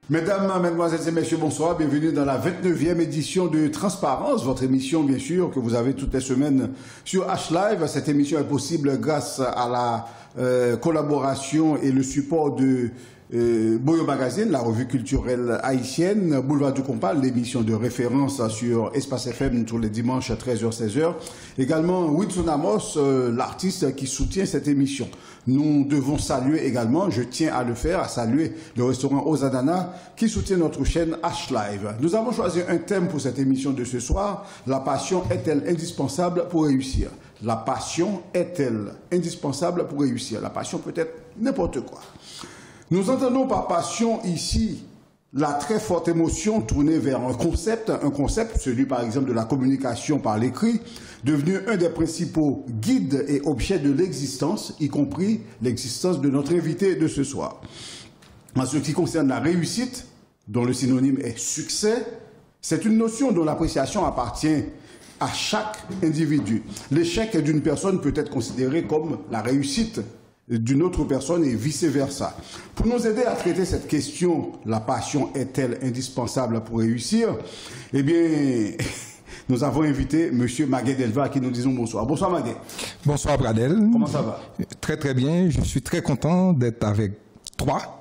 Mesdames, Mesdemoiselles et Messieurs, bonsoir. Bienvenue dans la 29e édition de Transparence, votre émission, bien sûr, que vous avez toutes les semaines sur H-Live. Cette émission est possible grâce à la collaboration et le support de Boyo Magazine, la revue culturelle haïtienne, Boulevard du Compas, l'émission de référence sur Espace FM tous les dimanches à 13h-16h. Également, Wilson Amos, l'artiste qui soutient cette émission. Nous devons saluer également, je tiens à le faire, à saluer le restaurant Ozadana qui soutient notre chaîne H-Live. Nous avons choisi un thème pour cette émission de ce soir. La passion est-elle indispensable pour réussir? La passion est-elle indispensable pour réussir? La passion peut être n'importe quoi. Nous entendons par passion ici la très forte émotion tournée vers un concept, celui par exemple de la communication par l'écrit, devenu un des principaux guides et objets de l'existence, y compris l'existence de notre invité de ce soir. En ce qui concerne la réussite, dont le synonyme est succès, c'est une notion dont l'appréciation appartient à chaque individu. L'échec d'une personne peut être considéré comme la réussite d'une autre personne et vice-versa. Pour nous aider à traiter cette question, la passion est-elle indispensable pour réussir? Eh bien, nous avons invité M. Maguet Delva à qui nous disons bonsoir. Bonsoir Maguet. Bonsoir Bradel. Comment ça va? Très très bien, je suis très content d'être avec toi.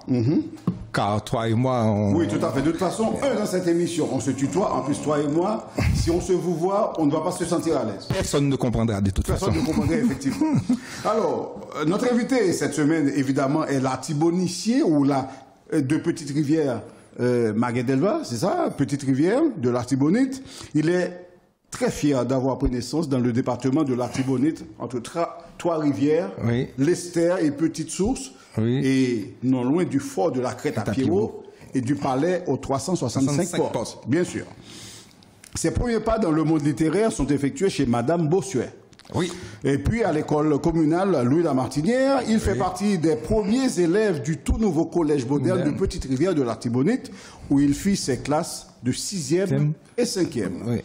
Car toi et moi, Oui, tout à fait. De toute façon, dans cette émission, on se tutoie. En plus, toi et moi, si on se vous voit, on ne va pas se sentir à l'aise. Personne ne comprendra de toute façon. Personne ne comprendra, effectivement. Alors, notre invité cette semaine, évidemment, est l'Artibonitier ou la de Petite-Rivière Maguet Delva, c'est ça? Petite-Rivière de l'Artibonite. Il est très fier d'avoir pris naissance dans le département de l'Artibonite, entre Trois-Rivières, oui, l'Esther et Petite-Source, oui, et non loin du fort de la Crête à Pierrot et du palais aux 365 portes, bien sûr. Ses premiers pas dans le monde littéraire sont effectués chez Madame Bossuet. Oui. Et puis à l'école communale Louis-la-Martinière, il fait partie des premiers élèves du tout nouveau collège moderne de Petite-Rivière de l'Artibonite, où il fit ses classes de 6e et 5e. Oui.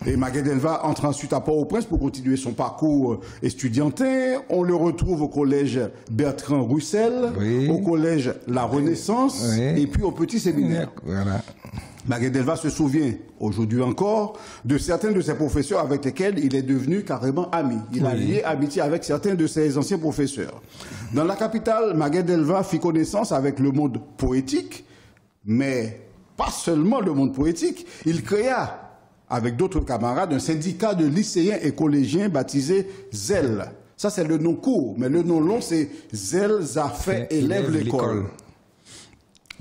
Et Maguet Delva entre ensuite à Port-au-Prince pour continuer son parcours estudiantin. On le retrouve au collège Bertrand Russell, oui, au collège La Renaissance, oui, et puis au petit séminaire. Voilà. Maguet Delva se souvient, aujourd'hui encore, de certains de ses professeurs avec lesquels il est devenu carrément ami. Il a lié amitié avec certains de ses anciens professeurs. Dans la capitale, Maguet Delva fit connaissance avec le monde poétique, mais pas seulement le monde poétique. Il créa, avec d'autres camarades, un syndicat de lycéens et collégiens baptisé ZEL. Ça, c'est le nom court, mais le nom long, c'est ZEL Zafet élève l'école.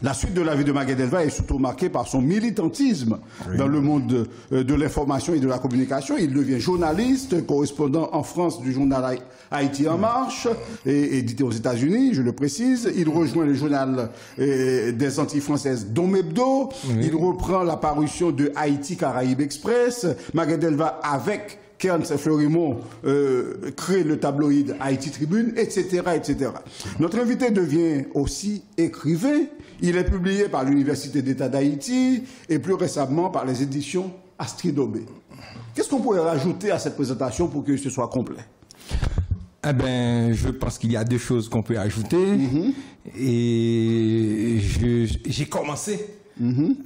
La suite de la vie de Maguet Delva est surtout marquée par son militantisme dans le monde de l'information et de la communication. Il devient journaliste, correspondant en France du journal Haïti en marche, et édité aux États-Unis, je le précise. Il rejoint le journal des Antilles françaises Dom Hebdo. Il reprend la parution de Haïti Caraïbes Express. Maguet Delva, avec Kearns Fleurimont, crée le tabloïd Haïti Tribune, etc., etc. Notre invité devient aussi écrivain. Il est publié par l'Université d'État d'Haïti et plus récemment par les éditions Astrid Aubé. Qu'est-ce qu'on pourrait rajouter à cette présentation pour que ce soit complet? Eh ben, je pense qu'il y a deux choses qu'on peut ajouter. Et j'ai commencé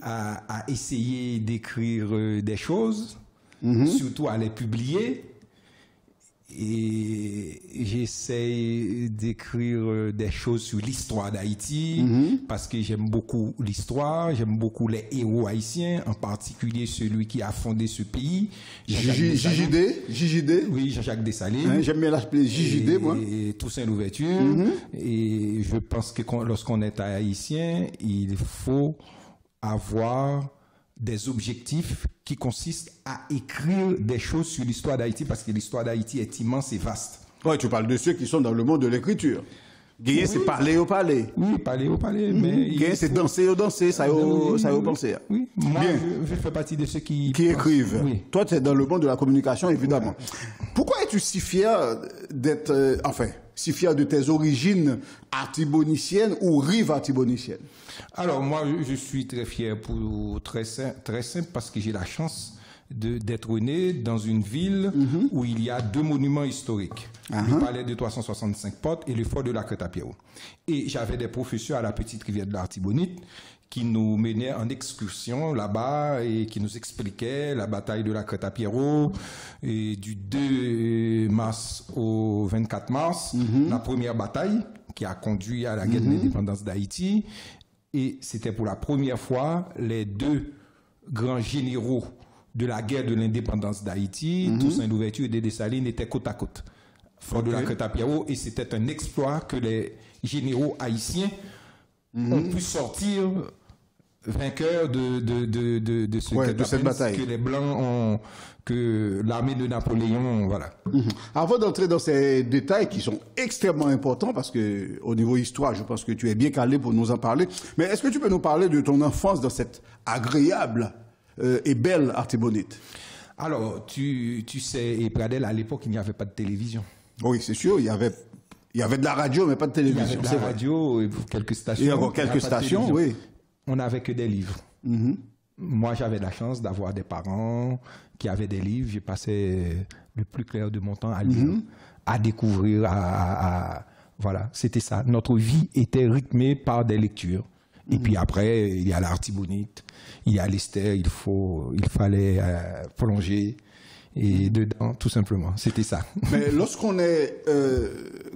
à essayer d'écrire des choses, surtout à les publier. Et j'essaie d'écrire des choses sur l'histoire d'Haïti, parce que j'aime beaucoup l'histoire, j'aime beaucoup les héros haïtiens, en particulier celui qui a fondé ce pays. JJD. Oui, Jean-Jacques Dessalines. J'aime bien l'appeler JJD, moi. Et Toussaint Louverture. Et je pense que lorsqu'on est haïtien, il faut avoir des objectifs qui consistent à écrire des choses sur l'histoire d'Haïti, parce que l'histoire d'Haïti est immense et vaste. Oui, tu parles de ceux qui sont dans le monde de l'écriture. Gagner, c'est parler au palais. Oui, parler au palais. Mais gagner, c'est danser au danser, ça y est penser. Oui, moi, je fais partie de ceux qui écrivent. Oui. Toi, tu es dans le monde de la communication, évidemment. Pourquoi es-tu si fier d'être, si fier de tes origines artiboniciennes ou rives artiboniciennes? Alors, moi, je suis très fier pour très simple, parce que j'ai la chance d'être né dans une ville où il y a deux monuments historiques. Le palais de 365 portes et le fort de la Crête à Pierrot. Et j'avais des professeurs à la Petite-Rivière de l'Artibonite qui nous menait en excursion là-bas et qui nous expliquait la bataille de la Crête à Pierrot et du 2 mars au 24 mars, la première bataille qui a conduit à la guerre de l'indépendance d'Haïti. Et c'était pour la première fois les deux grands généraux de la guerre de l'indépendance d'Haïti, Toussaint Louverture et Dédé Saline, étaient côte à côte. Fort de la Crête à Pierrot, et c'était un exploit que les généraux haïtiens ont pu sortir vainqueurs de cette bataille que les Blancs ont, que l'armée de Napoléon, voilà. Avant d'entrer dans ces détails qui sont extrêmement importants, parce que au niveau histoire, je pense que tu es bien calé pour nous en parler, mais est-ce que tu peux nous parler de ton enfance dans cette agréable et belle Artibonite? Alors, tu sais, et Pradel, à l'époque, il n'y avait pas de télévision. Oui, c'est sûr, il y avait de la radio, mais pas de télévision. Il y avait de la radio et quelques stations. Il y avait quelques stations, oui. On n'avait que des livres. Moi, j'avais la chance d'avoir des parents qui avaient des livres. J'ai passé le plus clair de mon temps à lire, à découvrir, voilà, c'était ça. Notre vie était rythmée par des lectures. Et puis après, il y a l'Artibonite, il y a l'Esther, il fallait plonger. Et dedans, tout simplement, c'était ça. Mais lorsqu'on est,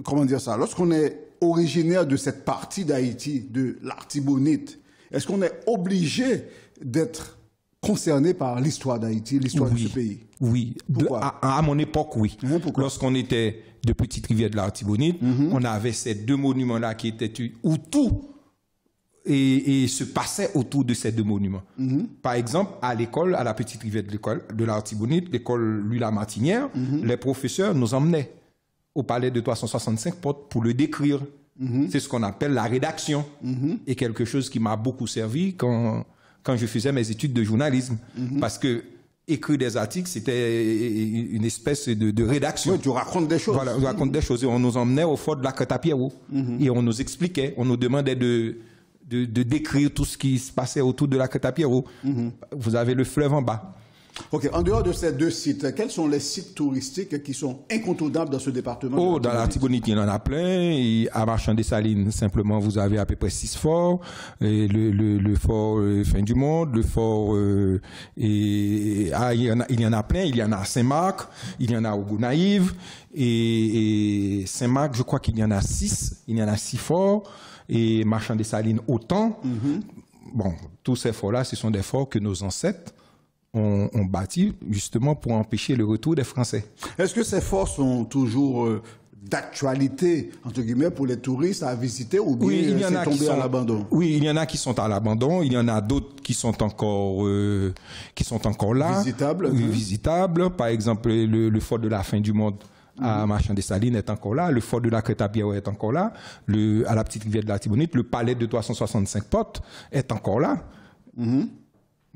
comment dire ça, lorsqu'on est originaire de cette partie d'Haïti, de l'Artibonite, est-ce qu'on est obligé d'être concerné par l'histoire d'Haïti, l'histoire de ce pays? Oui. À mon époque, oui. Pourquoi? Lorsqu'on était de Petite Rivière de l'Artibonite, on avait ces deux monuments-là qui étaient où tout et se passait autour de ces deux monuments. Par exemple, à l'école, à la Petite Rivière de l'Artibonite, l'école Louis-la-Martinière, les professeurs nous emmenaient au palais de 365 portes pour le décrire. C'est ce qu'on appelle la rédaction. Et quelque chose qui m'a beaucoup servi quand je faisais mes études de journalisme. Parce que écrire des articles, c'était une espèce de rédaction. Oui, tu racontes des choses. Voilà, on raconte des choses. Et on nous emmenait au fort de la Crête à Pierrot. Et on nous expliquait, on nous demandait de décrire tout ce qui se passait autour de la Crête à Pierrot. Vous avez le fleuve en bas. Ok, en dehors de ces deux sites, quels sont les sites touristiques qui sont incontournains dans ce département? Oh, dans l'Artibonite, il y en a plein. Et à Marchand-des-Salines, simplement, vous avez à peu près 6 forts. Et le fort Fin du Monde, le fort... il y en a plein. Il y en a à Saint-Marc, il y en a au Gonaïve. Et Saint-Marc, je crois qu'il y en a 6. Il y en a 6 forts. Et Marchand-des-Salines, autant. Bon, tous ces forts-là, ce sont des forts que nos ancêtres ont bâti justement pour empêcher le retour des Français. Est-ce que ces forts sont toujours d'actualité, entre guillemets, pour les touristes à visiter ou bien c'est tombé à l'abandon? Oui, il y en a qui sont à l'abandon, il y en a d'autres qui sont encore là. Visitables. Visitables. Par exemple, le fort de la Fin du Monde à Marchand-des-Salines est encore là, le fort de la Crête à Pierrot est encore là, à la Petite Rivière de l'Artibonite, le palais de 365 portes est encore là.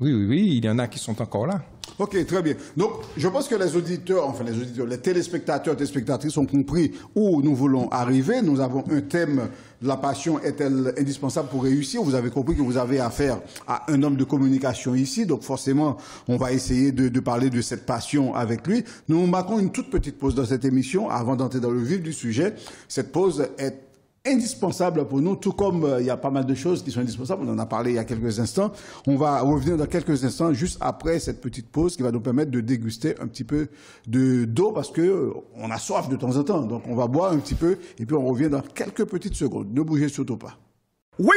Oui, il y en a qui sont encore là. Ok, très bien. Donc, je pense que les téléspectateurs, téléspectatrices ont compris où nous voulons arriver. Nous avons un thème, la passion est-elle indispensable pour réussir? Vous avez compris que vous avez affaire à un homme de communication ici, donc forcément, on va essayer de parler de cette passion avec lui. Nous marquons une toute petite pause dans cette émission avant d'entrer dans le vif du sujet. Cette pause est indispensable pour nous, tout comme il y a pas mal de choses qui sont indispensables. On en a parlé il y a quelques instants. On va revenir dans quelques instants, juste après cette petite pause qui va nous permettre de déguster un petit peu d'eau parce que on a soif de temps en temps. Donc on va boire un petit peu et puis on revient dans quelques petites secondes. Ne bougez surtout pas. Oui,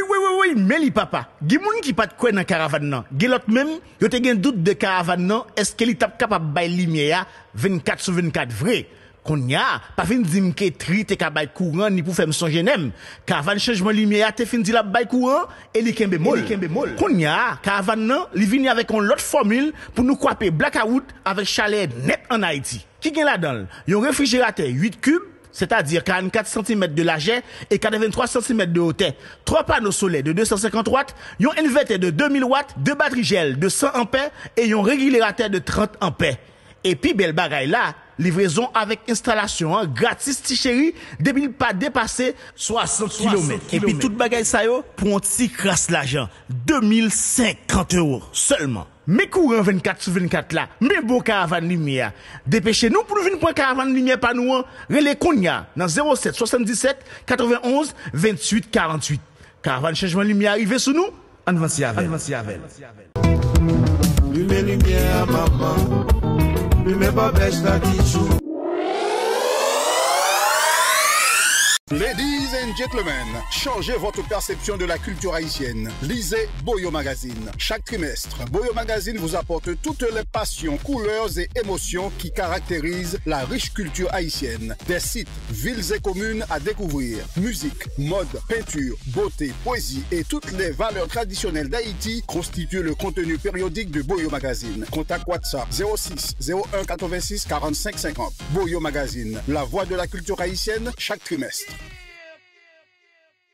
mais li papa, gi moun qui pas de quoi dans caravane nan. Gi l'autre même, yo te gen doute de caravane nan, est-ce que li tap capable bay lumière 24/24 vrai? Konya, pas fin dim ke tri te ka bay courant ni pour faire songe nem. Caravane changement lumière te fin di la bay courant et li kembe mol. Konya, caravane nan, li vini avec une autre formule pour nous couper blackout avec chaleur net en Haïti. Qui gen là-dedans? Yon réfrigérateur 8 cubes, c'est-à-dire 44 cm de largeur et 83 cm de hauteur. 3 panneaux solaires de 250 watts, yon inverteur de 2000 watts, 2 batteries gel de 100 ampères et yon régulateur de 30 ampères. Et puis belle bagaille là, livraison avec installation gratis ti chéri, depuis pas dépasser 60 km. Et puis toute bagaille ça yo pour un petit crasse l'argent, 2050 € seulement. Mais courant 24/24 là, mais bon caravane lumière. Dépêchez-nous pour nous venir prendre caravane lumière par nous, relais Konya dans 07 77 91 28 48. Caravane changement lumière arrivé sous nous. Avancez avec. Lumière, lumière, maman. Lumière, pas bêche, la tichou. Ladies and gentlemen, changez votre perception de la culture haïtienne. Lisez Boyo Magazine. Chaque trimestre, Boyo Magazine vous apporte toutes les passions, couleurs et émotions qui caractérisent la riche culture haïtienne. Des sites, villes et communes à découvrir. Musique, mode, peinture, beauté, poésie et toutes les valeurs traditionnelles d'Haïti constituent le contenu périodique de Boyo Magazine. Contact WhatsApp 06 01 86 45 50. Boyo Magazine, la voix de la culture haïtienne chaque trimestre.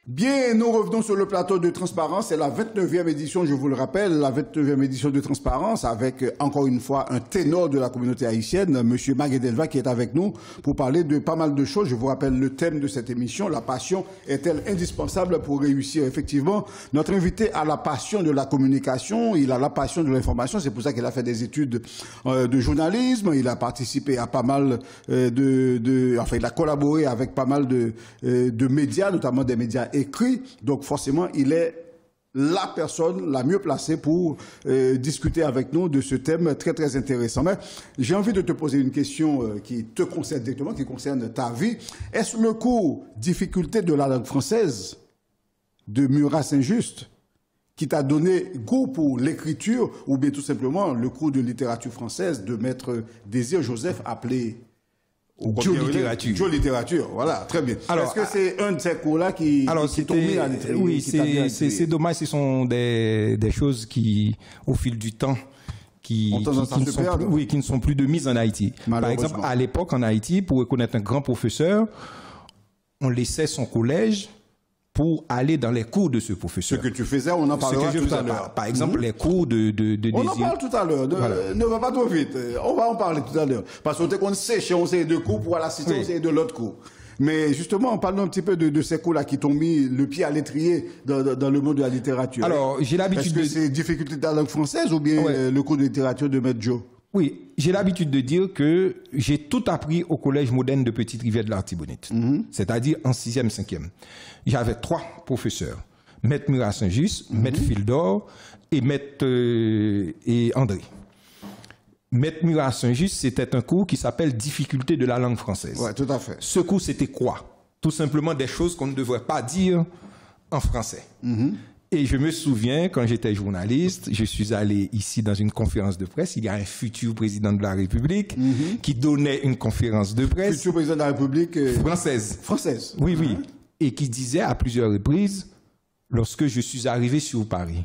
Bien, nous revenons sur le plateau de Transparence. C'est la 29e édition, je vous le rappelle, la 29e édition de Transparence avec, encore une fois, un ténor de la communauté haïtienne, Monsieur Magué Delva, qui est avec nous pour parler de pas mal de choses. Je vous rappelle le thème de cette émission, la passion est-elle indispensable pour réussir? Effectivement, notre invité a la passion de la communication, il a la passion de l'information. C'est pour ça qu'il a fait des études de journalisme. Il a participé à pas mal enfin, il a collaboré avec pas mal de médias, notamment des médias écrit, donc forcément il est la personne la mieux placée pour discuter avec nous de ce thème très très intéressant. Mais j'ai envie de te poser une question qui te concerne directement, qui concerne ta vie. Est-ce le cours difficulté de la langue française de Murat Saint-Just qui t'a donné goût pour l'écriture, ou bien tout simplement le cours de littérature française de Maître Désir Joseph appelé Joe Littérature. Joe Littérature, voilà, très bien. Alors, est-ce que c'est un de ces cours-là qui t'ont mis à l'étrier? Oui, c'est dommage, ce sont des choses qui, au fil du temps, qui ne sont plus de mise en Haïti. Par exemple, à l'époque, en Haïti, pour reconnaître un grand professeur, on laissait son collège pour aller dans les cours de ce professeur. Ce que tu faisais, on en parlera tout à l'heure. Par exemple, les cours de on en parle tout à l'heure. Ne va pas trop vite. On va en parler tout à l'heure. Parce qu'on sait, on sait de cours pour aller assister, on sait de l'autre cours. Mais justement, parlons un petit peu de ces cours-là qui t'ont mis le pied à l'étrier dans le monde de la littérature. Alors, j'ai l'habitude Est-ce que c'est difficulté de la langue française ou bien le cours de littérature de Maître Joe? Oui, j'ai l'habitude de dire que j'ai tout appris au collège moderne de Petite-Rivière de l'Artibonite, c'est-à-dire en 6e, 5e. J'avais 3 professeurs, Maître Murat Saint-Just, Maître Fildor et Maître et André. Maître Murat Saint-Just, c'était un cours qui s'appelle Difficulté de la langue française. Oui, tout à fait. Ce cours, c'était quoi? Tout simplement des choses qu'on ne devrait pas dire en français. Et je me souviens, quand j'étais journaliste, je suis allé ici dans une conférence de presse. Il y a un futur président de la République qui donnait une conférence de presse. Futur président de la République française. Française. Oui, oui. Et qui disait à plusieurs reprises, lorsque je suis arrivé sur Paris.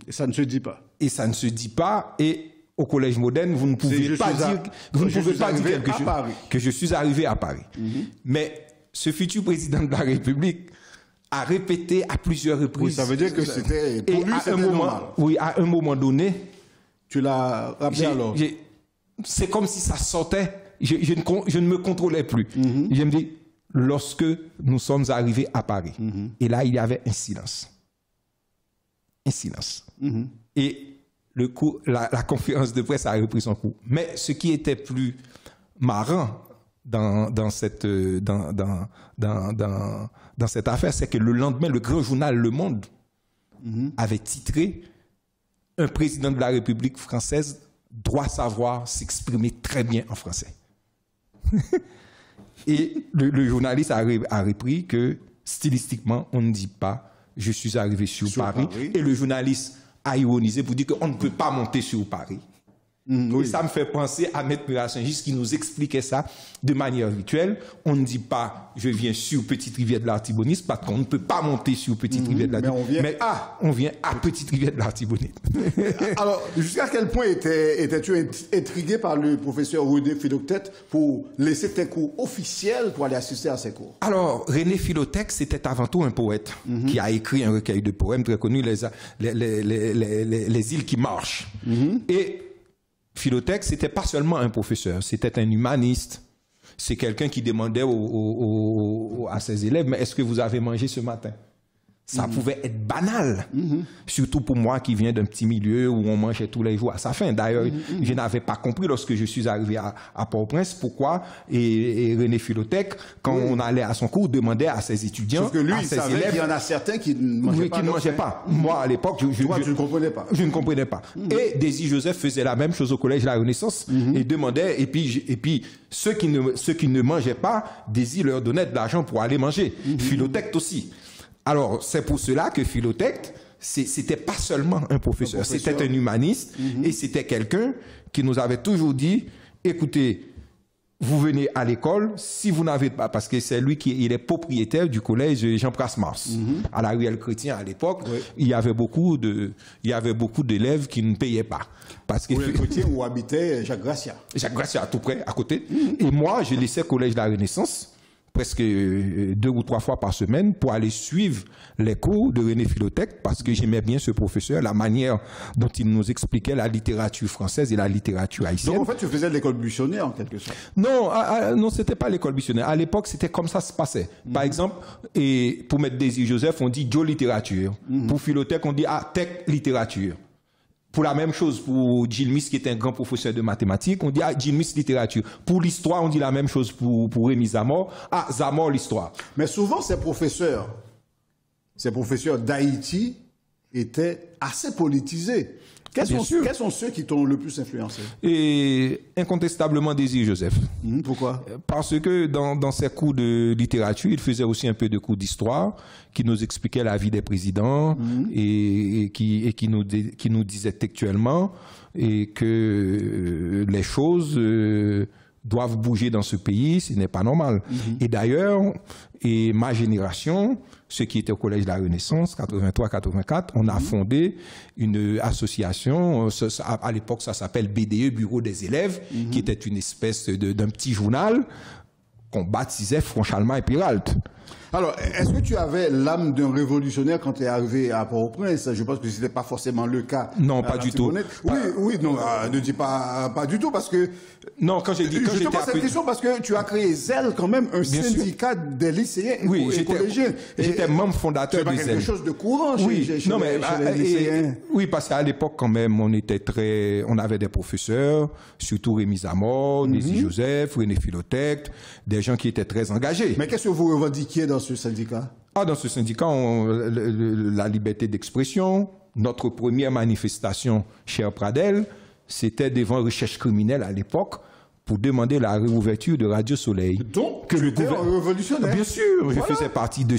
Et ça ne se dit pas. Et ça ne se dit pas. Et au Collège moderne, vous ne pouvez pas dire quelque chose que je suis arrivé à Paris. Mais ce futur président de la République a répété à plusieurs reprises. Oui, ça veut dire que c'était pour lui, c'était normal. Oui, à un moment donné, tu l'as rappelé alors. C'est comme si ça sortait. Je ne me contrôlais plus. Je me dis, lorsque nous sommes arrivés à Paris, et là il y avait un silence. Un silence. Et la conférence de presse a repris son cours. Mais ce qui était plus marrant dans cette affaire, c'est que le lendemain, le grand journal Le Monde avait titré « Un président de la République française doit savoir s'exprimer très bien en français ». Et le journaliste a repris que stylistiquement, on ne dit pas « je suis arrivé sur Paris ». Et le journaliste a ironisé pour dire qu'on ne peut pas monter sur Paris. Et ça me fait penser à Maître Murat Saint-Just qui nous expliquait ça de manière rituelle. On ne dit pas « je viens sur Petite-Rivière de l'Artibonite » parce qu'on ne peut pas monter sur Petite-Rivière de l'Artibonite. Mais on vient à Petite-Rivière de l'Artibonite. Alors, jusqu'à quel point étais-tu intrigué par le professeur René Philoctète pour laisser tes cours officiels pour aller assister à ses cours? Alors, René Philoctète, c'était avant tout un poète qui a écrit un recueil de poèmes très connu, les îles qui marchent. Et Philoctète, c'était pas seulement un professeur, c'était un humaniste. C'est quelqu'un qui demandait à ses élèves, mais est-ce que vous avez mangé ce matin? Ça pouvait être banal, surtout pour moi qui viens d'un petit milieu où on mangeait tous les jours à sa faim. D'ailleurs, je n'avais pas compris lorsque je suis arrivé à Port-au-Prince pourquoi et René Philotech, quand on allait à son cours, demandait à ses étudiants, sauf que lui, à il ses savait élèves, qu'il y en a certains qui ne mangeaient pas. qui ne mangeaient pas. Moi, à l'époque, tu ne comprenais pas. Je ne comprenais pas. Et Désir Joseph faisait la même chose au collège de la Renaissance et demandait, et puis ceux qui ne mangeaient pas, Désir leur donnait de l'argent pour aller manger. Philotech aussi. Alors, c'est pour cela que Philotech, c'était pas seulement un professeur, c'était un humaniste et c'était quelqu'un qui nous avait toujours dit, écoutez, vous venez à l'école, si vous n'avez pas, parce que c'est lui il est propriétaire du collège Jean-Pras-Mars. À la Ruelle Chrétien, à l'époque, il y avait beaucoup d'élèves qui ne payaient pas. Parce que Ruelle Chrétien où habitait Jacques Gracia. Jacques Gracia, tout près, à côté. Et moi, je laissais collège de la Renaissance presque 2 ou 3 fois par semaine pour aller suivre les cours de René Philotech parce que j'aimais bien ce professeur, la manière dont il nous expliquait la littérature française et la littérature haïtienne. Donc en fait, tu faisais de l'école buissonnière en quelque sorte. Non, non, c'était pas l'école buissonnière. À l'époque, c'était comme ça se passait. Par exemple, et pour mettre Désir Joseph, on dit Joe littérature. Pour Philotech, on dit Tech littérature. Pour la même chose, pour Gilmis, qui est un grand professeur de mathématiques, on dit Gilmis littérature. Pour l'histoire, on dit la même chose pour Rémi Zamor. Zamor l'histoire. Mais souvent, ces professeurs d'Haïti étaient assez politisés. Quels sont ceux qui t'ont le plus influencé? Et incontestablement Désir Joseph. Pourquoi? Parce que dans ses cours de littérature, il faisait aussi un peu de cours d'histoire qui nous expliquait la vie des présidents et qui nous disait textuellement et que les choses doivent bouger dans ce pays, ce n'est pas normal. Et d'ailleurs, ma génération, ceux qui étaient au collège de la Renaissance, 83-84, on a fondé une association, à l'époque ça s'appelle BDE, Bureau des élèves, qui était une espèce d'un petit journal qu'on baptisait Franche-Allemand et Piralt. Alors, est-ce que tu avais l'âme d'un révolutionnaire quand tu es arrivé à Port-au-Prince? Je pense que ce n'était pas forcément le cas. Non, pas du tout. Oui, non, ne dis pas du tout, parce que... Non, quand j'ai dit... Je te pose cette question parce que tu as créé ZEL, quand même, un syndicat des lycéens et collégiens. J'étais membre fondateur de ZEL. C'est pas quelque chose de courant chez les lycéens. Oui, parce qu'à l'époque, quand même, on avait des professeurs, surtout Rémi Zamor, Désir Joseph, René Philotech, des gens qui étaient très engagés. Mais qu'est-ce que vous revendiquiez dans ce syndicat? Dans ce syndicat, la liberté d'expression. Notre première manifestation, cher Pradel, c'était devant Recherche criminelle à l'époque pour demander la réouverture de Radio Soleil. Donc, tu étais un révolutionnaire. Bien sûr, je faisais partie de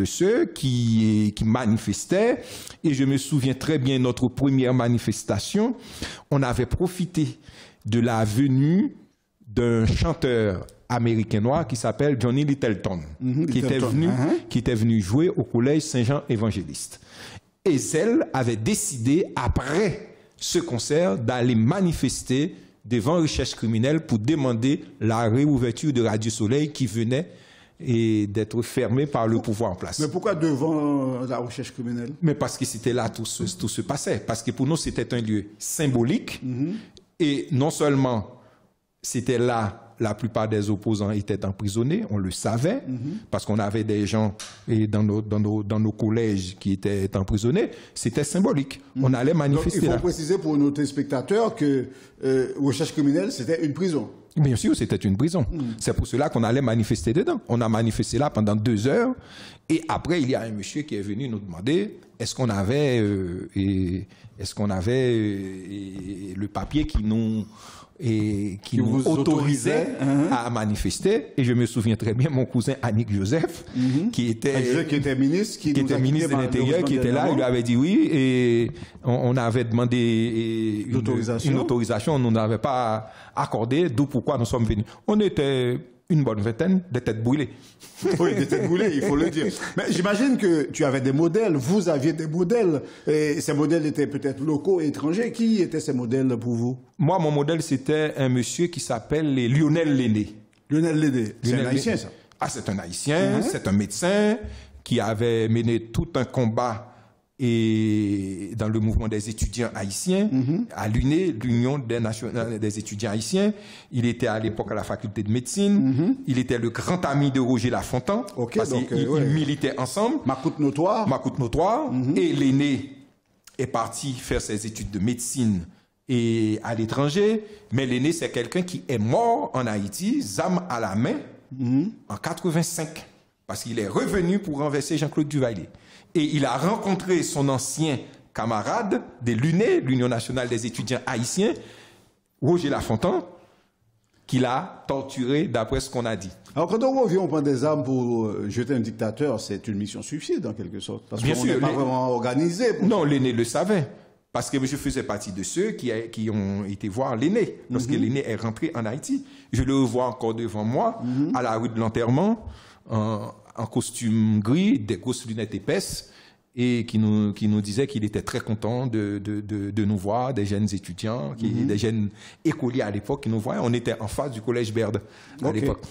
ceux qui manifestaient. Et je me souviens très bien, notre première manifestation, on avait profité de la venue d'un chanteur américain noir qui s'appelle Johnny Littleton, qui était venu jouer au collège Saint-Jean évangéliste. Et Zell avait décidé, après ce concert, d'aller manifester devant Recherche criminelle pour demander la réouverture de Radio Soleil qui venait d'être fermée par le pouvoir en place. Mais pourquoi devant la Recherche criminelle? Mais parce que c'était là tout se passait. Parce que pour nous, c'était un lieu symbolique. Et non seulement c'était là, la plupart des opposants étaient emprisonnés, on le savait, parce qu'on avait des gens dans nos collèges qui étaient emprisonnés. C'était symbolique. On allait manifester. Donc, il faut préciser pour nos téléspectateurs que Recherche criminelle, c'était une prison. Bien sûr, c'était une prison. C'est pour cela qu'on allait manifester dedans. On a manifesté là pendant 2 heures. Et après, il y a un monsieur qui est venu nous demander est-ce qu'on avait le papier qui nous autorisait à manifester. Et je me souviens très bien, mon cousin Annick Joseph, qui était ministre de l'Intérieur, qui était là, il lui avait dit oui, et on avait demandé une autorisation, on ne l'avait pas accordé, d'où pourquoi nous sommes venus. On était une bonne vingtaine de têtes brûlées. Oui, des têtes brûlées, il faut le dire. Mais j'imagine que tu avais des modèles, vous aviez des modèles, et ces modèles étaient peut-être locaux et étrangers. Qui étaient ces modèles pour vous? Moi, mon modèle, c'était un monsieur qui s'appelle Lionel Lenné. Lionel Lenné, c'est un Haïtien, ça? C'est un Haïtien, c'est un médecin qui avait mené tout un combat et dans le mouvement des étudiants haïtiens, à l'UNE, l'Union des étudiants haïtiens. Il était à l'époque à la faculté de médecine. Il était le grand ami de Roger Lafontaine. Parce qu'ils militaient ensemble. Macoute notoire. Et l'aîné est parti faire ses études de médecine et à l'étranger. Mais l'aîné, c'est quelqu'un qui est mort en Haïti, armes à la main, en 85. Parce qu'il est revenu pour renverser Jean-Claude Duvalier. Et il a rencontré son ancien camarade de l'UNE, l'Union nationale des étudiants haïtiens, Roger Lafontaine, qu'il a torturé d'après ce qu'on a dit. Alors quand on revient, on prend des armes pour jeter un dictateur, c'est une mission suicide en quelque sorte. Parce qu'on n'est pas vraiment organisé. Non, l'aîné le savait. Parce que je faisais partie de ceux qui ont été voir l'aîné. Lorsque l'aîné est rentré en Haïti. Je le vois encore devant moi, à la rue de l'Enterrement, en costume gris, des grosses lunettes épaisses, et qui nous disait qu'il était très content de nous voir, des jeunes étudiants, des jeunes écoliers à l'époque qui nous voyaient. On était en face du collège Berde à l'époque.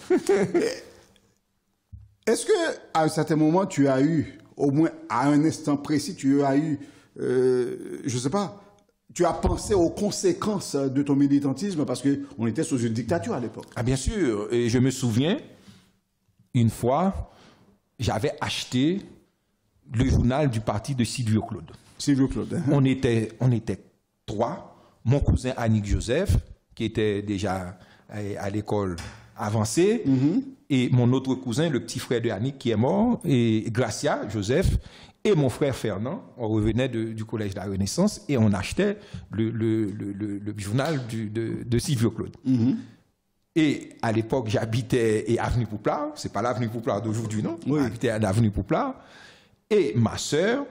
Est-ce que à un certain moment, tu as eu, au moins à un instant précis, tu as eu, je sais pas, tu as pensé aux conséquences de ton militantisme parce qu'on était sous une dictature à l'époque? Ah bien sûr, et je me souviens, une fois, j'avais acheté le journal du parti de Sylvio Claude. Sylvio Claude. On était 3. Mon cousin Annick Joseph, qui était déjà à l'école avancée, et mon autre cousin, le petit frère de Annick, qui est mort, et Gracia Joseph, et mon frère Fernand. On revenait du collège de la Renaissance et on achetait le journal de Sylvio Claude. Et à l'époque, j'habitais à Avenue Pouplar. C'est pas l'avenue Pouplar d'aujourd'hui, non? Oui. J'habitais à l'avenue Pouplar. Et ma sœur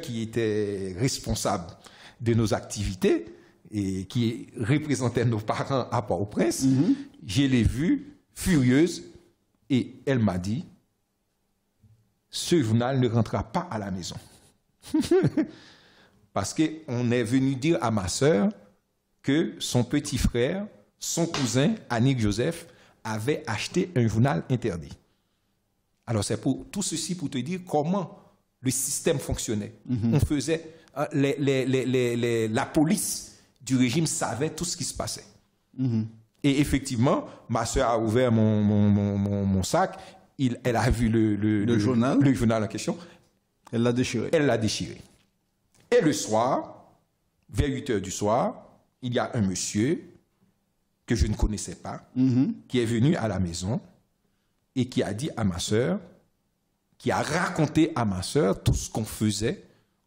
qui était responsable de nos activités et qui représentait nos parents à Port-au-Prince, je l'ai vue furieuse et elle m'a dit, ce journal ne rentrera pas à la maison. Parce qu'on est venu dire à ma sœur que son petit frère, son cousin, Annick Joseph, avait acheté un journal interdit. Alors c'est pour tout ceci pour te dire comment le système fonctionnait. On faisait, la police du régime savait tout ce qui se passait. Et effectivement, ma sœur a ouvert mon sac, elle a vu le journal en question. Elle l'a déchiré. Et le soir, vers 8h du soir, il y a un monsieur que je ne connaissais pas, qui est venu à la maison et qui a dit à ma sœur, qui a raconté à ma sœur tout ce qu'on faisait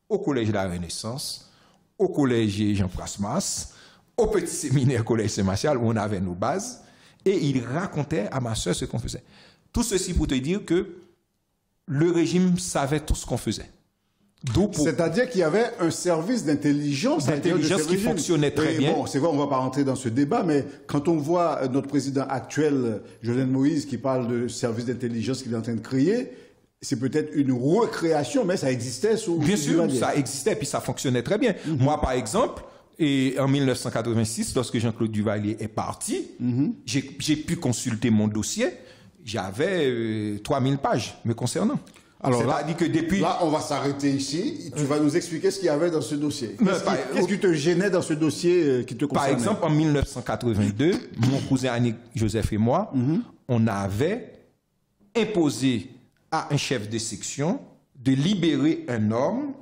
au collège de la Renaissance, au collège Jean Prasmas, au petit séminaire collège Saint-Martial où on avait nos bases, et il racontait à ma sœur ce qu'on faisait. Tout ceci pour te dire que le régime savait tout ce qu'on faisait. C'est-à-dire qu'il y avait un service d'intelligence qui fonctionnait très bien. Bon, c'est vrai, on ne va pas rentrer dans ce débat, mais quand on voit notre président actuel, Jovenel Moïse, qui parle de service d'intelligence qu'il est en train de créer, c'est peut-être une recréation, mais ça existait sous... Bien sûr, ça existait, puis ça fonctionnait très bien. Moi, par exemple, et en 1986, lorsque Jean-Claude Duvalier est parti, j'ai pu consulter mon dossier. J'avais 3000 pages me concernant. Alors là, on va s'arrêter ici. Tu vas nous expliquer ce qu'il y avait dans ce dossier. Qu'est-ce qui te gênait dans ce dossier qui te concernait? Par exemple, en 1982, mon cousin Annick Joseph et moi, on avait imposé à un chef de section de libérer un homme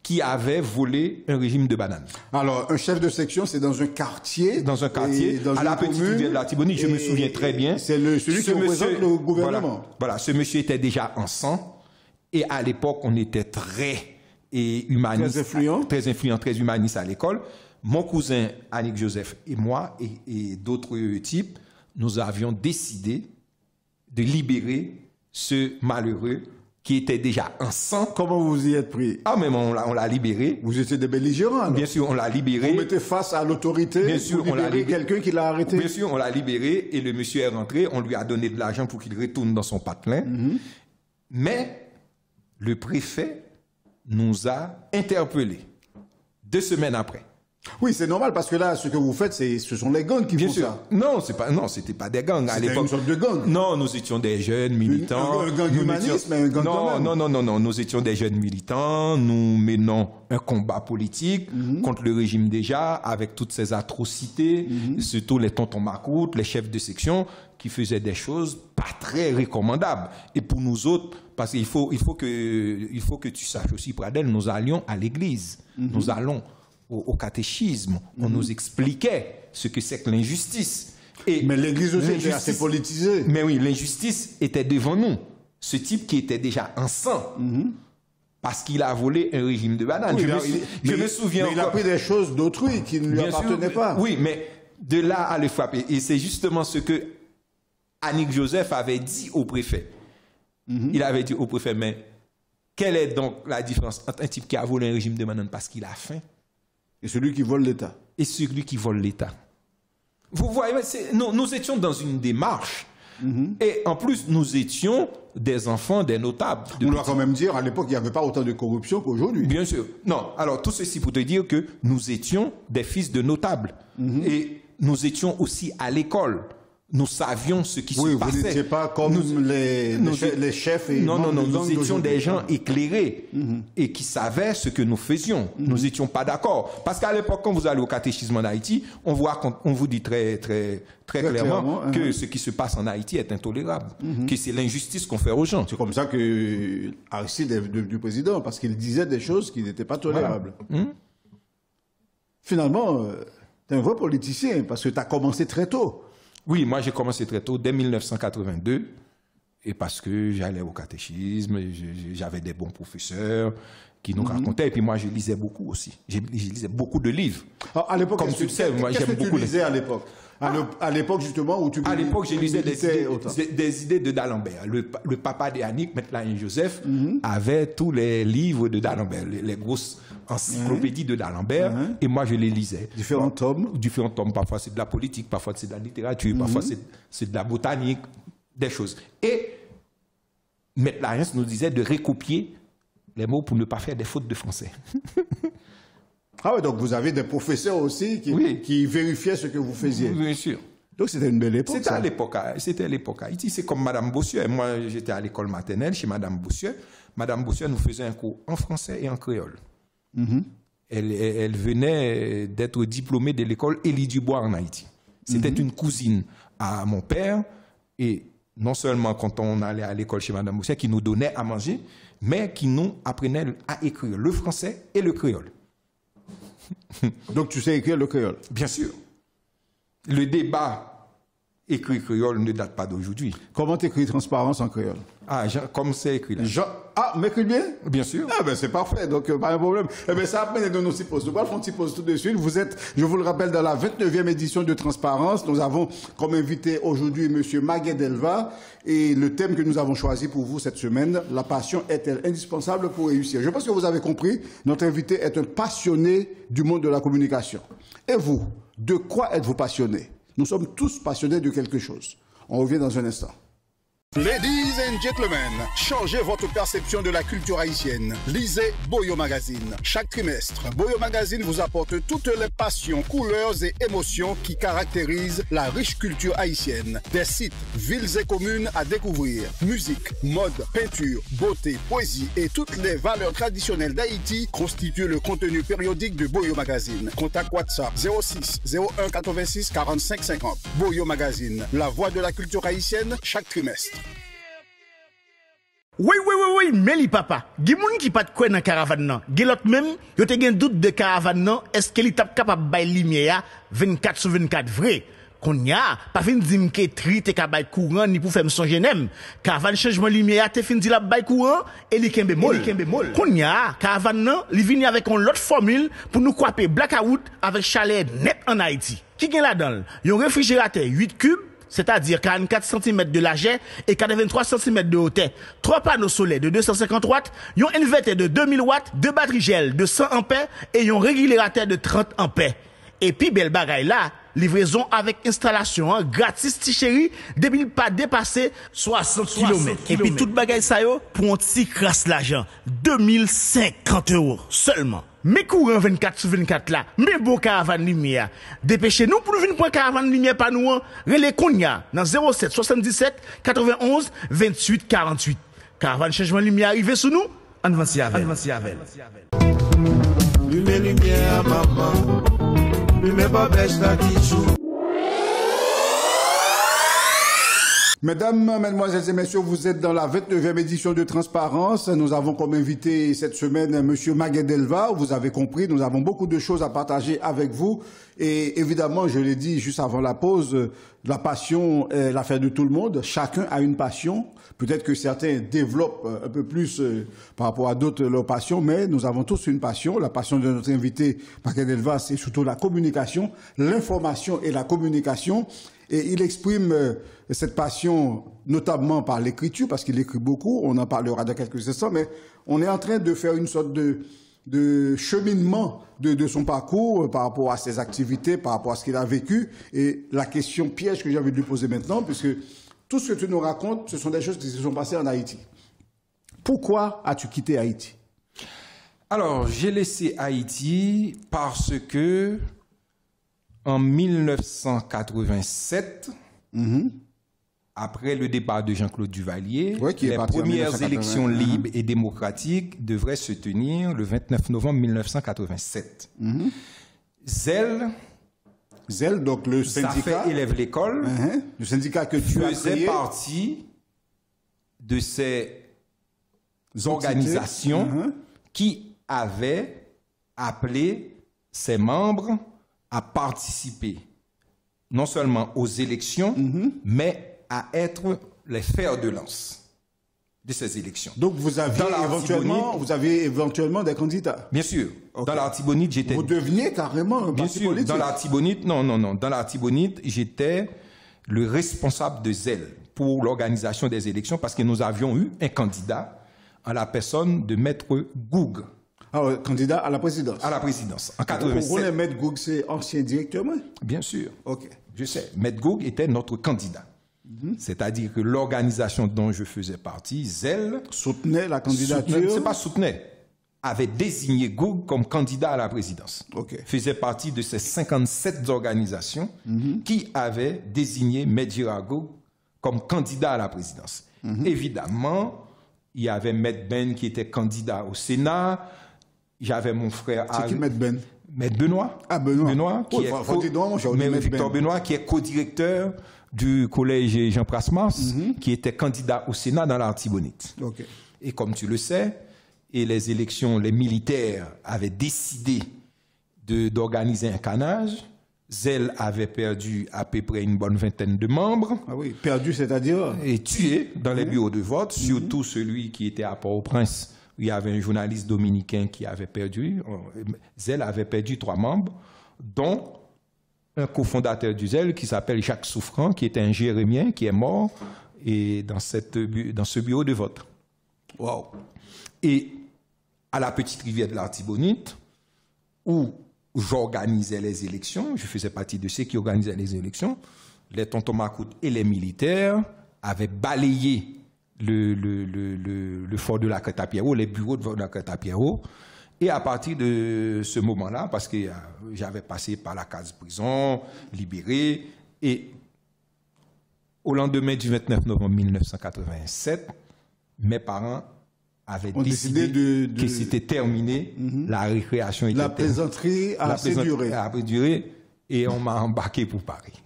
qui avait volé un régime de bananes. Alors, un chef de section, c'est dans un quartier. À la petite rivière de la Tibonite, je me souviens très bien. C'est celui qui représente le gouvernement. Voilà, ce monsieur était déjà en sang. Et à l'époque, on était très humaniste. Très influent, très humaniste à l'école. Mon cousin Annick Joseph et moi, et d'autres types, nous avions décidé de libérer ce malheureux qui était déjà en sang. Comment vous y êtes pris? Ah, mais on l'a libéré. Vous étiez des belligérants, alors. Bien sûr, on l'a libéré. Vous mettez face à l'autorité. Bien sûr, on l'a libéré. Quelqu'un qui l'a arrêté. Bien sûr, on l'a libéré et le monsieur est rentré. On lui a donné de l'argent pour qu'il retourne dans son patelin. Mais le préfet nous a interpellés 2 semaines après. Oui, c'est normal parce que là, ce que vous faites, ce sont les gangs qui Bien font sûr. ça. Non, c'était pas des gangs. À l'époque, une sorte de gang. Non, nous étions des jeunes militants. Un gang humaniste, mais un gang quand même. Non. Nous étions des jeunes militants. Nous menons un combat politique contre le régime déjà, avec toutes ces atrocités, surtout les tontons macoutes, les chefs de section, qui faisaient des choses pas très recommandables. Et pour nous autres, parce qu'il faut que tu saches aussi, Pradel, nous allions à l'église. Nous allons au catéchisme. On nous expliquait ce que c'est que l'injustice. Mais l'église aussi était assez politisée. Mais oui, l'injustice était devant nous. Ce type qui était déjà un sang. Parce qu'il a volé un régime de bananes. Oui, je me souviens mais il a pris des choses d'autrui qui ne lui appartenaient pas. Oui, mais de là à le frapper. Et c'est justement ce que Annick Joseph avait dit au préfet. Il avait dit au préfet, mais quelle est donc la différence entre un type qui a volé un régime de bananes parce qu'il a faim et celui qui vole l'État. Et celui qui vole l'État. Vous voyez, nous étions dans une démarche. Et en plus, nous étions des enfants, des notables. On doit quand même dire, à l'époque, il n'y avait pas autant de corruption qu'aujourd'hui. Bien sûr. Non, alors tout ceci pour te dire que nous étions des fils de notables. Et nous étions aussi à l'école. Nous savions ce qui se passait. Oui, vous n'étiez pas comme les chefs et non, nous étions des gens éclairés et qui savaient ce que nous faisions. Nous n'étions pas d'accord. Parce qu'à l'époque, quand vous allez au catéchisme en Haïti, on vous dit très clairement que ce qui se passe en Haïti est intolérable, que c'est l'injustice qu'on fait aux gens. C'est comme ça que Aristide est devenu président, parce qu'il disait des choses qui n'étaient pas tolérables. Voilà. Finalement, tu es un vrai politicien, parce que tu as commencé très tôt. Oui, moi j'ai commencé très tôt, dès 1982, et parce que j'allais au catéchisme, j'avais des bons professeurs qui nous racontaient, et puis moi je lisais beaucoup aussi. Je lisais beaucoup de livres. Alors, à l'époque, comme tu le sais, moi j'aime beaucoup. Qu'est-ce que tu lisais à l'époque? À l'époque, justement, où tu à l'époque, j'ai lisais des idées de D'Alembert. Le papa d'Annick, Maître Joseph, avait tous les livres de D'Alembert, les grosses encyclopédies de D'Alembert, et moi je les lisais. Différents tomes. Différents tomes. Parfois c'est de la politique, parfois c'est de la littérature, parfois c'est de la botanique, des choses. Et Maître Lariens nous disait de recopier les mots pour ne pas faire des fautes de français. Ah oui, donc vous avez des professeurs aussi qui vérifiaient ce que vous faisiez. Bien sûr. Donc c'était une belle époque. C'était à l'époque Haïti. C'est comme Madame Bossuet. Moi, j'étais à l'école maternelle chez Madame Bossuet. Madame Bossuet nous faisait un cours en français et en créole. Elle venait d'être diplômée de l'école Élie Dubois en Haïti. C'était une cousine à mon père. Et non seulement quand on allait à l'école chez Madame Bossuet, qui nous donnait à manger, mais qui nous apprenait à écrire le français et le créole. Donc tu sais écrire le créole? Bien sûr. Le débat écrit créole ne date pas d'aujourd'hui. Comment t'écris transparence en créole? Comme c'est écrit là. M'écris bien? Bien sûr. Ah ben c'est parfait, donc pas un problème. Eh ben ça apprend de nos petits pauses. Nous allons faire un petit pause tout de suite. Vous êtes, je vous le rappelle, dans la 29e édition de Transparence. Nous avons comme invité aujourd'hui monsieur Maguet Delva, et le thème que nous avons choisi pour vous cette semaine, la passion est-elle indispensable pour réussir? Je pense que vous avez compris, notre invité est un passionné du monde de la communication. Et vous, de quoi êtes-vous passionné? Nous sommes tous passionnés de quelque chose. On revient dans un instant. Ladies and gentlemen, changez votre perception de la culture haïtienne. Lisez Boyo Magazine. Chaque trimestre, Boyo Magazine vous apporte toutes les passions, couleurs et émotions qui caractérisent la riche culture haïtienne. Des sites, villes et communes à découvrir. Musique, mode, peinture, beauté, poésie et toutes les valeurs traditionnelles d'Haïti constituent le contenu périodique de Boyo Magazine. Contact WhatsApp 06 01 86 45 50. Boyo Magazine, la voix de la culture haïtienne chaque trimestre. Oui, Meli papa. Gi moun qui pas de quoi dans caravane nan. Gi l'autre même, yo te gen doute de caravane nan, est-ce qu'il t'a capable bay lumière 24/24 vrai. Qu'on y a, pas fin dim ke tri te ka bay courant ni pour faire songe nem. Caravane changement lumière te fin di la bay courant et li kembe mol. Qu'on y a, caravane nan, li vini avec une autre formule pour nous couper blackout avec chalet net en Haïti. Qui gen là-dedans? Yon réfrigérateur 8 cubes, c'est-à-dire 44 cm de largeur et 83 cm de hauteur. 3 panneaux solaires de 250 watts, un inverteur de 2000 watts, 2 batteries gel de 100 ampères et un régulateur de 30 ampères. Et puis, belle bagaille là, livraison avec installation hein, gratis ti chéri, depuis pas dépasser 60 km. Et puis toute bagaille ça yo pour un petit crasse l'argent, 2050 € seulement. Mais courant 24/24 là, mais beau caravane lumière. Dépêchez-nous pour nous venir prendre caravane lumière par nous, relais Kounia dans 07 77 91 28 48. Caravane changement lumière arrivé sous nous, en avance avec. Lumière maman, lumière pas bêche ta tichou. Mesdames, mesdemoiselles et messieurs, vous êtes dans la 29e édition de Transparence. Nous avons comme invité cette semaine M. Maguet-Delva. Vous avez compris, nous avons beaucoup de choses à partager avec vous. Et évidemment, je l'ai dit juste avant la pause, la passion est l'affaire de tout le monde. Chacun a une passion. Peut-être que certains développent un peu plus par rapport à d'autres leur passion, mais nous avons tous une passion. La passion de notre invité Maguet-Delva, c'est surtout la communication, l'information et la communication. Et il exprime cette passion notamment par l'écriture, parce qu'il écrit beaucoup, on en parlera dans quelques instants, mais on est en train de faire une sorte de cheminement de son parcours par rapport à ses activités, par rapport à ce qu'il a vécu. Et la question piège que j'ai envie de lui poser maintenant, puisque tout ce que tu nous racontes, ce sont des choses qui se sont passées en Haïti. Pourquoi as-tu quitté Haïti? Alors, j'ai laissé Haïti parce que en 1987, après le départ de Jean-Claude Duvalier, les premières élections libres et démocratiques devraient se tenir le 29 novembre 1987. Zèle, donc le syndicat élève l'école, le syndicat que tu as créé, faisait partie de ces organisations qui avaient appelé ses membres à participer non seulement aux élections, mais à être les fers de lance de ces élections. Donc vous aviez éventuellement des candidats. Bien sûr. Okay. Dans l'Artibonite, j'étais... Vous deveniez carrément un parti politique. Dans l'Artibonite, non. Dans l'Artibonite, j'étais le responsable de zèle pour l'organisation des élections parce que nous avions eu un candidat en la personne de Maître Goug. Alors, candidat à la présidence. À la présidence, en 87. Vous connaissez Maître Goug, c'est ancien directeur, moi? Bien sûr. OK. Je sais. Maître Goug était notre candidat. C'est-à-dire que l'organisation dont je faisais partie, zèle... Soutenait la candidature? C'est pas soutenait. Avait désigné Goug comme candidat à la présidence. OK. Faisait partie de ces 57 organisations qui avaient désigné Maître Gérard Goug comme candidat à la présidence. Évidemment, il y avait Maître Ben qui était candidat au Sénat. J'avais mon frère... C'est qui Maître Ben? Maître Benoît. Ah, Benoît. Benoît, qui est Victor Benoît, qui est co-directeur du collège Jean Prasmas, qui était candidat au Sénat dans l'Artibonite. Okay. Et comme tu le sais, et les élections, les militaires avaient décidé d'organiser un canage. Zèle avait perdu à peu près une bonne vingtaine de membres. Ah oui, perdu, c'est-à-dire? Et tué dans les bureaux de vote, surtout celui qui était à Port-au-Prince. Il y avait un journaliste dominicain qui avait perdu. Zèle avait perdu 3 membres, dont un cofondateur du Zèle qui s'appelle Jacques Souffrant, qui était un Jérémien, qui est mort et dans ce bureau de vote. Wow. Et à la petite rivière de l'Artibonite, où j'organisais les élections, je faisais partie de ceux qui organisaient les élections, les tontons Macoute et les militaires avaient balayé le fort de la Crête-à-Pierrot, les bureaux de la Crête-à-Pierrot. Et à partir de ce moment-là, parce que j'avais passé par la case prison, libéré, et au lendemain du 29 novembre 1987, mes parents avaient décidé que c'était terminé, la récréation était terminée. La plaisanterie a assez duré. Et on m'a embarqué pour Paris.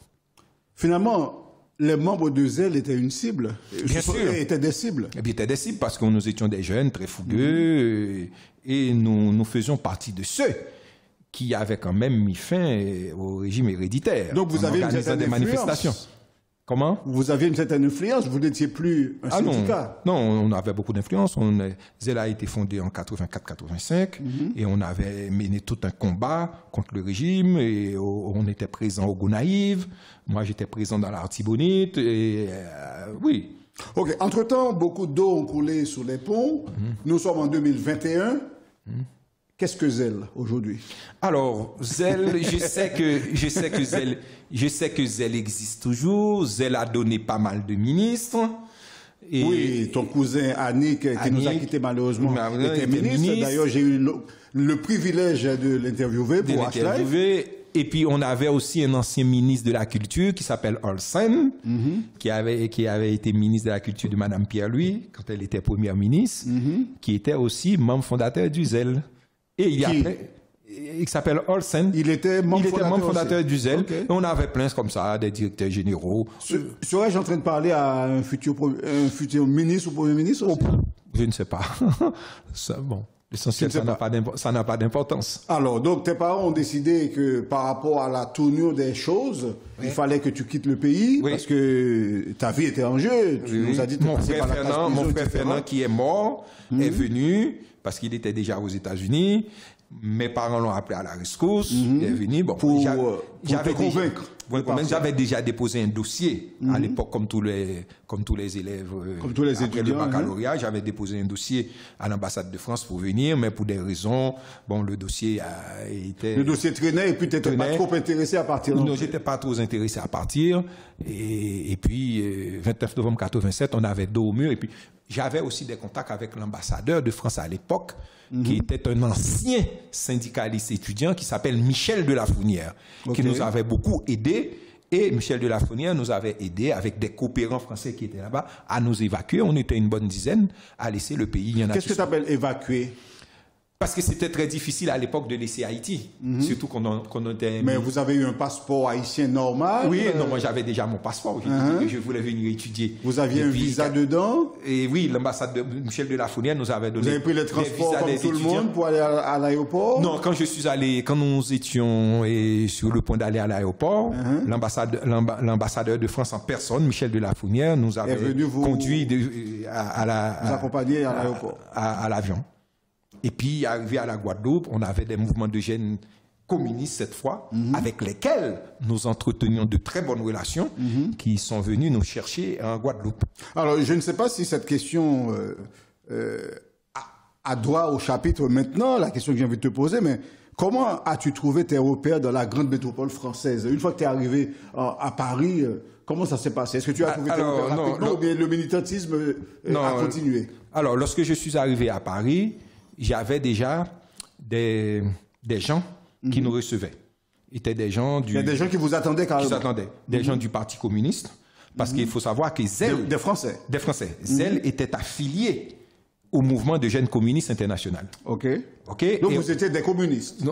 Finalement, les membres de Zèle étaient une cible. Bien sûr. Étaient des cibles. Ils étaient des cibles parce que nous étions des jeunes très fougueux et nous faisions partie de ceux qui avaient quand même mis fin au régime héréditaire. Donc vous avez une certaine manifestations. Comment? Vous aviez une certaine influence, vous n'étiez plus un syndicat. Non, on avait beaucoup d'influence. Zèle a été fondé en 84-85 et on avait mené tout un combat contre le régime et on était présent au Gonaïve. Moi, j'étais présent dans l'Artibonite et oui. OK. Entre-temps, beaucoup d'eau ont coulé sur les ponts. Nous sommes en 2021. Qu'est-ce que Zelle aujourd'hui? Alors, Zelle, je sais que Zelle existe toujours. Zelle a donné pas mal de ministres. Et oui, ton cousin Annick, qui nous a quitté malheureusement, était ministre. D'ailleurs, j'ai eu le privilège de l'interviewer pour H-Live. Et puis, on avait aussi un ancien ministre de la Culture qui s'appelle Olsen, qui avait été ministre de la Culture de Madame Pierre-Louis, quand elle était première ministre, qui était aussi membre fondateur du Zelle. Et il s'appelle Olsen. Il était membre fondateur du Zelle. Okay. Et on avait plein comme ça, des directeurs généraux. Serais-je en train de parler à un futur ministre ou premier ministre aussi? Je ne sais pas. Ça, bon. L'essentiel, ça n'a pas d'importance. Alors, donc, tes parents ont décidé que par rapport à la tournure des choses, il fallait que tu quittes le pays parce que ta vie était en jeu. Tu nous as dit mon frère Fernand, qui est mort, est venu parce qu'il était déjà aux États-Unis. Mes parents l'ont appelé à la rescousse. Il est venu. Bon, pour te convaincre. J'avais déjà déposé un dossier à l'époque, comme tous les élèves, comme tous les étudiants, le baccalauréat. J'avais déposé un dossier à l'ambassade de France pour venir, mais pour des raisons, bon, le dossier traînait et puis tu n'étais pas trop intéressé à partir. Non, j'étais pas trop intéressé à partir. Et puis, 29 novembre 87, on avait dos au mur. Et puis, j'avais aussi des contacts avec l'ambassadeur de France à l'époque, qui était un ancien syndicaliste étudiant qui s'appelle Michel de la Fournière, qui nous avait beaucoup aidé. Et Michel de la Fournière nous avait aidé avec des coopérants français qui étaient là-bas à nous évacuer. On était une bonne dizaine à laisser le pays. Qu'est-ce que tu appelles évacuer? Parce que c'était très difficile à l'époque de laisser Haïti, surtout qu'on était... Mais vous avez eu un passeport haïtien normal? Oui, non, moi j'avais déjà mon passeport. J'ai dit que je voulais venir étudier. Vous aviez un visa dedans? Et oui, l'ambassade de Michel de la Fournière nous avait donné... Vous avez pris les transports comme tout le monde pour aller à l'aéroport? Non, quand nous étions sur le point d'aller à l'aéroport, l'ambassadeur de France en personne, Michel de la Fournière, nous avait conduit vous accompagner à l'aéroport? À l'avion. Et puis, arrivé à la Guadeloupe, on avait des mouvements de jeunes communistes cette fois, avec lesquels nous entretenions de très bonnes relations, qui sont venus nous chercher en Guadeloupe. Alors, je ne sais pas si cette question a droit au chapitre maintenant, la question que j'ai envie de te poser, mais comment as-tu trouvé tes repères dans la grande métropole française? Une fois que tu es arrivé à Paris, comment ça s'est passé? Est-ce que tu as trouvé tes repères rapidement ou bien le militantisme a continué? Alors, lorsque je suis arrivé à Paris, j'avais déjà des gens qui nous recevaient. C'était des gens Il y a des gens qui vous attendaient carrément. Qui s'attendaient. Des gens du Parti communiste. Parce qu'il faut savoir que Zelle... Des Français. Des Français. Zelle était affilié au mouvement de jeunes communistes international. OK. Donc vous étiez des communistes?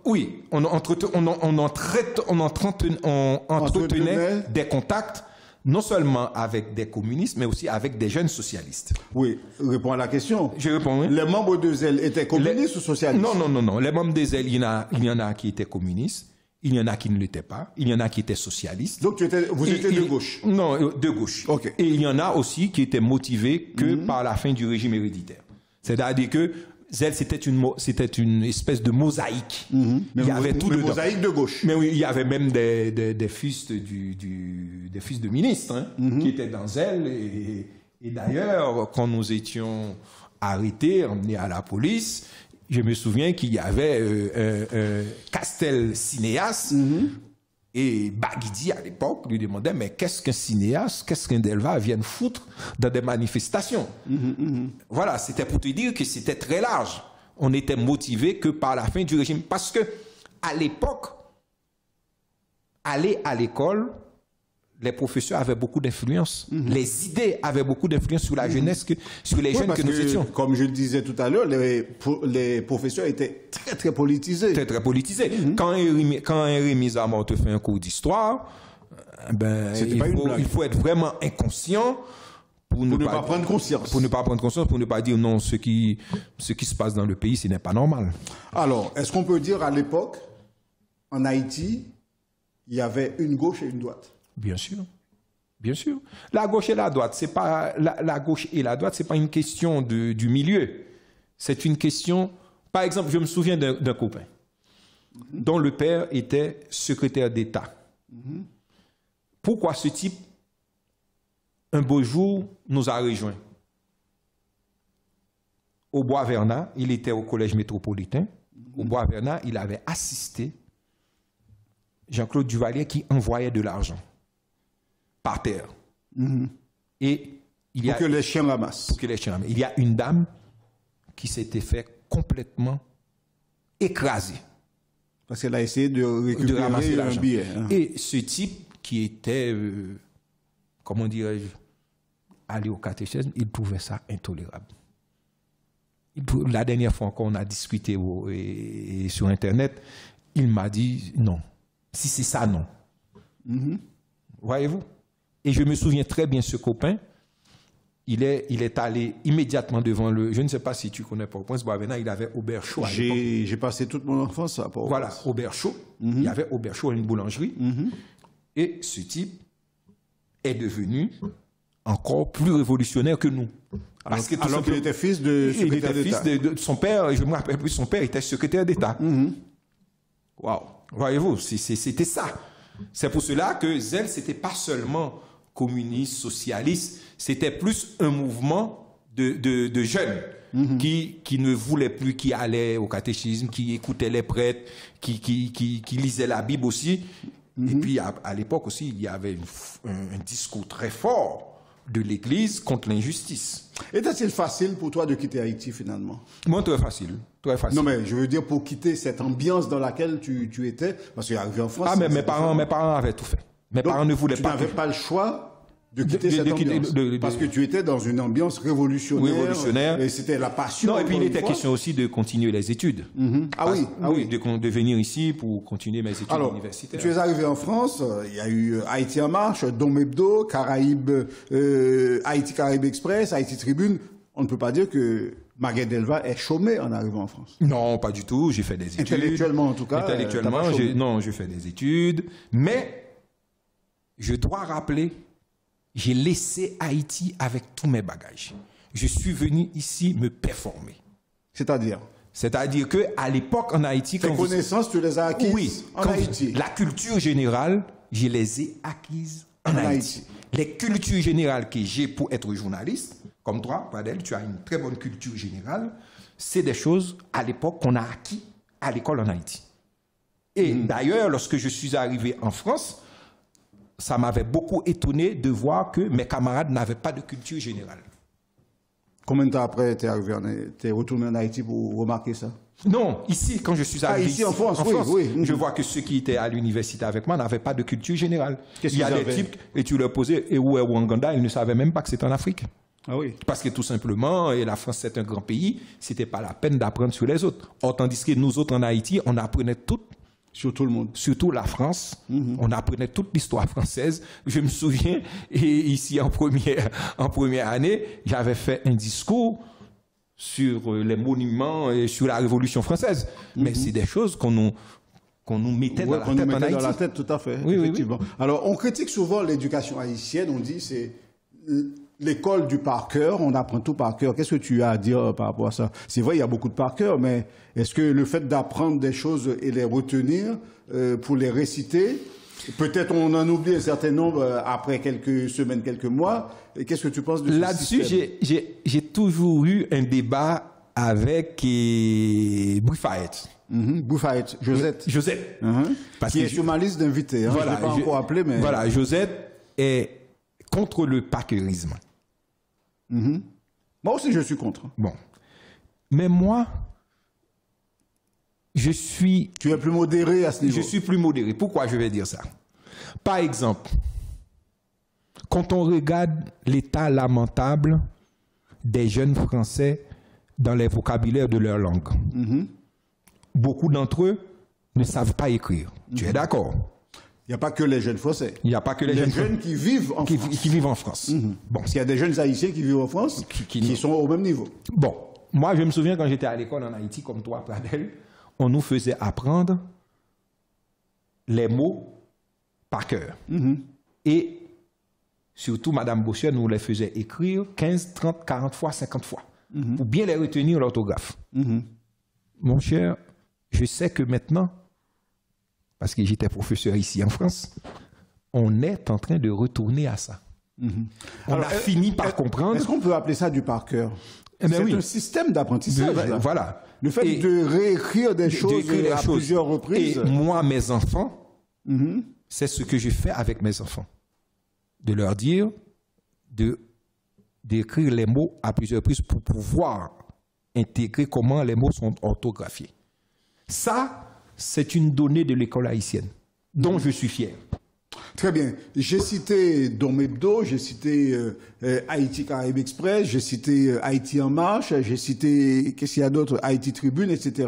Oui. On entretenait des contacts non seulement avec des communistes, mais aussi avec des jeunes socialistes. Oui, réponds à la question. Je réponds, oui. Les membres de Zelle étaient communistes ou socialistes? Non. Les membres de Zelle, il y en a qui étaient communistes, il y en a qui ne l'étaient pas, il y en a qui étaient socialistes. Donc vous étiez de gauche? Non, de gauche. OK. Et il y en a aussi qui étaient motivés que par la fin du régime héréditaire. C'est-à-dire que Zelle, c'était une espèce de mosaïque. Il y avait tout dedans. Mosaïque de gauche. Mais oui, il y avait même des fils des fils de ministres qui étaient dans Zelle. Et d'ailleurs, quand nous étions arrêtés, emmenés à la police, je me souviens qu'il y avait Castel cinéaste. Et Baguidi, à l'époque, lui demandait, mais qu'est-ce qu'un cinéaste, qu'est-ce qu'un Delva vienne foutre dans des manifestations? Voilà, c'était pour te dire que c'était très large. On était motivé que par la fin du régime. Parce que, à l'époque, aller à l'école, les professeurs avaient beaucoup d'influence. Les idées avaient beaucoup d'influence sur la jeunesse, sur les jeunes que nous étions. Comme je le disais tout à l'heure, les professeurs étaient très, très politisés. Très, très politisés. Quand un Rémi Zamor te fait un cours d'histoire, il faut être vraiment inconscient pour ne pas prendre conscience. Pour ne pas prendre conscience, pour ne pas dire non, ce qui se passe dans le pays, ce n'est pas normal. Alors, est-ce qu'on peut dire à l'époque, en Haïti, il y avait une gauche et une droite? Bien sûr. Bien sûr. La gauche et la droite, c'est pas la gauche et la droite, c'est pas une question du milieu. C'est une question. Par exemple, je me souviens d'un copain dont le père était secrétaire d'État. Pourquoi ce type, un beau jour, nous a rejoints? Au Bois-Vernat, il était au collège métropolitain. au Bois-Vernat, il avait assisté Jean-Claude Duvalier qui envoyait de l'argent par terre. Et il y a, pour que les chiens ramassent. pour que les chiens ramassent. Il y a une dame qui s'était fait complètement écraser. Parce qu'elle a essayé de récupérer ramasser un l'argent. billet. Hein. Et ce type qui était, comment dirais-je, allé au catéchisme, il trouvait ça intolérable. La dernière fois qu'on a discuté sur Internet, il m'a dit non. Si c'est ça, non. Voyez-vous? Et je me souviens très bien ce copain. Il est allé immédiatement devant le... Je ne sais pas si tu connais Port-au-Prince, Bois-Vernat, il avait Aubert Chaud à l'époque. J'ai passé toute mon enfance à Port-au-Prince. Voilà, Aubert Chaud. Il y avait Aubert Chaud à une boulangerie. Et ce type est devenu encore plus révolutionnaire que nous. Parce que alors qu'il était fils de secrétaire d'État. Il était fils de son père, je me rappelle plus, son père était secrétaire d'État. Waouh. Voyez-vous, c'était ça. C'est pour cela que Zell, c'était pas seulement communiste, socialiste, c'était plus un mouvement de jeunes qui ne voulaient plus, qui allaient au catéchisme, qui écoutaient les prêtres, qui lisaient la Bible aussi. Et puis à l'époque aussi, il y avait un discours très fort de l'Église contre l'injustice. Était-il facile pour toi de quitter Haïti finalement? Moi, très facile. Très facile. Non, mais je veux dire pour quitter cette ambiance dans laquelle tu étais, parce qu'il est arrivé en France. Ah, mais mes parents avaient tout fait. Mes parents ne voulaient pas. Tu n'avais pas le choix de quitter cette ambiance. Parce que tu étais dans une ambiance révolutionnaire. Et c'était la passion. Non, et puis il était question aussi de continuer les études. Ah oui. De venir ici pour continuer mes études universitaires. Tu es arrivé en France, il y a eu Haïti en marche, Dom Hebdo, Haïti Caraïbes Express, Haïti Tribune. On ne peut pas dire que Maguette Delva est chômé en arrivant en France. Non, pas du tout. J'ai fait des études. Intellectuellement, en tout cas. Intellectuellement, je fais des études. Mais je dois rappeler, j'ai laissé Haïti avec tous mes bagages. Je suis venu ici me performer. C'est-à-dire qu'à l'époque en Haïti... Tes connaissances, tu les as acquises en Haïti. La culture générale, je les ai acquises en Haïti. Les cultures générales que j'ai pour être journaliste, comme toi, Pradel, tu as une très bonne culture générale, c'est des choses à l'époque qu'on a acquis à l'école en Haïti. Et d'ailleurs, lorsque je suis arrivé en France, ça m'avait beaucoup étonné de voir que mes camarades n'avaient pas de culture générale. Combien de temps après t'es retourné en Haïti pour remarquer ça? Non, ici, quand je suis arrivé ici en France, oui. Je vois que ceux qui étaient à l'université avec moi n'avaient pas de culture générale. Qu'est-ce Il y a des types, et tu leur posais, et où est Ouanganda, ils ne savaient même pas que c'était en Afrique. Ah oui. Parce que tout simplement, et la France c'est un grand pays, c'était pas la peine d'apprendre sur les autres. Or, tandis que nous autres en Haïti, on apprenait tout. Sur tout le monde. Surtout la France. On apprenait toute l'histoire française. Je me souviens, et ici en première année, j'avais fait un discours sur les monuments et sur la Révolution française. Mais c'est des choses qu'on nous mettait dans la tête en Haïti. Dans la tête, tout à fait. Oui, effectivement. Oui. Alors, on critique souvent l'éducation haïtienne. On dit c'est l'école du par cœur. On apprend tout par cœur. Qu'est-ce que tu as à dire par rapport à ça? C'est vrai, il y a beaucoup de par cœur, mais est-ce que le fait d'apprendre des choses et les retenir pour les réciter, peut-être on en oublie un certain nombre après quelques semaines, quelques mois. Qu'est-ce que tu penses de ce système? Là-dessus, j'ai toujours eu un débat avec Bouffaët. Bouffaët, Josette. Parce qui est sur ma liste d'invités. Hein. Voilà, je ne l'ai pas encore appelé, mais... Voilà, Josette est contre le pacquerisme. Moi aussi, je suis contre. Bon. Mais moi, je suis... Tu es plus modéré à ce niveau. Je suis plus modéré. Pourquoi je vais dire ça? Par exemple, quand on regarde l'état lamentable des jeunes Français dans les vocabulaires de leur langue, beaucoup d'entre eux ne savent pas écrire. Tu es d'accord? Il n'y a pas que les jeunes Français. Il n'y a pas que les jeunes qui vivent en France. Qui vivent en France. Bon. Parce qu'il y a des jeunes Haïtiens qui vivent en France qui sont au même niveau. Bon. Moi, je me souviens quand j'étais à l'école en Haïti, comme toi, Pradel, on nous faisait apprendre les mots par cœur. Et surtout, Madame Bossuet nous les faisait écrire 15, 30, 40 fois, 50 fois. Pour bien les retenir l'orthographe. Mon cher, je sais que maintenant, parce que j'étais professeur ici en France, on est en train de retourner à ça. On a fini par comprendre. Est-ce qu'on peut appeler ça du par cœur? Eh ben c'est oui. un système d'apprentissage. Voilà. Le fait de réécrire des choses à plusieurs reprises. Et moi, mes enfants, c'est ce que je fais avec mes enfants. De leur dire d'écrire les mots à plusieurs reprises pour pouvoir intégrer comment les mots sont orthographiés. Ça, c'est une donnée de l'école haïtienne, dont je suis fier. Très bien. J'ai cité Dom Hebdo, j'ai cité Haïti Caraïbes Express, j'ai cité Haïti en marche, j'ai cité, qu'est-ce qu'il y a d'autre, Haïti Tribune, etc.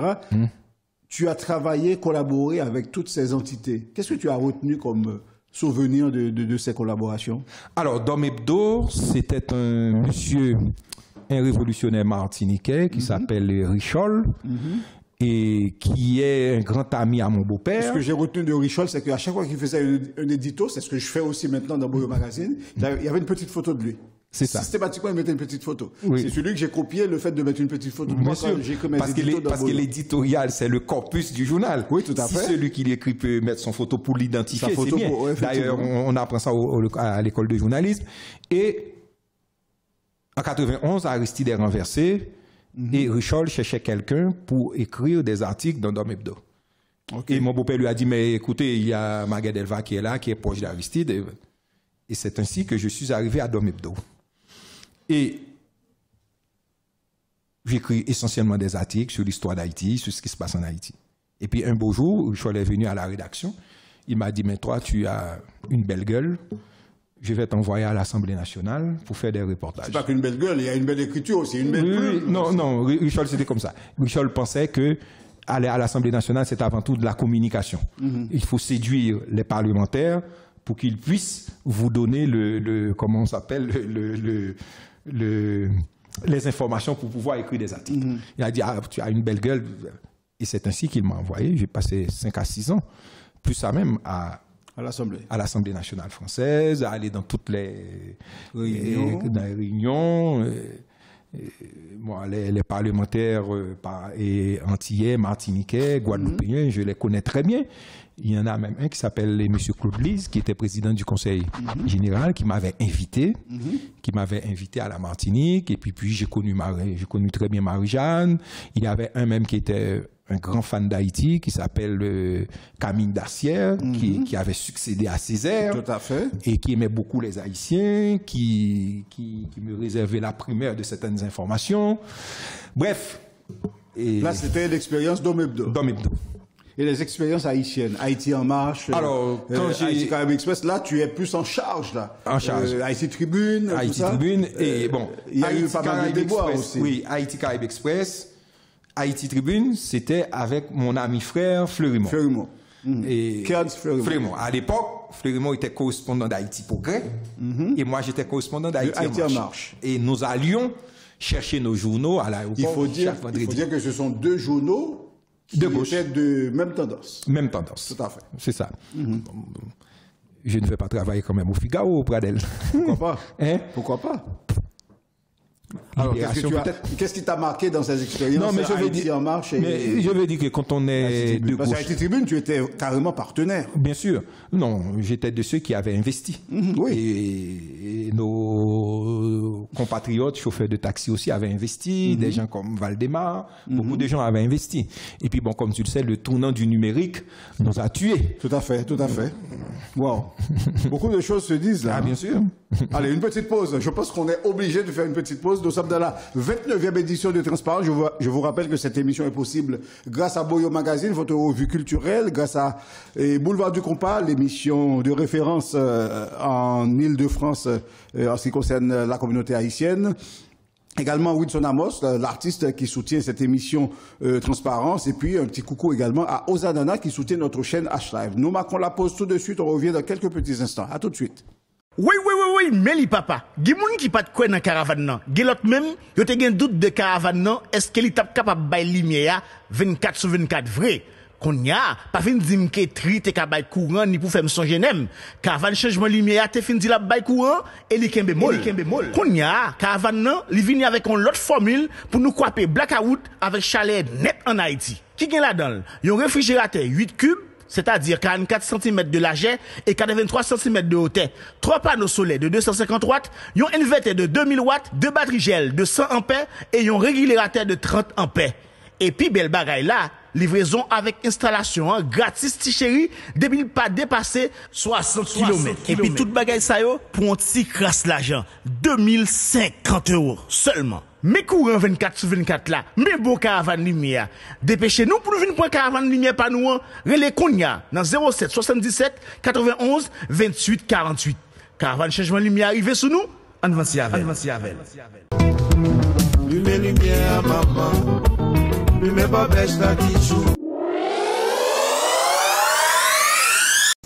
Tu as travaillé, collaboré avec toutes ces entités. Qu'est-ce que tu as retenu comme souvenir de ces collaborations? Alors, Dom Hebdo, c'était un monsieur, un révolutionnaire martiniquais qui s'appelle Richol. Et qui est un grand ami à mon beau-père. Ce que j'ai retenu de Richol, c'est qu'à chaque fois qu'il faisait un édito, c'est ce que je fais aussi maintenant dans Boyo Magazine, il y avait une petite photo de lui. C'est ça. Systématiquement, il mettait une petite photo. Oui. C'est celui que j'ai copié, le fait de mettre une petite photo de moi quand j'écris mes éditos parce que l'éditorial, c'est le corpus du journal. Oui, tout à fait. Si celui qui l'écrit peut mettre son photo pour l'identifier, c'est bien. D'ailleurs, on apprend ça à l'école de journalisme. Et en 91, Aristide est renversé. Et Richol cherchait quelqu'un pour écrire des articles dans Dom Hebdo. Et mon beau-père lui a dit, mais écoutez, il y a Maguette Delva qui est là, qui est proche d'Aristide. Et c'est ainsi que je suis arrivé à Dom Hebdo. Et j'écris essentiellement des articles sur l'histoire d'Haïti, sur ce qui se passe en Haïti. Et puis un beau jour, Richol est venu à la rédaction. Il m'a dit, mais toi, tu as une belle gueule. Je vais t'envoyer à l'Assemblée nationale pour faire des reportages. C'est pas qu'une belle gueule, il y a une belle écriture aussi, une belle plume. Non, Richol, c'était comme ça. Richol pensait que aller à l'Assemblée nationale, c'est avant tout de la communication. Il faut séduire les parlementaires pour qu'ils puissent vous donner comment on s'appelle, les informations pour pouvoir écrire des articles. Il a dit, tu as une belle gueule. Et c'est ainsi qu'il m'a envoyé. J'ai passé 5 à 6 ans, plus ça même, à l'Assemblée nationale française, à aller dans toutes les réunions. Moi, les parlementaires antillais, martiniquais, guadeloupéens, je les connais très bien. Il y en a même un qui s'appelle M. Claude Lise, qui était président du Conseil général, qui m'avait invité, à la Martinique. Et puis j'ai connu très bien Marie-Jeanne. Il y avait un même qui était un grand fan d'Haïti, qui s'appelle Camille Dacière, qui avait succédé à Césaire. Tout à fait. Et qui aimait beaucoup les Haïtiens, qui me réservait la primaire de certaines informations. Bref. Là, c'était l'expérience Dom Hebdo. Et les expériences haïtiennes, Haïti en marche, alors, Haïti Caraïbes Express, là, tu es plus en charge, là. En charge. Haïti Tribune, Haïti Tribune, et bon. Il y a eu pas mal de déboires aussi. Oui, Haïti Caraïbes Express, Haïti Tribune, c'était avec mon ami frère Fleurimont. Et Fleurimont. À l'époque, Fleurimont était correspondant d'Haïti Progrès, et moi, j'étais correspondant d'Haïti en marche. Et nous allions chercher nos journaux à l'aéroport. Il faut dire que ce sont deux journaux de gauche. De même tendance. Même tendance. Tout à fait. C'est ça. Je ne vais pas travailler quand même au Figaro ou Pradel. Pourquoi pas? Pourquoi pas? Alors, qu'est-ce qui t'a marqué dans ces expériences? Non, mais je veux dire en marche mais je veux dire que quand on est de gauche. Parce qu'à Haïti Tribune, tu étais carrément partenaire. Bien sûr. Non, j'étais de ceux qui avaient investi. Oui. Et nos compatriotes, chauffeurs de taxi aussi, avaient investi. Des gens comme Valdemar, beaucoup de gens avaient investi. Et puis bon, comme tu le sais, le tournant du numérique nous a tués. Tout à fait. Wow. Beaucoup de choses se disent là. Ah, bien sûr. Allez, une petite pause. Je pense qu'on est obligé de faire une petite pause. Nous sommes dans la 29e édition de Transparence. Je vous rappelle que cette émission est possible grâce à Boyo Magazine, votre revue culturelle, grâce à Boulevard du Compas, l'émission de référence en Île-de-France en ce qui concerne la communauté haïtienne. Également Wilson Amos, l'artiste qui soutient cette émission Transparence. Et puis un petit coucou également à Ozanana qui soutient notre chaîne H-Live. Nous marquons la pause tout de suite. On revient dans quelques petits instants. À tout de suite. Oui, Meli papa. Gen moun qui pas de quoi dans caravane nan. Gen l'autre même, yo te gen doute de caravane nan, est-ce qu'il t'a capable bay lumière 24/24 vrai. Konya, pas fin di m'ke tri te ka bay courant ni pour faire me songer nem. Caravane changement lumière te fin di la bay courant et li kembe mol. Konya, caravane nan, li vini avec une autre formule pour nous couper blackout avec chalet net en Haïti. Qui gen là-dedans? Yon réfrigérateur 8 cubes c'est-à-dire 44 cm de largeur et 83 cm de hauteur. 3 panneaux solaires de 250 watts, un inverteur de 2000 watts, 2 batteries gel de 100 ampères et un régulateur de 30 ampères. Et puis, belle bagaille là, livraison avec installation gratis, ti chéri, depuis pas dépasser 60 km. Et puis, toute bagaille ça yo, pour un petit crasse l'argent. 2050 € seulement. Mais courant 24/24 là, mais beau caravane lumière. Dépêchez-nous pour nous venir prendre caravane lumière par nous, relais Konya, dans 07 77 91 28 48. Caravane changement lumière arrivé sous nous, avancez avec. Lumière, maman. Lumière, pas bêche là qui joue.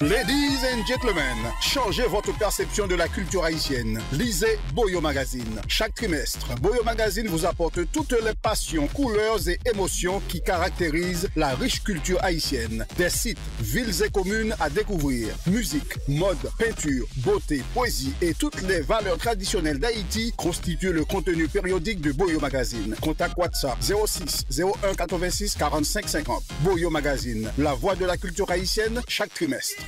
Ladies and gentlemen, changez votre perception de la culture haïtienne. Lisez Boyo Magazine. Chaque trimestre, Boyo Magazine vous apporte toutes les passions, couleurs et émotions qui caractérisent la riche culture haïtienne. Des sites, villes et communes à découvrir. Musique, mode, peinture, beauté, poésie et toutes les valeurs traditionnelles d'Haïti constituent le contenu périodique de Boyo Magazine. Contact WhatsApp 06 01 86 45 50. Boyo Magazine, la voix de la culture haïtienne chaque trimestre.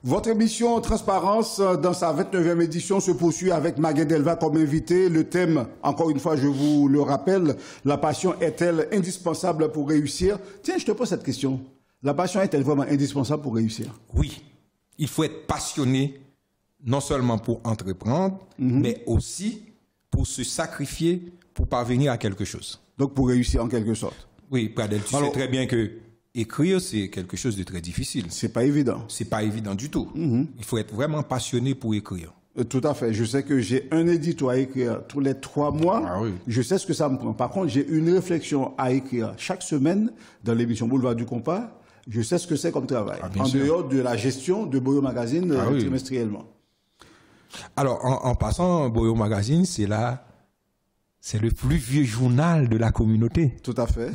Votre émission Transparence, dans sa 29e édition, se poursuit avec Maguette Delva comme invité. Le thème, encore une fois, je vous le rappelle, la passion est-elle indispensable pour réussir? Tiens, je te pose cette question. La passion est-elle vraiment indispensable pour réussir? Oui, il faut être passionné, non seulement pour entreprendre, mais aussi pour se sacrifier pour parvenir à quelque chose. Donc pour réussir en quelque sorte. Oui, Pradel, tu sais très bien que écrire, c'est quelque chose de très difficile. C'est pas évident. C'est pas évident du tout. Il faut être vraiment passionné pour écrire. Tout à fait. Je sais que j'ai un édito à écrire tous les 3 mois. Ah oui. Je sais ce que ça me prend. Par contre, j'ai une réflexion à écrire chaque semaine dans l'émission Boulevard du Compas. Je sais ce que c'est comme travail. Ah, en dehors de la gestion de Boyo Magazine trimestriellement. Alors, en passant, Boyo Magazine, c'est le plus vieux journal de la communauté. Tout à fait.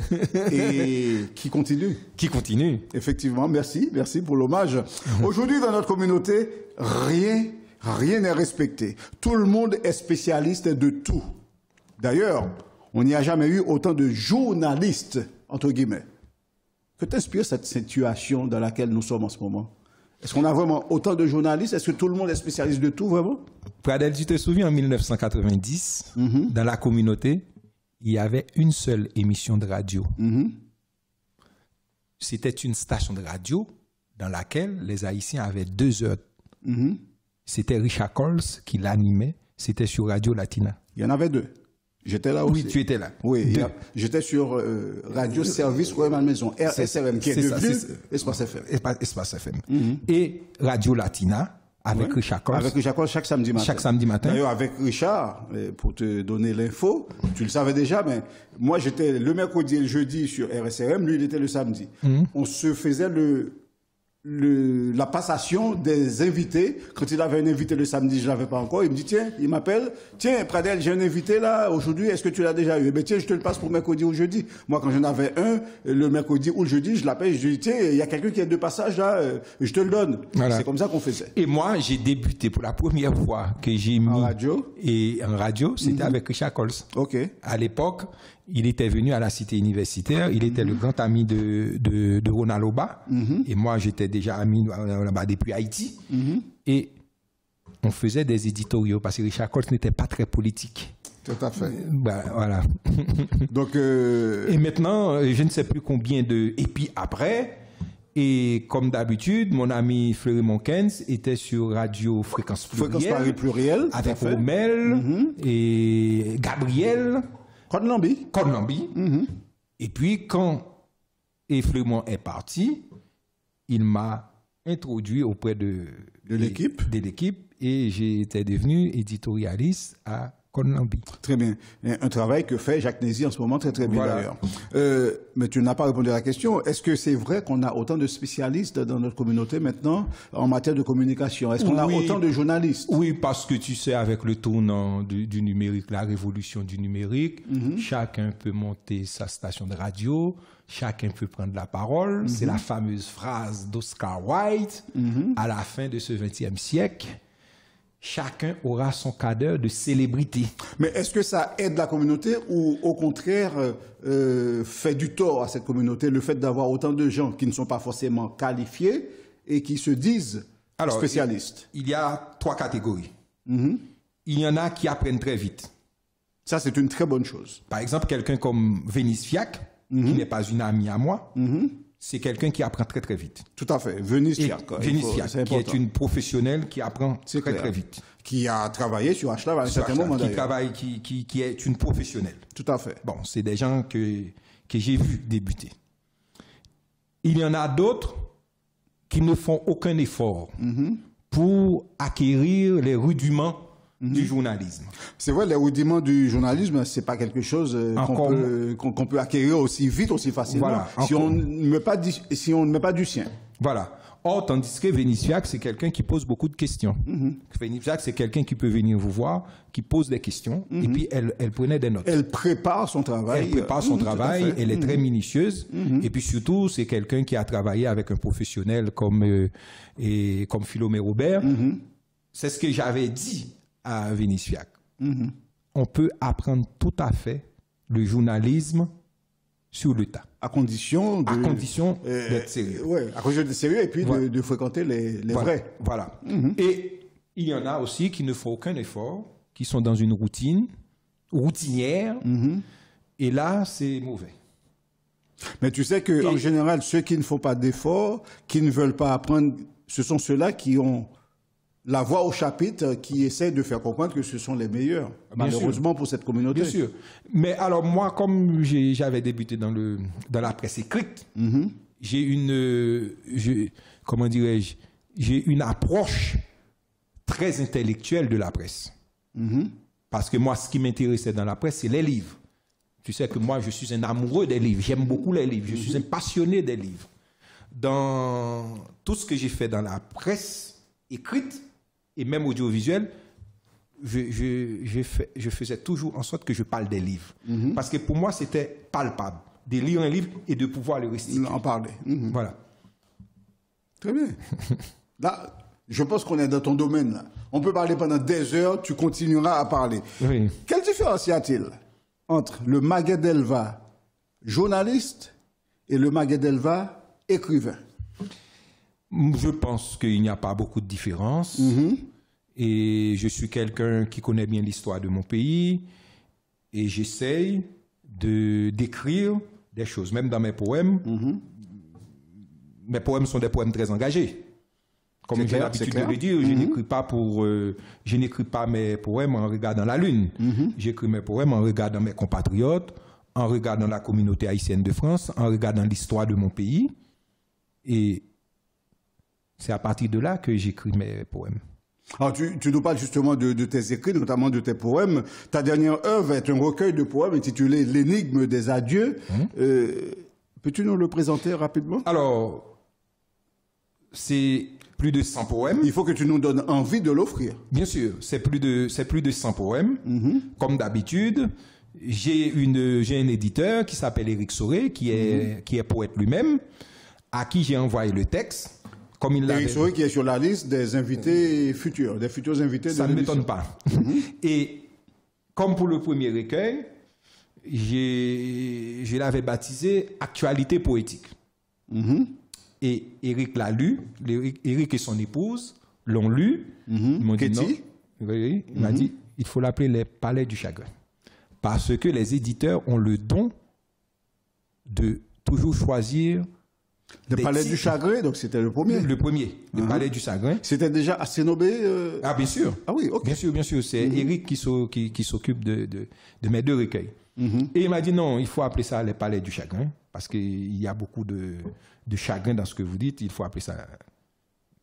Et qui continue. Qui continue. Effectivement, merci pour l'hommage. Aujourd'hui, dans notre communauté, rien n'est respecté. Tout le monde est spécialiste de tout. D'ailleurs, on n'y a jamais eu autant de journalistes, entre guillemets. Que t'inspire cette situation dans laquelle nous sommes en ce moment? Est-ce qu'on a vraiment autant de journalistes? Est-ce que tout le monde est spécialiste de tout, vraiment? Pradel, tu te souviens, en 1990, dans la communauté, il y avait une seule émission de radio. C'était une station de radio dans laquelle les Haïtiens avaient 2 heures. C'était Richard Coles qui l'animait. C'était sur Radio Latina. Il y en avait 2. J'étais là aussi. Oui, tu étais là. Oui, j'étais sur Radio Service Royal Maison, RSRM, qui est devenu Espace FM. Espace FM. Et Radio Latina, avec Richard Coles. Avec Richard Coles, chaque samedi matin. Chaque samedi matin. D'ailleurs, avec Richard, pour te donner l'info, tu le savais déjà, mais moi, j'étais le mercredi et le jeudi sur RSRM, lui, il était le samedi. On se faisait la passation des invités. Quand il avait un invité le samedi, je ne l'avais pas encore. Il me dit, tiens, il m'appelle. Tiens, Pradel, j'ai un invité là aujourd'hui. Est-ce que tu l'as déjà eu? Eh bien, tiens, je te le passe pour mercredi ou jeudi. Moi, quand j'en avais un, le mercredi ou le jeudi, je l'appelle. Je lui dis, tiens, il y a quelqu'un qui est de passage là. Je te le donne. Voilà. C'est comme ça qu'on faisait. Et moi, j'ai débuté pour la première fois que j'ai mis. En radio? Et en radio, c'était avec Richard Coles. OK. À l'époque, il était venu à la cité universitaire. Il était le grand ami de Ronald Oba. Et moi, j'étais déjà ami là-bas depuis Haïti. Et on faisait des éditoriaux parce que Richard Coles n'était pas très politique. Tout à fait. Voilà. Donc, Et maintenant, je ne sais plus combien de... Et puis après, et comme d'habitude, mon ami Fleury Monkens était sur Radio Fréquence Pluriel. Fréquence Paris Pluriel. Avec Romel et Gabriel. Conlambi. Et puis, quand Fleury est parti, il m'a introduit auprès de l'équipe et j'étais devenu éditorialiste à Conlambi. Très bien. Un travail que fait Jacques Nézy en ce moment très bien d'ailleurs. Mais tu n'as pas répondu à la question. Est-ce que c'est vrai qu'on a autant de spécialistes dans notre communauté maintenant en matière de communication? Est-ce qu'on a autant de journalistes? Oui, parce que tu sais, avec le tournant du numérique, la révolution du numérique, chacun peut monter sa station de radio, chacun peut prendre la parole. C'est la fameuse phrase d'Oscar Wilde à la fin de ce XXe siècle. chacun aura son cadre de célébrité. Mais est-ce que ça aide la communauté ou au contraire fait du tort à cette communauté le fait d'avoir autant de gens qui ne sont pas forcément qualifiés et qui se disent spécialistes? Il y a 3 catégories. Il y en a qui apprennent très vite. Ça, c'est une très bonne chose. Par exemple, quelqu'un comme Vénice Fiac, qui n'est pas une amie à moi, c'est quelqu'un qui apprend très très vite. Tout à fait. Vénice Fiac. Vénice Fiac, qui est une professionnelle qui apprend très très vite. Qui a travaillé sur HLAV à un certain moment d'ailleurs. Qui est une professionnelle. Tout à fait. Bon, c'est des gens que j'ai vus débuter. Il y en a d'autres qui ne font aucun effort pour acquérir les rudiments du journalisme. C'est vrai, les rudiments du journalisme, c'est pas quelque chose qu'on peut acquérir aussi vite, aussi facilement, voilà, si on ne met pas du sien. Voilà. Or, tandis que Vénice Fiac, c'est quelqu'un qui pose beaucoup de questions. Vénice Fiac, c'est quelqu'un qui peut venir vous voir, qui pose des questions, et puis elle prenait des notes. Elle prépare son travail. Elle prépare son travail, elle est très minutieuse, et puis surtout, c'est quelqu'un qui a travaillé avec un professionnel comme Philomé Robert. C'est ce que j'avais dit à Vénice Fiac. On peut apprendre tout à fait le journalisme sur le tas. À condition d'être sérieux. Oui, à condition d'être sérieux et puis de fréquenter les vrais. Voilà. Et il y en a aussi qui ne font aucun effort, qui sont dans une routinière, et là, c'est mauvais. Mais tu sais qu'en général, ceux qui ne font pas d'efforts, qui ne veulent pas apprendre, ce sont ceux-là qui ont la voix au chapitre, qui essaient de faire comprendre que ce sont les meilleurs, malheureusement pour cette communauté. Bien sûr. Mais alors moi, comme j'avais débuté dans la presse écrite, j'ai une approche très intellectuelle de la presse. Parce que moi, ce qui m'intéressait dans la presse, c'est les livres. Tu sais que moi, je suis un amoureux des livres. J'aime beaucoup les livres. Je suis un passionné des livres. Dans tout ce que j'ai fait dans la presse écrite, et même audiovisuel, je faisais toujours en sorte que je parle des livres. Parce que pour moi, c'était palpable de lire un livre et de pouvoir le restituer. En parler. Voilà. Très bien. Là, je pense qu'on est dans ton domaine. Là. On peut parler pendant des heures, tu continueras à parler. Oui. Quelle différence y a-t-il entre le Magadelva journaliste et le Magadelva écrivain? Je pense qu'il n'y a pas beaucoup de différence. Et je suis quelqu'un qui connaît bien l'histoire de mon pays. Et j'essaye d'écrire des choses. Même dans mes poèmes, mes poèmes sont des poèmes très engagés. Comme j'ai l'habitude de le dire, je n'écris pas mes poèmes en regardant la lune. J'écris mes poèmes en regardant mes compatriotes, en regardant la communauté haïtienne de France, en regardant l'histoire de mon pays. Et c'est à partir de là que j'écris mes poèmes. Alors, tu nous parles justement de tes écrits, notamment de tes poèmes. Ta dernière œuvre est un recueil de poèmes intitulé L'énigme des adieux. Peux-tu nous le présenter rapidement? Alors, c'est plus de 100 poèmes. Il faut que tu nous donnes envie de l'offrir. Bien sûr, c'est plus de 100 poèmes. Comme d'habitude, j'ai un éditeur qui s'appelle Éric Soré, qui est poète lui-même, à qui j'ai envoyé le texte. Éric Soré qui est sur la liste des invités futurs, des futurs invités de l'émission. Ça ne m'étonne pas. Et comme pour le premier recueil, je l'avais baptisé Actualité poétique. Et Éric l'a lu, Éric et son épouse l'ont lu. Ils m'ont dit non. Il m'a dit, il faut l'appeler les palais du chagrin. Parce que les éditeurs ont le don de toujours choisir. Le Palais du Chagrin, donc c'était le premier. Le premier, le Palais du Chagrin. C'était déjà à Sénobé Ah, bien sûr. Ah oui, ok. Bien sûr. C'est Éric qui s'occupe de mes deux recueils. Et il m'a dit non, il faut appeler ça les Palais du Chagrin, parce qu'il y a beaucoup de chagrin dans ce que vous dites, il faut appeler ça.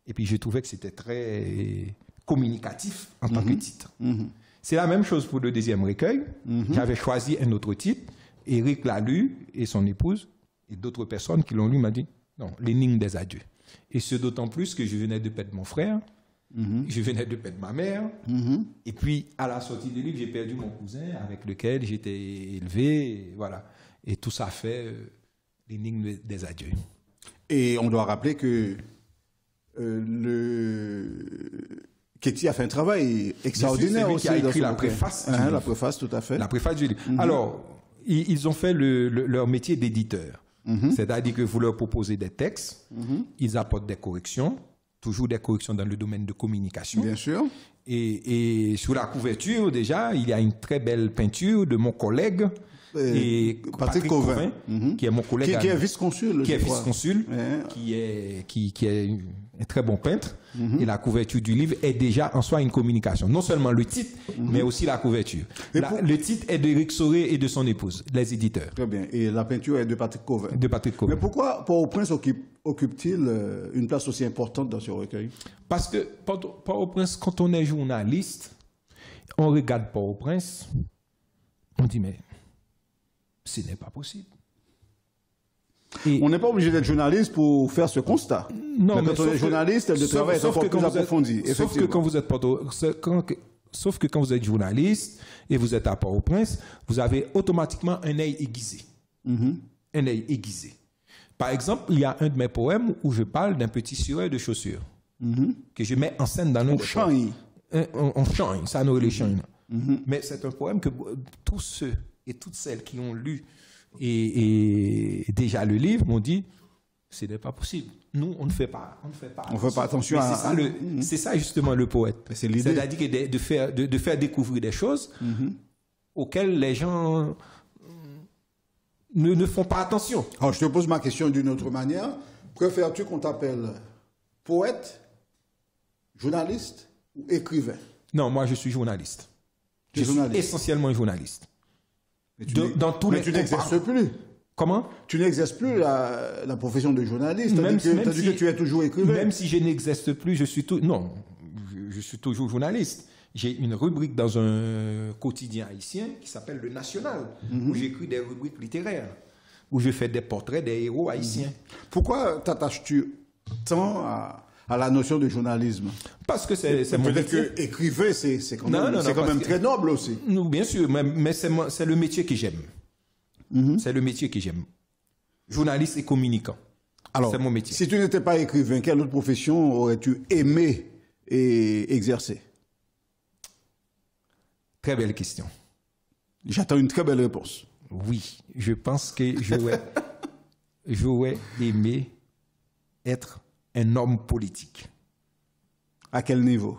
Et puis je trouvais que c'était très communicatif en tant que titre. C'est la même chose pour le deuxième recueil. J'avais choisi un autre titre. Éric l'a lu et son épouse. Et d'autres personnes qui l'ont lu m'ont dit, non, l'énigme des adieux. Et ce d'autant plus que je venais de perdre mon frère, je venais de perdre ma mère, et puis à la sortie du livre, j'ai perdu mon cousin avec lequel j'étais élevé, et voilà. Et tout ça fait l'énigme des adieux. Et on doit rappeler que Ketty a fait un travail extraordinaire c'est lui aussi. qui a écrit dans la son préface bouquin. du livre. La préface, tout à fait. La préface du livre. Alors, ils ont fait leur métier d'éditeur. C'est-à-dire que vous leur proposez des textes, ils apportent des corrections, toujours des corrections dans le domaine de communication. Bien sûr. Et sur la couverture, déjà, il y a une très belle peinture de mon collègue, Patrick Covin, qui est mon collègue. Qui est vice-consul. Qui est vice-consul, Ouais. qui est un très bon peintre. Et la couverture du livre est déjà en soi une communication. Non seulement le titre, mais aussi la couverture. Le titre est d'Éric Soré et de son épouse, les éditeurs. Très bien. Et la peinture est de Patrick Covin. De Patrick Covin. Mais pourquoi Port-au-Prince occupe-t-il une place aussi importante dans ce recueil? Parce que Port-au-Prince, quand on est journaliste, on regarde Port-au-Prince, on dit mais ce n'est pas possible. Et on n'est pas obligé d'être journaliste pour faire ce constat. Non, mais quand on est journaliste, le travail est encore plus approfondi. Sauf que quand vous êtes sauf que quand vous êtes journaliste et vous êtes à Port-au-Prince, vous avez automatiquement un œil aiguisé. Un œil aiguisé. Par exemple, il y a un de mes poèmes où je parle d'un petit cireur de chaussures que je mets en scène dans notre chant. On chante, ça nous les chante. Mais c'est un poème que tous ceux et toutes celles qui ont lu et déjà le livre m'ont dit ce n'est pas possible. Nous, on ne fait pas. On ne fait pas attention à ça. C'est ça justement le poète. C'est l'idée. C'est-à-dire de faire découvrir des choses auxquelles les gens ne font pas attention. Alors, je te pose ma question d'une autre manière. Préfères-tu qu'on t'appelle poète, journaliste ou écrivain? Non, moi je suis journaliste. Je suis essentiellement journaliste. Mais tu n'exerces plus. Comment? Tu n'exerces plus la profession de journaliste, tandis que tu es toujours écrivain. Même si je n'exerce plus, je suis toujours journaliste. J'ai une rubrique dans un quotidien haïtien qui s'appelle Le National, où j'écris des rubriques littéraires, où je fais des portraits des héros haïtiens. Pourquoi t'attaches-tu tant à la notion de journalisme? Parce que c'est mon métier. Peut-être que écrivain, c'est quand même très noble aussi. Non, bien sûr, mais c'est le métier que j'aime. C'est le métier que j'aime. Journaliste et communicant. Alors, c'est mon métier. Si tu n'étais pas écrivain, quelle autre profession aurais-tu aimé exercer? Très belle question. J'attends une très belle réponse. Oui, je pense que j'aurais aimé être un homme politique. À quel niveau?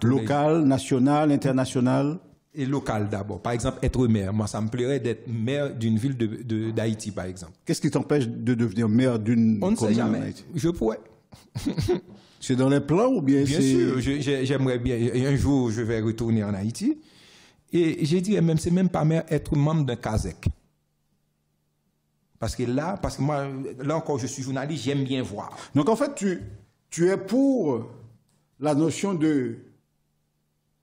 Local, national, international? Et local d'abord. Par exemple, être maire. Moi, ça me plairait d'être maire d'une ville d'Haïti, par exemple. Qu'est-ce qui t'empêche de devenir maire d'une commune? On ne sait jamais. Je pourrais. C'est dans les plans ou bien c'est... Bien sûr, j'aimerais bien. Un jour, je vais retourner en Haïti. Et j'ai dit, même, c'est même pas maire, être membre d'un CASEC. Parce que moi, là encore, je suis journaliste, j'aime bien voir. Donc en fait, tu es pour la notion de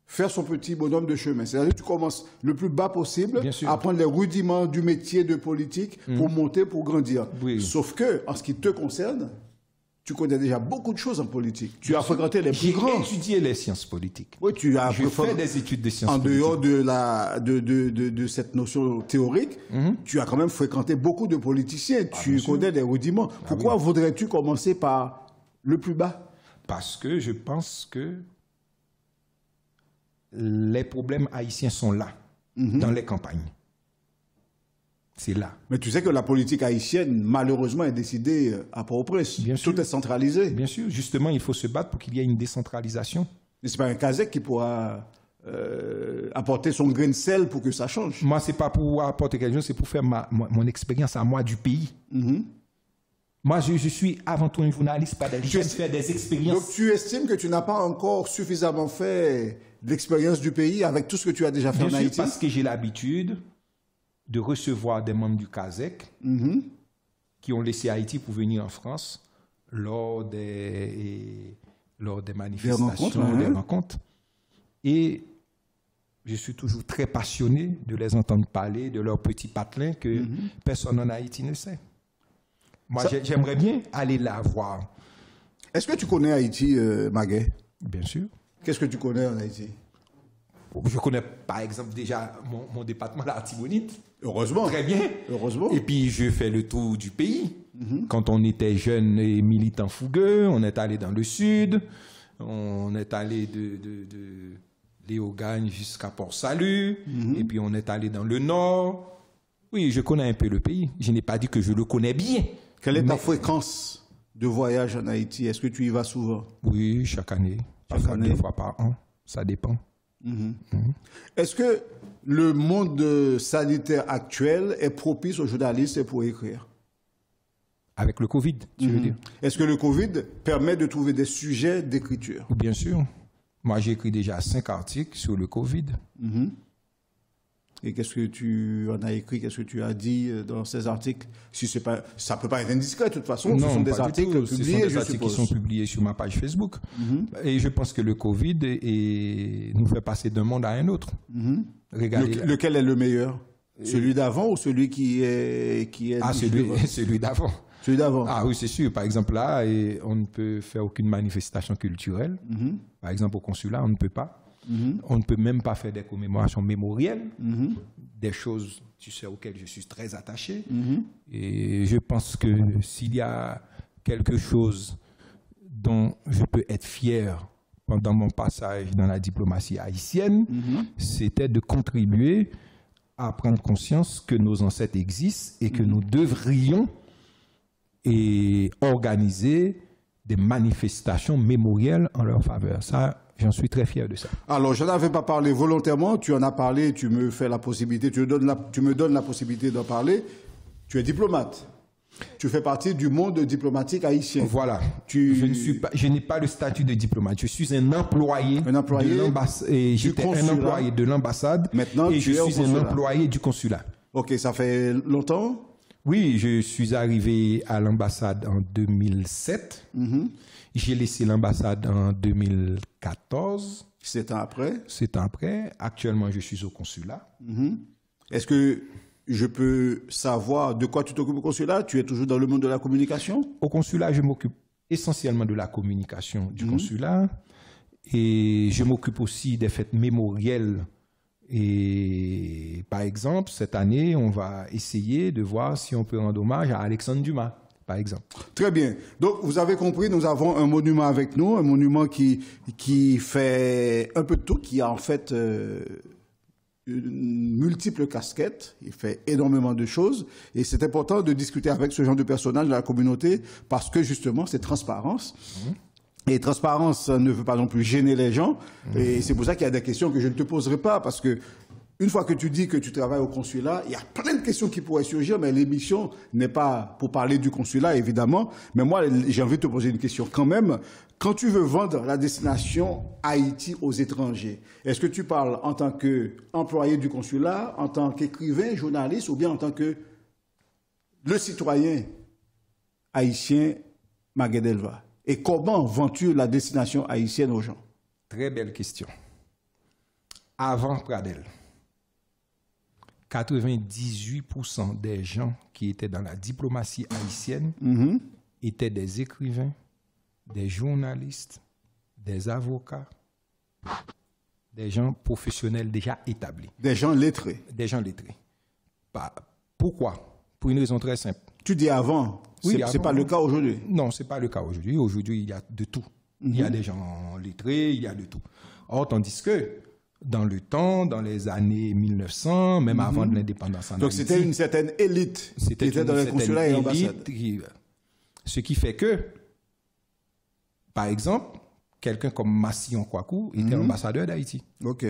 faire son petit bonhomme de chemin. C'est-à-dire que tu commences le plus bas possible à apprendre les rudiments du métier de politique pour monter, pour grandir. Oui. Sauf que, en ce qui te concerne, tu connais déjà beaucoup de choses en politique. Tu as fréquenté les plus grands. J'ai étudié les sciences politiques. Oui, tu as fait des études de sciences politiques. En dehors de cette notion théorique, tu as quand même fréquenté beaucoup de politiciens. Tu connais des rudiments. Pourquoi voudrais-tu commencer par le plus bas? Parce que je pense que les problèmes haïtiens sont là, dans les campagnes. C'est là. Mais tu sais que la politique haïtienne, malheureusement, est décidée à Port-au-Prince. Tout est centralisé. Bien sûr. Justement, il faut se battre pour qu'il y ait une décentralisation. Mais ce n'est pas un CASEC qui pourra apporter son grain de sel pour que ça change. Moi, ce n'est pas pour apporter quelque chose, c'est pour faire mon expérience à moi du pays. Moi, je suis avant tout un journaliste, pas d'aller faire des expériences. Donc, tu estimes que tu n'as pas encore suffisamment fait l'expérience du pays avec tout ce que tu as déjà fait en Haïti? Parce que j'ai l'habitude de recevoir des membres du CASEC qui ont laissé Haïti pour venir en France lors des manifestations, des rencontres. Et je suis toujours très passionné de les entendre parler de leurs petits patelins que personne en Haïti ne sait. Moi, j'aimerais bien aller là voir. Est-ce que tu connais Haïti, Maguet? Bien sûr. Qu'est-ce que tu connais en Haïti? Je connais, par exemple, déjà mon département, la Artibonite. Heureusement. Très bien. Heureusement. Et puis, je fais le tour du pays. Quand on était jeunes et militants fougueux, on est allé dans le sud. On est allé de Léogagne jusqu'à Port-Salut, et puis on est allé dans le nord. Oui, je connais un peu le pays. Je n'ai pas dit que je le connais bien. Quelle est ta fréquence de voyage en Haïti? Est-ce que tu y vas souvent? Oui, chaque année. Chaque année. 2 fois par an. Ça dépend. Est-ce que le monde sanitaire actuel est propice aux journalistes pour écrire? Avec le Covid, tu veux dire? Est-ce que le Covid permet de trouver des sujets d'écriture? Bien sûr. Moi, j'ai écrit déjà 5 articles sur le Covid. Et qu'est-ce que tu en as écrit? Qu'est-ce que tu as dit dans ces articles? Si c'est pas, ça peut pas être indiscret de toute façon. Non, ce sont des articles publiés. Ce sont des articles qui sont publiés sur ma page Facebook. Et je pense que le Covid nous fait passer d'un monde à un autre. Lequel est le meilleur? Celui d'avant ou celui qui est celui d'avant. Celui d'avant. Ah oui, c'est sûr. Par exemple, là, on ne peut faire aucune manifestation culturelle. Par exemple, au consulat, on ne peut pas. On ne peut même pas faire des commémorations mémorielles, des choses, tu sais, auxquelles je suis très attaché. Et je pense que s'il y a quelque chose dont je peux être fier pendant mon passage dans la diplomatie haïtienne, c'était de contribuer à prendre conscience que nos ancêtres existent et que nous devrions organiser des manifestations mémorielles en leur faveur. Ça, j'en suis très fier de ça. Alors, je n'avais pas parlé volontairement, tu en as parlé, tu me fais la possibilité, tu me donnes la possibilité d'en parler. Tu es diplomate. Tu fais partie du monde diplomatique haïtien. Voilà. Je n'ai pas le statut de diplomate. Je suis un employé. Un employé de l'ambassade. J'étais un employé de l'ambassade. Maintenant, et je suis un employé du consulat. Ok, ça fait longtemps? Oui, je suis arrivé à l'ambassade en 2007. J'ai laissé l'ambassade en 2014. 7 ans après? 7 ans après. Actuellement, je suis au consulat. Est-ce que je peux savoir de quoi tu t'occupes au consulat? Tu es toujours dans le monde de la communication? Au consulat, je m'occupe essentiellement de la communication du consulat. Et je m'occupe aussi des fêtes mémorielles. Et par exemple, cette année, on va essayer de voir si on peut rendre hommage à Alexandre Dumas, par exemple. Très bien. Donc, vous avez compris, nous avons un monument avec nous, un monument qui fait un peu de tout, qui a en fait une multiple casquette. Il fait énormément de choses. Et c'est important de discuter avec ce genre de personnage de la communauté parce que justement, c'est transparence. Et transparence ne veut pas non plus gêner les gens. Et c'est pour ça qu'il y a des questions que je ne te poserai pas. Parce que une fois que tu dis que tu travailles au consulat, il y a plein de questions qui pourraient surgir. Mais l'émission n'est pas pour parler du consulat, évidemment. Mais moi, j'ai envie de te poser une question quand même. Quand tu veux vendre la destination Haïti aux étrangers, est-ce que tu parles en tant qu'employé du consulat, en tant qu'écrivain, journaliste, ou bien en tant que le citoyen haïtien Maguedelva? Et comment vends-tu la destination haïtienne aux gens? Très belle question. Avant Pradel, 98% des gens qui étaient dans la diplomatie haïtienne étaient des écrivains, des journalistes, des avocats, des gens professionnels déjà établis. Des gens lettrés. Des gens lettrés. Pourquoi? Pour une raison très simple. Tu dis avant. Oui, c'est pas le cas aujourd'hui. Non, c'est pas le cas aujourd'hui. Aujourd'hui, il y a de tout. Il y a des gens lettrés, il y a de tout. Or, tandis que dans le temps, dans les années 1900, même avant de l'indépendance en Haïti. Donc, c'était une certaine élite qui était dans les consulats et ambassades. Ce qui fait que, par exemple, quelqu'un comme Massillon Kouakou était ambassadeur d'Haïti. OK.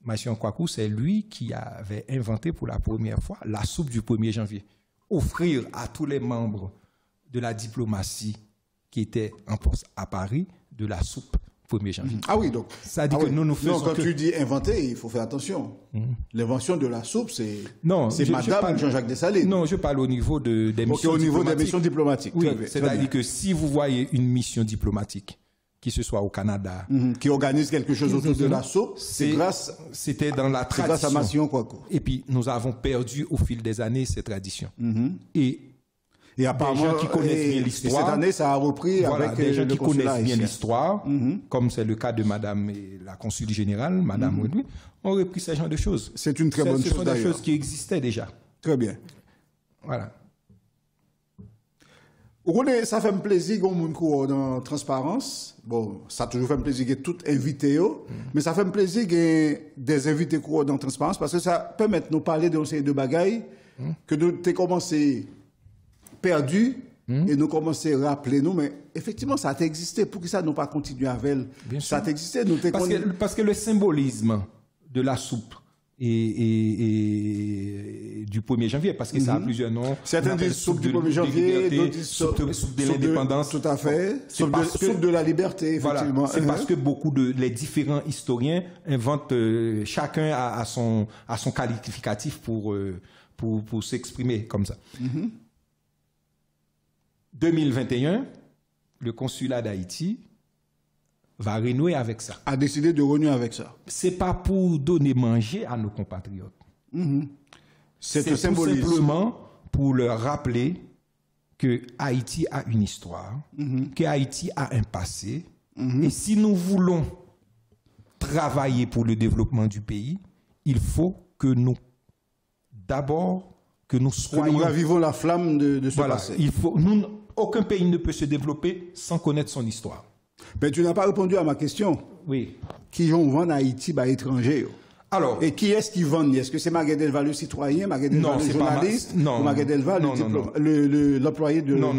Massillon Kouakou, c'est lui qui avait inventé pour la première fois la soupe du 1er janvier. Offrir à tous les membres de la diplomatie qui étaient en poste à Paris de la soupe 1er janvier. Ah oui, donc. Ça dit que nous faisons. Non, quand tu dis inventer, il faut faire attention. L'invention de la soupe, c'est Madame Jean-Jacques Dessalines. Non, je parle au niveau des missions diplomatiques. Au niveau des missions diplomatiques. Oui, c'est-à-dire que si vous voyez une mission diplomatique, qui ce soit au Canada, qui organise quelque chose autour de la soupe, c'était dans la tradition. Grâce à Massillon Kouakou. Et puis, nous avons perdu au fil des années ces traditions. Et apparemment, des gens qui connaissent bien l'histoire. Cette année, ça a repris avec des gens qui connaissent bien l'histoire, Mhm. comme c'est le cas de Madame la consul générale, Madame Redouin, ont repris ce genre de choses. C'est une très bonne chose. Ce sont des choses qui existaient déjà. Très bien. Voilà. Vous connaissez, ça fait un plaisir qu'on monde dans transparence. Bon, ça a toujours fait un plaisir que tout invité, mais ça fait un plaisir que des invités dans transparence parce que ça permet de nous parler de série de bagailles que nous avons commencé perdu et nous commençons à rappeler nous, mais effectivement, ça a existé. Pour que ça nous pas continuer avec elle, ça a existé. Parce que le symbolisme de la soupe et du 1er janvier, parce que ça a plusieurs noms. Certains disent soupe du 1er janvier, d'autres disent soupe de l'indépendance. Tout à fait. Soupe de la liberté, effectivement. Voilà. C'est parce que les différents historiens inventent, chacun a son qualificatif pour s'exprimer comme ça. 2021, le consulat d'Haïti va renouer avec ça. A décidé de renouer avec ça. C'est pas pour donner manger à nos compatriotes. C'est tout simplement pour leur rappeler que Haïti a une histoire, que Haïti a un passé, et si nous voulons travailler pour le développement du pays, il faut que nous soyons... Que nous ravivons la flamme de ce passé. Aucun pays ne peut se développer sans connaître son histoire. Mais tu n'as pas répondu à ma question. Oui. Qui vend Haïti par étranger? Alors, et qui est-ce qui vend? Est-ce que c'est Maguette Delval le citoyen, Maguette Delval le journaliste, ou Maguette Delval l'employé de non.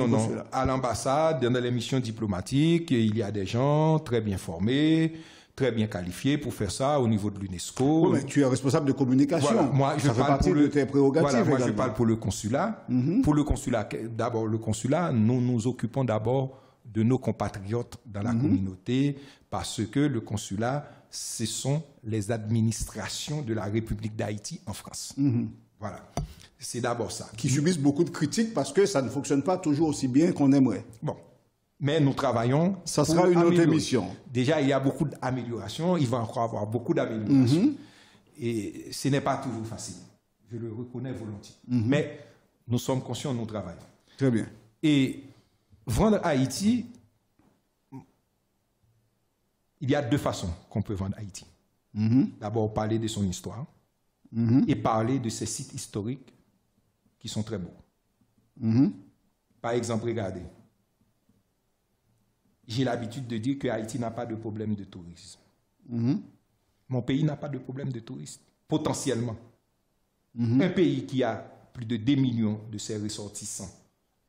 À l'ambassade, dans les missions diplomatiques, il y a des gens très bien formés, très bien qualifiés pour faire ça au niveau de l'UNESCO. Oui, mais tu es responsable de communication. Voilà, moi, ça fait partie de tes prérogatives. Voilà, moi, je parle pour le consulat. Pour le consulat, d'abord, nous nous occupons d'abord de nos compatriotes dans la communauté, parce que le consulat, ce sont les administrations de la République d'Haïti en France. Voilà. C'est d'abord ça. Qui subissent beaucoup de critiques parce que ça ne fonctionne pas toujours aussi bien qu'on aimerait. Bon. Mais nous travaillons. Ça sera une autre émission. Déjà, il y a beaucoup d'améliorations. Il va encore avoir beaucoup d'améliorations. Et ce n'est pas toujours facile. Je le reconnais volontiers. Mais nous sommes conscients, nous travaillons. Très bien. Et vendre Haïti, il y a deux façons qu'on peut vendre Haïti. D'abord, parler de son histoire et parler de ses sites historiques qui sont très beaux. Par exemple, regardez. J'ai l'habitude de dire que Haïti n'a pas de problème de tourisme. Mon pays n'a pas de problème de tourisme, potentiellement. Un pays qui a plus de 2 millions de ses ressortissants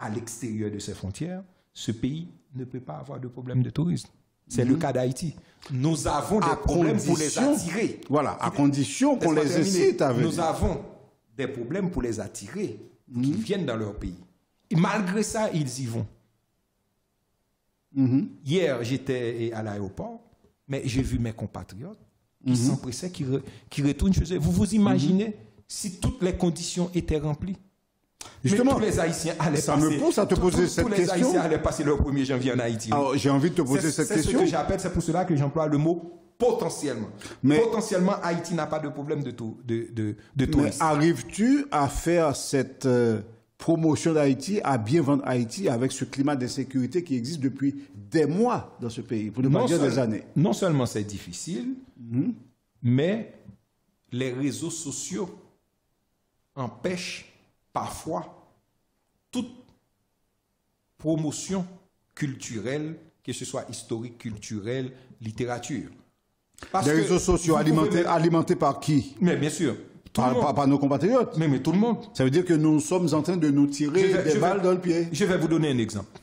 à l'extérieur de ses frontières, ce pays ne peut pas avoir de problème de tourisme. C'est le cas d'Haïti. Nous avons des problèmes pour les attirer. Voilà, à condition qu'on les incite à venir. Nous avons des problèmes pour les attirer, qui viennent dans leur pays. Et malgré ça, ils y vont. Hier, j'étais à l'aéroport, mais j'ai vu mes compatriotes qui s'empressaient, qui retournent chez eux. Vous vous imaginez si toutes les conditions étaient remplies? Justement, mais tous les Haïtiens allaient ça me pousse à te poser cette question. Tous les Haïtiens allaient passer leur 1er janvier en Haïti. Alors, j'ai envie de te poser cette question. C'est ce que j'appelle, c'est pour cela que j'emploie le mot potentiellement. Mais potentiellement, Haïti n'a pas de problème de tourisme. Mais arrives-tu à faire cette promotion d'Haïti, à bien vendre Haïti avec ce climat d'insécurité qui existe depuis des mois dans ce pays, pour ne pas dire des années? Non seulement c'est difficile, mais les réseaux sociaux empêchent parfois toute promotion culturelle, que ce soit historique, culturelle, littérature. Les réseaux sociaux alimentés par qui? Mais bien sûr. Par nos compatriotes. Mais tout le monde. Ça veut dire que nous sommes en train de nous tirer des balles dans le pied. Je vais vous donner un exemple.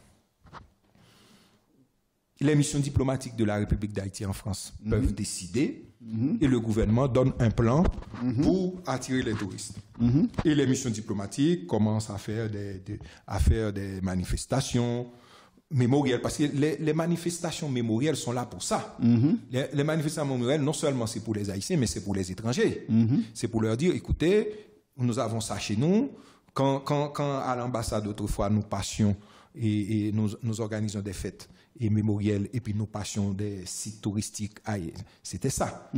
Les missions diplomatiques de la République d'Haïti en France peuvent décider et le gouvernement donne un plan pour attirer les touristes. Et les missions diplomatiques commencent à faire des manifestations mémorielles, parce que les manifestations mémorielles sont là pour ça. Les manifestations mémorielles, non seulement c'est pour les Haïtiens, mais c'est pour les étrangers. C'est pour leur dire, écoutez, nous avons ça chez nous. Quand à l'ambassade autrefois nous passions et nous organisons des fêtes et mémorielles et puis nous passions des sites touristiques, c'était ça.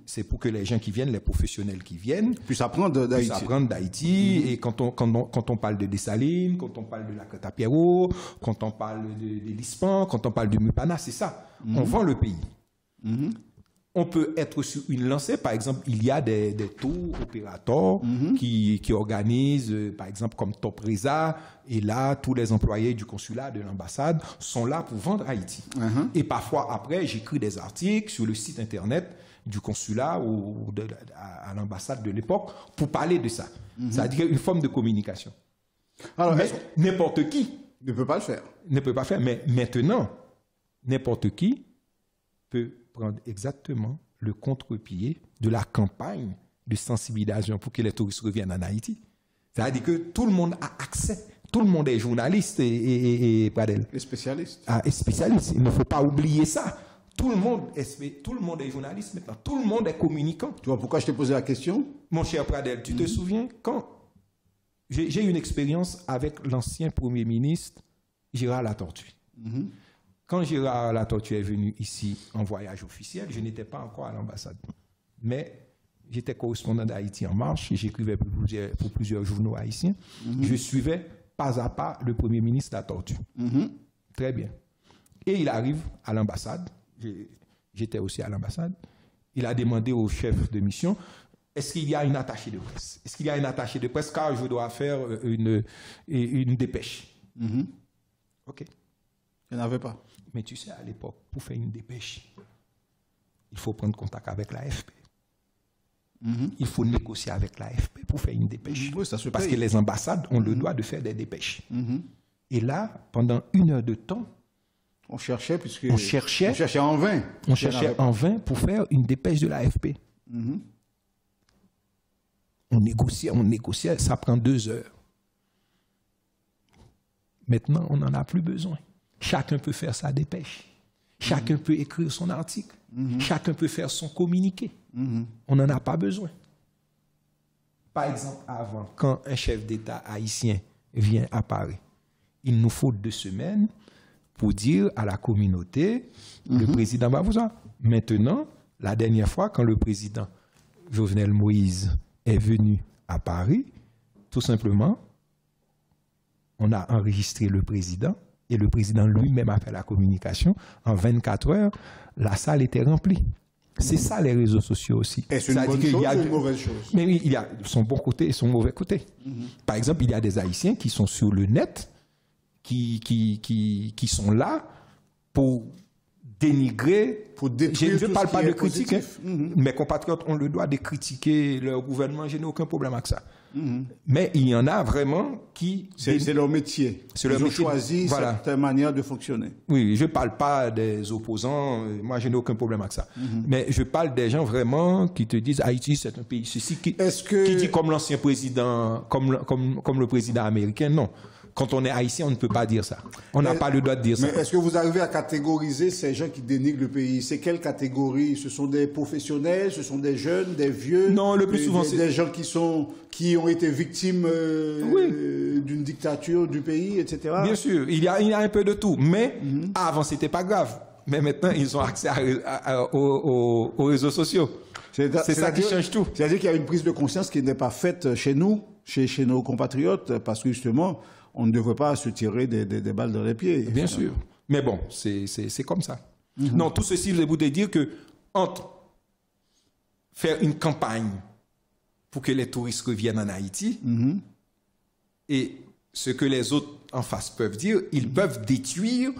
C'est pour que les gens qui viennent, les professionnels qui viennent, puissent apprendre d'Haïti. Et quand on parle de Dessalines, quand on parle de la Côte à Pierrot, quand on parle de l'Ispan, quand on parle du Mupana, c'est ça. On vend le pays. on peut être sur une lancée. Par exemple, il y a des tours opérateurs qui organisent, par exemple, comme Topresa. Et là, tous les employés du consulat, de l'ambassade, sont là pour vendre Haïti. Et parfois, après, j'écris des articles sur le site Internet du consulat ou à l'ambassade de l'époque pour parler de ça. C'est-à-dire une forme de communication. Alors, mais n'importe qui ne peut pas le faire. Ne peut pas faire. Mais maintenant, n'importe qui peut prendre exactement le contre-pied de la campagne de sensibilisation pour que les touristes reviennent en Haïti. C'est-à-dire que tout le monde a accès. Tout le monde est journaliste et Pradel. Les spécialistes. Ah, et spécialiste. Il ne faut pas oublier ça. Tout le monde est journaliste maintenant. Tout le monde est communicant. Tu vois pourquoi je t'ai posé la question? Mon cher Pradel, tu te souviens quand j'ai eu une expérience avec l'ancien Premier ministre Gérard Latortue. Quand Gérard Latortue est venu ici en voyage officiel, je n'étais pas encore à l'ambassade. Mais j'étais correspondant d'Haïti en marche, j'écrivais pour plusieurs journaux haïtiens. Je suivais pas à pas le Premier ministre Latortue. Très bien. Et il arrive à l'ambassade. J'étais aussi à l'ambassade. Il a demandé au chef de mission, est-ce qu'il y a une attachée de presse? Est-ce qu'il y a une attachée de presse car je dois faire une dépêche? OK. Il n'y en avait pas. Mais tu sais, à l'époque, pour faire une dépêche, il faut prendre contact avec l'AFP. Il faut négocier avec l'AFP pour faire une dépêche. Oui, ça se Parce paye. que les ambassades ont le droit de faire des dépêches. Et là, pendant 1 heure de temps, on cherchait, puisque on cherchait en vain. On cherchait en vain pour faire une dépêche de l'AFP. On négociait, ça prend 2 heures. Maintenant, on n'en a plus besoin. Chacun peut faire sa dépêche. Chacun peut écrire son article. Chacun peut faire son communiqué. On n'en a pas besoin. Par exemple, avant, quand un chef d'État haïtien vient à Paris, il nous faut 2 semaines pour dire à la communauté, le président va vous en. Maintenant, la dernière fois, quand le président Jovenel Moïse est venu à Paris, tout simplement, on a enregistré le président et le président lui-même a fait la communication. En 24 heures, la salle était remplie. C'est ça les réseaux sociaux aussi. Est-ce une bonne chose ou une mauvaise chose? Mais oui, il y a son bon côté et son mauvais côté. Par exemple, il y a des Haïtiens qui sont sur le net, qui sont là pour dénigrer, pour détruire. Je ne parle pas de critique. Mes compatriotes ont le droit de critiquer leur gouvernement, je n'ai aucun problème avec ça. Mais il y en a vraiment qui... C'est leur métier. Ils ont choisi certaines manières de fonctionner. Oui, je ne parle pas des opposants, moi je n'ai aucun problème avec ça. Mais je parle des gens vraiment qui te disent Haïti c'est un pays ceci, qui dit comme l'ancien président, comme le président américain, non. Quand on est haïtien, on ne peut pas dire ça. On n'a pas le droit de dire ça. Mais est-ce que vous arrivez à catégoriser ces gens qui dénigrent le pays? C'est quelle catégorie? Ce sont des professionnels, ce sont des jeunes, des vieux? Non, le plus souvent, c'est des gens qui ont été victimes d'une dictature du pays, etc. Bien sûr, il y a un peu de tout. Mais avant, c'était pas grave. Mais maintenant, ils ont accès aux réseaux sociaux. C'est ça qui change tout. C'est-à-dire qu'il y a une prise de conscience qui n'est pas faite chez nous, chez nos compatriotes, parce que justement, on ne devrait pas se tirer des balles dans les pieds. Bien sûr. Mais bon, c'est comme ça. Non, tout ceci, je voudrais dire que entre faire une campagne pour que les touristes reviennent en Haïti et ce que les autres en face peuvent dire, ils peuvent détruire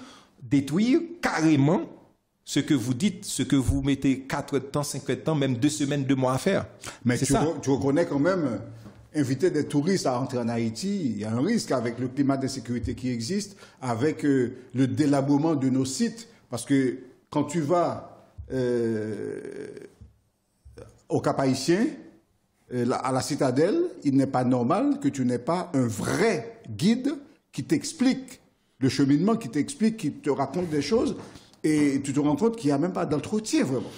carrément ce que vous dites, ce que vous mettez 4 temps, 5 temps, même 2 semaines, 2 mois à faire. Mais tu reconnais quand même... Inviter des touristes à rentrer en Haïti, il y a un risque avec le climat d'insécurité qui existe, avec le délabrement de nos sites. Parce que quand tu vas au Cap Haïtien, à la citadelle, il n'est pas normal que tu n'aies pas un vrai guide qui t'explique le cheminement, qui te raconte des choses, et tu te rends compte qu'il n'y a même pas d'entretien vraiment.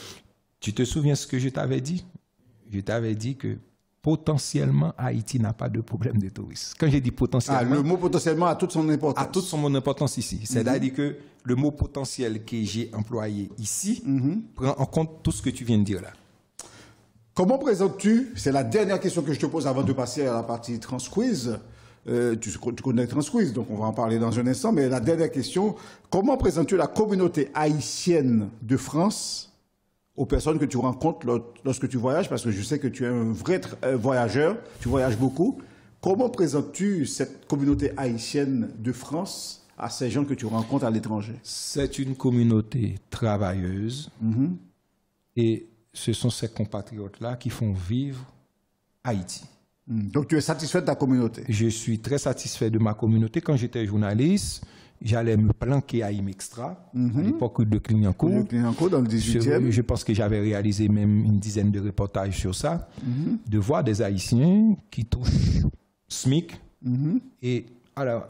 Tu te souviens ce que je t'avais dit? Je t'avais dit que potentiellement, Haïti n'a pas de problème de tourisme. Quand j'ai dit potentiellement... le mot potentiellement a toute son importance. A toute son importance ici. C'est-à-dire que le mot potentiel que j'ai employé ici prend en compte tout ce que tu viens de dire là. Comment présentes-tu, c'est la dernière question que je te pose avant de passer à la partie Transquiz, tu connais Transquiz, donc on va en parler dans un instant, mais la dernière question, comment présentes-tu la communauté haïtienne de France aux personnes que tu rencontres lorsque tu voyages, parce que je sais que tu es un vrai voyageur, tu voyages beaucoup. Comment présentes-tu cette communauté haïtienne de France à ces gens que tu rencontres à l'étranger? C'est une communauté travailleuse et ce sont ces compatriotes-là qui font vivre Haïti. Donc tu es satisfait de ta communauté? Je suis très satisfait de ma communauté. Quand j'étais journaliste, j'allais me planquer à Imextra, à l'époque de Clignancourt. De Clignancourt, dans le 18e. Je pense que j'avais réalisé même une dizaine de reportages sur ça, de voir des Haïtiens qui touchent SMIC. Et alors,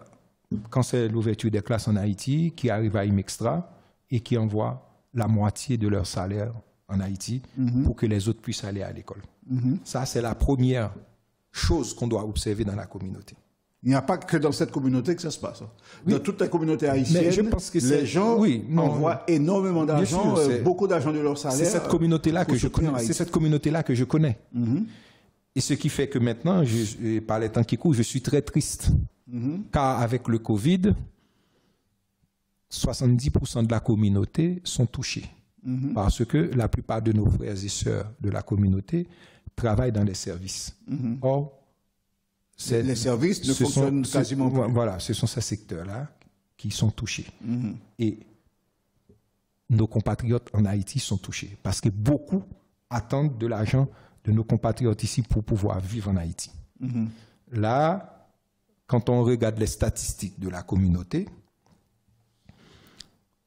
quand c'est l'ouverture des classes en Haïti, qui arrivent à Imextra et qui envoient la moitié de leur salaire en Haïti pour que les autres puissent aller à l'école. Ça, c'est la première chose qu'on doit observer dans la communauté. Il n'y a pas que dans cette communauté que ça se passe. Oui. Dans toute la communauté haïtienne, je pense que les gens envoient énormément d'argent, beaucoup d'argent de leur salaire. C'est cette communauté-là que je connais. C'est cette communauté-là que je connais. Et ce qui fait que maintenant, par les temps qui courent, je suis très triste. Car avec le Covid, 70% de la communauté sont touchés. Parce que la plupart de nos frères et sœurs de la communauté travaillent dans les services. Or, les services ne fonctionnent quasiment pas. Voilà, ce sont ces secteurs-là qui sont touchés. Et nos compatriotes en Haïti sont touchés parce que beaucoup attendent de l'argent de nos compatriotes ici pour pouvoir vivre en Haïti. Là, quand on regarde les statistiques de la communauté,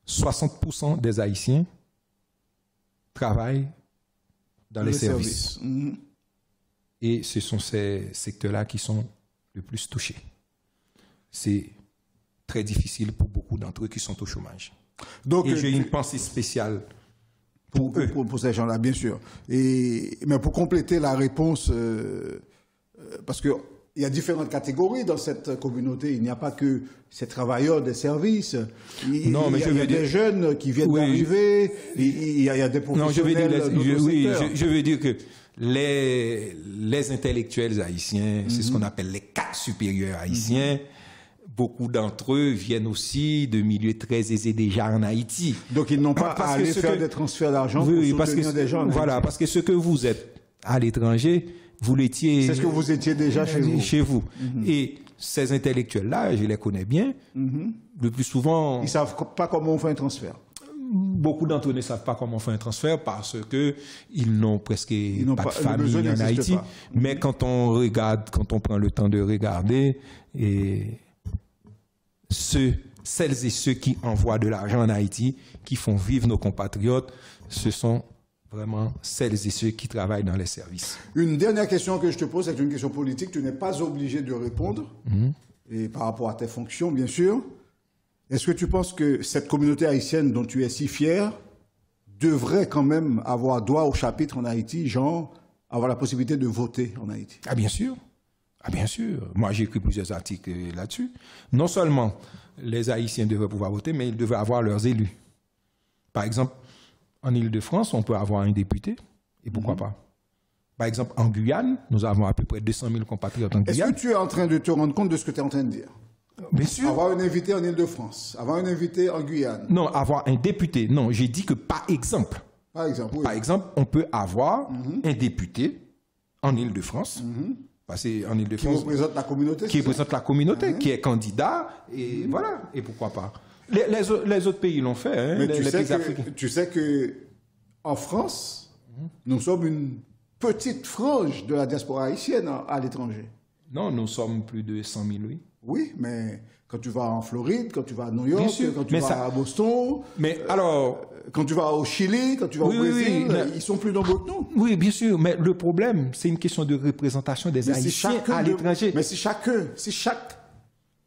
60% des Haïtiens travaillent dans les services. Et ce sont ces secteurs-là qui sont le plus touchés. C'est très difficile pour beaucoup d'entre eux qui sont au chômage. Donc, et j'ai une pensée spéciale pour ces gens-là, bien sûr. Mais pour compléter la réponse, parce qu'il y a différentes catégories dans cette communauté. Il n'y a pas que ces travailleurs des services. Il y a des jeunes qui viennent d'arriver. Il y a des professionnels. Je veux dire que les intellectuels haïtiens, c'est ce qu'on appelle les cadres supérieurs haïtiens. Beaucoup d'entre eux viennent aussi de milieux très aisés déjà en Haïti. Donc ils n'ont pas à aller faire des transferts d'argent pour soutenir des gens. Voilà, parce que ce que vous êtes à l'étranger, vous l'étiez. C'est ce que vous étiez déjà chez vous. Et ces intellectuels-là, je les connais bien. Le plus souvent, ils ne savent pas comment on fait un transfert. Beaucoup d'entre eux ne savent pas comment faire un transfert parce qu'ils n'ont presque pas de famille en Haïti. Mais quand on regarde, quand on prend le temps de regarder, celles et ceux qui envoient de l'argent en Haïti, qui font vivre nos compatriotes, ce sont vraiment celles et ceux qui travaillent dans les services. Une dernière question que je te pose, c'est une question politique. Tu n'es pas obligé de répondre, et par rapport à tes fonctions, bien sûr. Est-ce que tu penses que cette communauté haïtienne dont tu es si fier devrait quand même avoir droit au chapitre en Haïti, genre avoir la possibilité de voter en Haïti? Ah bien sûr. Ah bien sûr. Moi j'ai écrit plusieurs articles là-dessus. Non seulement les Haïtiens devraient pouvoir voter, mais ils devraient avoir leurs élus. Par exemple, en Île-de-France, on peut avoir un député, et pourquoi pas? Par exemple, en Guyane, nous avons à peu près 200 000 compatriotes en Guyane. Est-ce que tu es en train de te rendre compte de ce que tu es en train de dire? Bien sûr. Avoir un invité en Île-de-France, avoir un invité en Guyane. Non, avoir un député. Non, j'ai dit que par exemple. Par exemple, oui. Par exemple, on peut avoir un député en Île-de-France. Parce qu'en Île-de-France. Qui représente la communauté. Qui représente la communauté, qui est candidat, et voilà. Et pourquoi pas. Les autres pays l'ont fait, hein, mais tu sais que en France, nous sommes une petite frange de la diaspora haïtienne à l'étranger. Non, nous sommes plus de 100 000, oui. Oui, mais quand tu vas en Floride, quand tu vas à New York, quand tu vas à Boston, quand tu vas au Chili, quand tu vas au Brésil, ils sont plus nombreux que nous. Oui, bien sûr, mais le problème, c'est une question de représentation des Haïtiens à l'étranger. Mais si chaque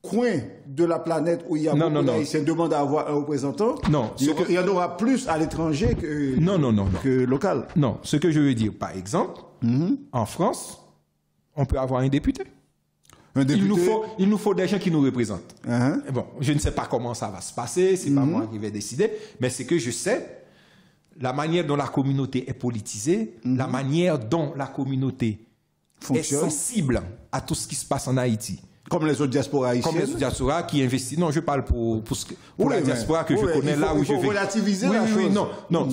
coin de la planète où il y a beaucoup d'Haïtiens demande à avoir un représentant, il y en aura plus à l'étranger que local. Non, ce que je veux dire, par exemple, en France, on peut avoir un député. Il nous faut des gens qui nous représentent. Bon, je ne sais pas comment ça va se passer, c'est pas moi qui vais décider, mais c'est que je sais la manière dont la communauté est politisée, la manière dont la communauté est sensible à tout ce qui se passe en Haïti. Comme les autres diasporas haïtiennes. Comme les autres diasporas qui investissent. Non, je parle pour la diaspora que je connais là où je vais. Il faut relativiser la chose. Non,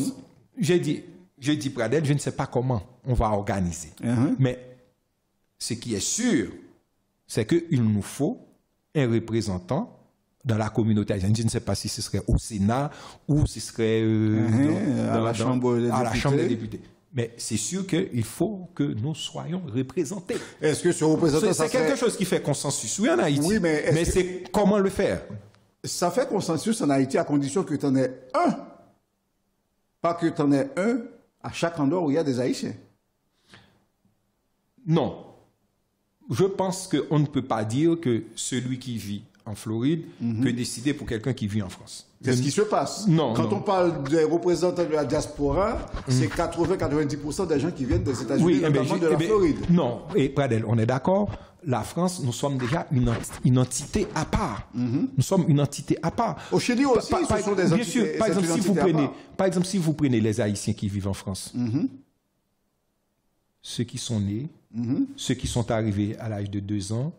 j'ai dit, je dis Pradel, je ne sais pas comment on va organiser. Mais ce qui est sûr, c'est qu'il nous faut un représentant dans la communauté haïtienne. Je ne sais pas si ce serait au Sénat ou ce serait à la Chambre des députés. Mais c'est sûr qu'il faut que nous soyons représentés. Est-ce que ce représentant... C'est quelque chose qui fait consensus, oui, en Haïti. Oui, mais c'est comment le faire? Ça fait consensus en Haïti à condition que tu en aies un. Pas que tu en aies un à chaque endroit où il y a des Haïtiens. Non. Je pense qu'on ne peut pas dire que celui qui vit en Floride peut décider pour quelqu'un qui vit en France. C'est ce qui se passe. Non. Quand on parle des représentants de la diaspora, c'est 80-90% des gens qui viennent des États-Unis, notamment de la Floride. Non. Et Pradel, on est d'accord. La France, nous sommes déjà une entité à part. Nous sommes une entité à part. Au Chili aussi, ce sont des entités. Bien sûr. Par exemple, si vous prenez les Haïtiens qui vivent en France, ceux qui sont nés, ceux qui sont arrivés à l'âge de 2 ans,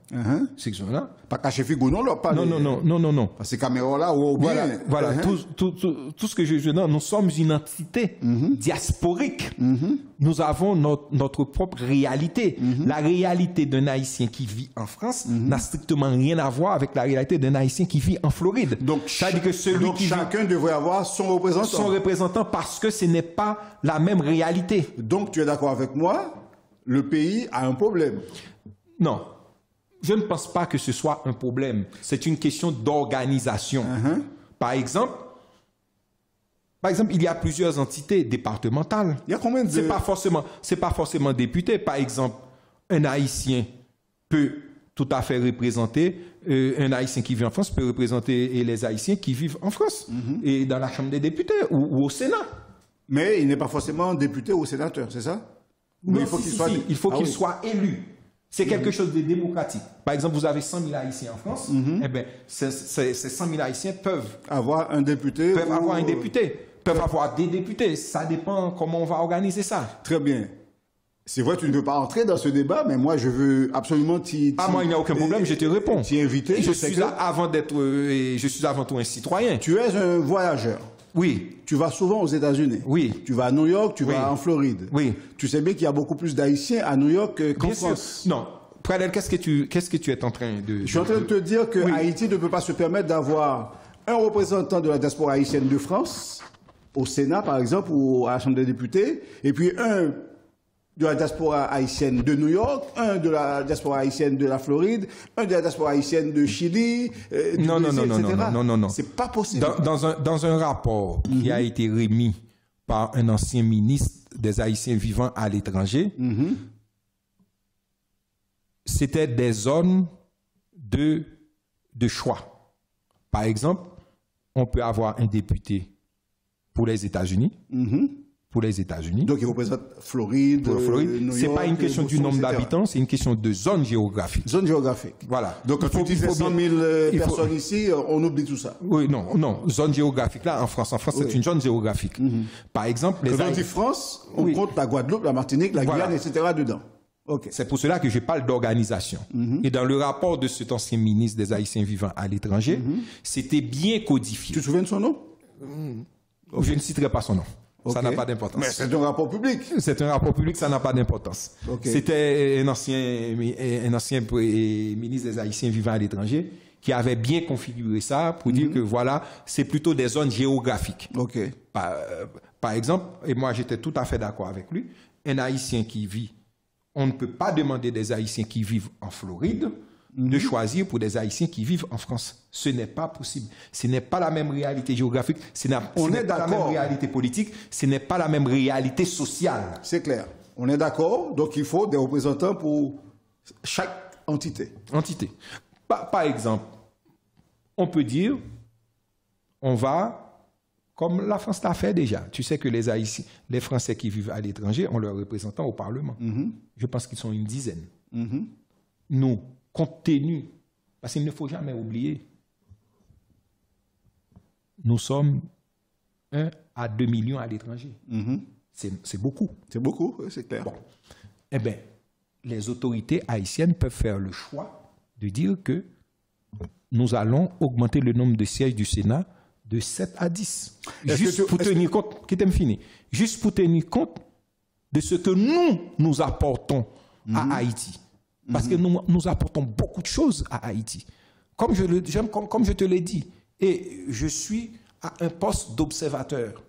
ceux qui sont là. Pas caché Figo, non, pas non. Parce que ces caméras-là, ou bien. Voilà. Tout ce que je dis, nous sommes une entité diasporique. Nous avons notre propre réalité. La réalité d'un Haïtien qui vit en France n'a strictement rien à voir avec la réalité d'un Haïtien qui vit en Floride. Donc, chacun devrait avoir son représentant. Son représentant parce que ce n'est pas la même réalité. Donc, tu es d'accord avec moi? Le pays a un problème. Non, je ne pense pas que ce soit un problème. C'est une question d'organisation. Par exemple, il y a plusieurs entités départementales. Il y a combien de... C'est pas forcément député. Par exemple, un Haïtien peut tout à fait représenter, un Haïtien qui vit en France peut représenter les Haïtiens qui vivent en France, et dans la Chambre des députés ou au Sénat. Mais il n'est pas forcément député ou sénateur, c'est ça? Non, il faut qu'il soit élu. C'est quelque chose de démocratique. Par exemple, vous avez 100 000 Haïtiens en France. Eh bien, ces 100 000 Haïtiens peuvent avoir un député. Peuvent avoir des députés. Ça dépend comment on va organiser ça. Très bien. C'est vrai, tu ne veux pas entrer dans ce débat, mais moi, je veux absolument moi, il n'y a aucun problème, je te réponds. T'y inviter. Je suis avant tout un citoyen. Tu es un voyageur. Oui. Tu vas souvent aux États-Unis. Oui. Tu vas à New York, tu vas en Floride. Oui. Tu sais bien qu'il y a beaucoup plus d'Haïtiens à New York qu'en France. Non. Pradel, qu'est-ce que tu es en train de... Je suis en train de te dire que Haïti ne peut pas se permettre d'avoir un représentant de la diaspora haïtienne de France, au Sénat par exemple, ou à la Chambre des députés, et puis un de la diaspora haïtienne de New York, un de la diaspora haïtienne de la Floride, un de la diaspora haïtienne de Chili, du Brésil, etc. Non. C'est pas possible. Dans un rapport qui a été remis par un ancien ministre des Haïtiens vivant à l'étranger, c'était des zones de choix. Par exemple, on peut avoir un député pour les États-Unis. Donc, il représente Floride. New c'est York, pas une question du nombre d'habitants, c'est une question de zone géographique. Zone géographique. Voilà. Donc, quand tu dis 100 000 personnes ici, on oublie tout ça. Oui, non. Zone géographique, là, en France, c'est une zone géographique. Par exemple, quand on dit France, on compte la Guadeloupe, la Martinique, la Guyane, etc. dedans. Okay. C'est pour cela que je parle d'organisation. Et dans le rapport de cet ancien ministre des Haïtiens vivant à l'étranger, c'était bien codifié. Tu te souviens de son nom? Je ne citerai pas son nom. Ça n'a pas d'importance. Mais c'est un rapport public. C'est un rapport public, ça n'a pas d'importance. C'était un ancien ministre des Haïtiens vivant à l'étranger qui avait bien configuré ça pour dire que voilà, c'est plutôt des zones géographiques. Par exemple, et moi j'étais tout à fait d'accord avec lui, un Haïtien qui vit, on ne peut pas demander des Haïtiens qui vivent en Floride de choisir pour des Haïtiens qui vivent en France. Ce n'est pas possible. Ce n'est pas la même réalité géographique, ce n'est pas la même réalité politique, ce n'est pas la même réalité sociale. C'est clair. On est d'accord, donc il faut des représentants pour chaque entité. Par exemple, on peut dire, on va, comme la France l'a fait déjà. Tu sais que les Haïtiens, les Français qui vivent à l'étranger ont leurs représentants au Parlement. Je pense qu'ils sont une dizaine. Nous, compte tenu, parce qu'il ne faut jamais oublier, nous sommes 1 à 2 millions à l'étranger. C'est beaucoup. C'est beaucoup, c'est clair. Bon. Eh bien, les autorités haïtiennes peuvent faire le choix de dire que nous allons augmenter le nombre de sièges du Sénat de 7 à 10. Juste pour tenir compte, juste pour tenir compte de ce que nous apportons à Haïti. Parce que nous apportons beaucoup de choses à Haïti. Comme je te l'ai dit, et je suis à un poste d'observateur.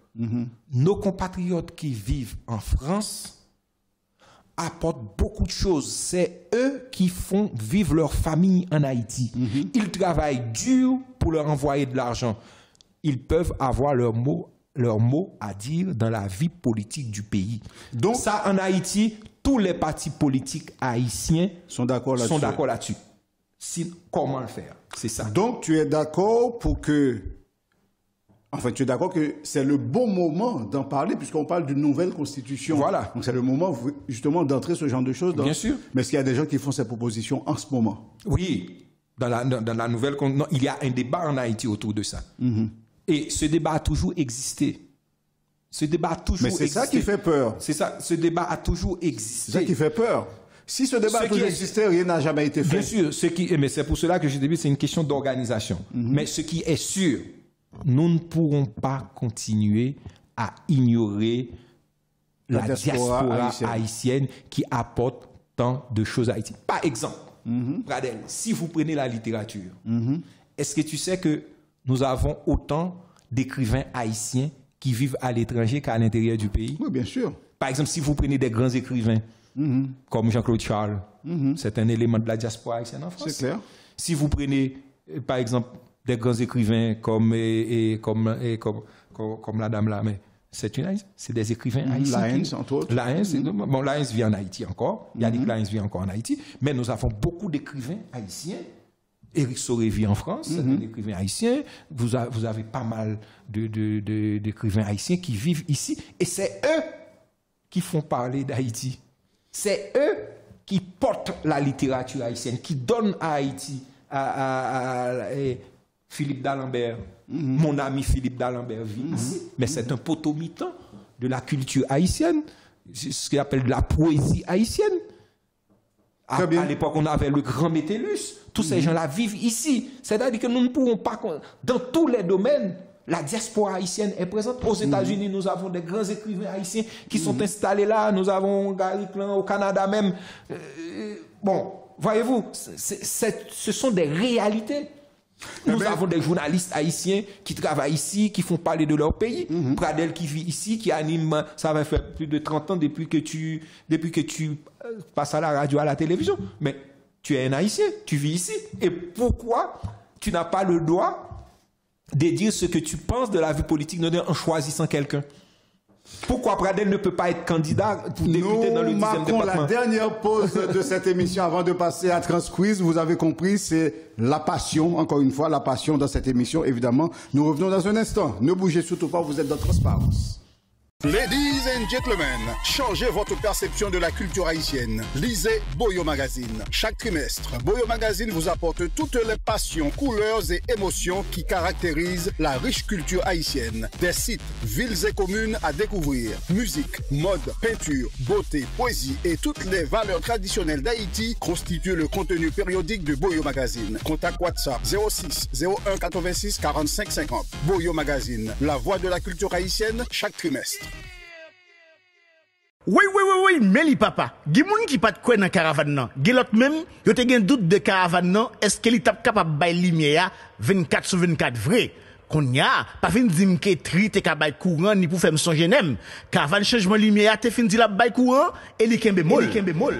Nos compatriotes qui vivent en France apportent beaucoup de choses. C'est eux qui font vivre leur famille en Haïti. Ils travaillent dur pour leur envoyer de l'argent. Ils peuvent avoir leur mot à dire dans la vie politique du pays. Donc ça, en Haïti, tous les partis politiques haïtiens sont d'accord là-dessus. Comment le faire? C'est ça. Donc tu es d'accord pour que... Enfin, tu es d'accord que c'est le bon moment d'en parler puisqu'on parle d'une nouvelle constitution. Voilà. Donc c'est le moment justement d'entrer ce genre de choses. Bien sûr. Mais est-ce qu'il y a des gens qui font ces propositions en ce moment? Oui. Dans la nouvelle... Non, il y a un débat en Haïti autour de ça. Et ce débat a toujours existé. Ce débat a toujours existé. Mais c'est ça qui fait peur. C'est ça. Ce débat a toujours existé. C'est ça qui fait peur. Si ce débat a toujours existé, rien n'a jamais été fait. Bien sûr. Mais c'est pour cela que je dis c'est une question d'organisation. Mais ce qui est sûr, nous ne pourrons pas continuer à ignorer la diaspora haïtienne qui apporte tant de choses à Haïti. Par exemple, Pradel, si vous prenez la littérature, est-ce que tu sais que nous avons autant d'écrivains haïtiens qui vivent à l'étranger qu'à l'intérieur du pays? Oui, bien sûr. Par exemple, si vous prenez des grands écrivains comme Jean-Claude Charles, c'est un élément de la diaspora haïtienne en France. C'est clair. Si vous prenez, par exemple, des grands écrivains comme la dame là, mais c'est des écrivains haïtiens. Lyons, entre autres. Lyons vit en Haïti encore. Yannick Lyons vit encore en Haïti. Mais nous avons beaucoup d'écrivains haïtiens. Éric Soré vit en France, c'est un écrivain haïtien. Vous avez pas mal d'écrivains haïtiens qui vivent ici. Et c'est eux qui font parler d'Haïti. C'est eux qui portent la littérature haïtienne, qui donnent à Haïti, à Philippe d'Alembert. Mon ami Philippe d'Alembert vit ici. Mais c'est un potomitan de la culture haïtienne, ce qu'on appelle de la poésie haïtienne. À l'époque, on avait le grand Métellus. Tous ces gens-là vivent ici. C'est-à-dire que nous ne pourrons pas... Dans tous les domaines, la diaspora haïtienne est présente. Aux États-Unis, nous avons des grands écrivains haïtiens qui sont installés là. Nous avons Gary Klein au Canada même. Bon, voyez-vous, ce sont des réalités. Nous avons des journalistes haïtiens qui travaillent ici, qui font parler de leur pays. Pradel qui vit ici, qui anime, ça va faire plus de 30 ans depuis que tu passes à la radio, à la télévision. Mais tu es un haïtien, tu vis ici. Et pourquoi tu n'as pas le droit de dire ce que tu penses de la vie politique en choisissant quelqu'un? Pourquoi Pradel ne peut pas être candidat pour député dans le 10e département? Nous marquons la dernière pause de cette émission avant de passer à Transquiz. Vous avez compris, c'est la passion, encore une fois, la passion dans cette émission, évidemment. Nous revenons dans un instant. Ne bougez surtout pas, vous êtes dans Transparence. Ladies and gentlemen, changez votre perception de la culture haïtienne. Lisez Boyo Magazine. Chaque trimestre, Boyo Magazine vous apporte toutes les passions, couleurs et émotions qui caractérisent la riche culture haïtienne. Des sites, villes et communes à découvrir. Musique, mode, peinture, beauté, poésie et toutes les valeurs traditionnelles d'Haïti constituent le contenu périodique de Boyo Magazine. Contact WhatsApp 06 01 86 45 50. Boyo Magazine, la voix de la culture haïtienne chaque trimestre. Oui, Meli papa. Gi moun qui pas de quoi dans caravane nan. Gi l'autre même, yo te gen doute de caravane nan, est-ce qu'il t'a capable bay lumière 24/24 vrai? Konya, pas fin dim ke tri te ka bay courant ni pour faire me songer nem. Caravane changement lumière te fin di la bay courant et li kembe mol.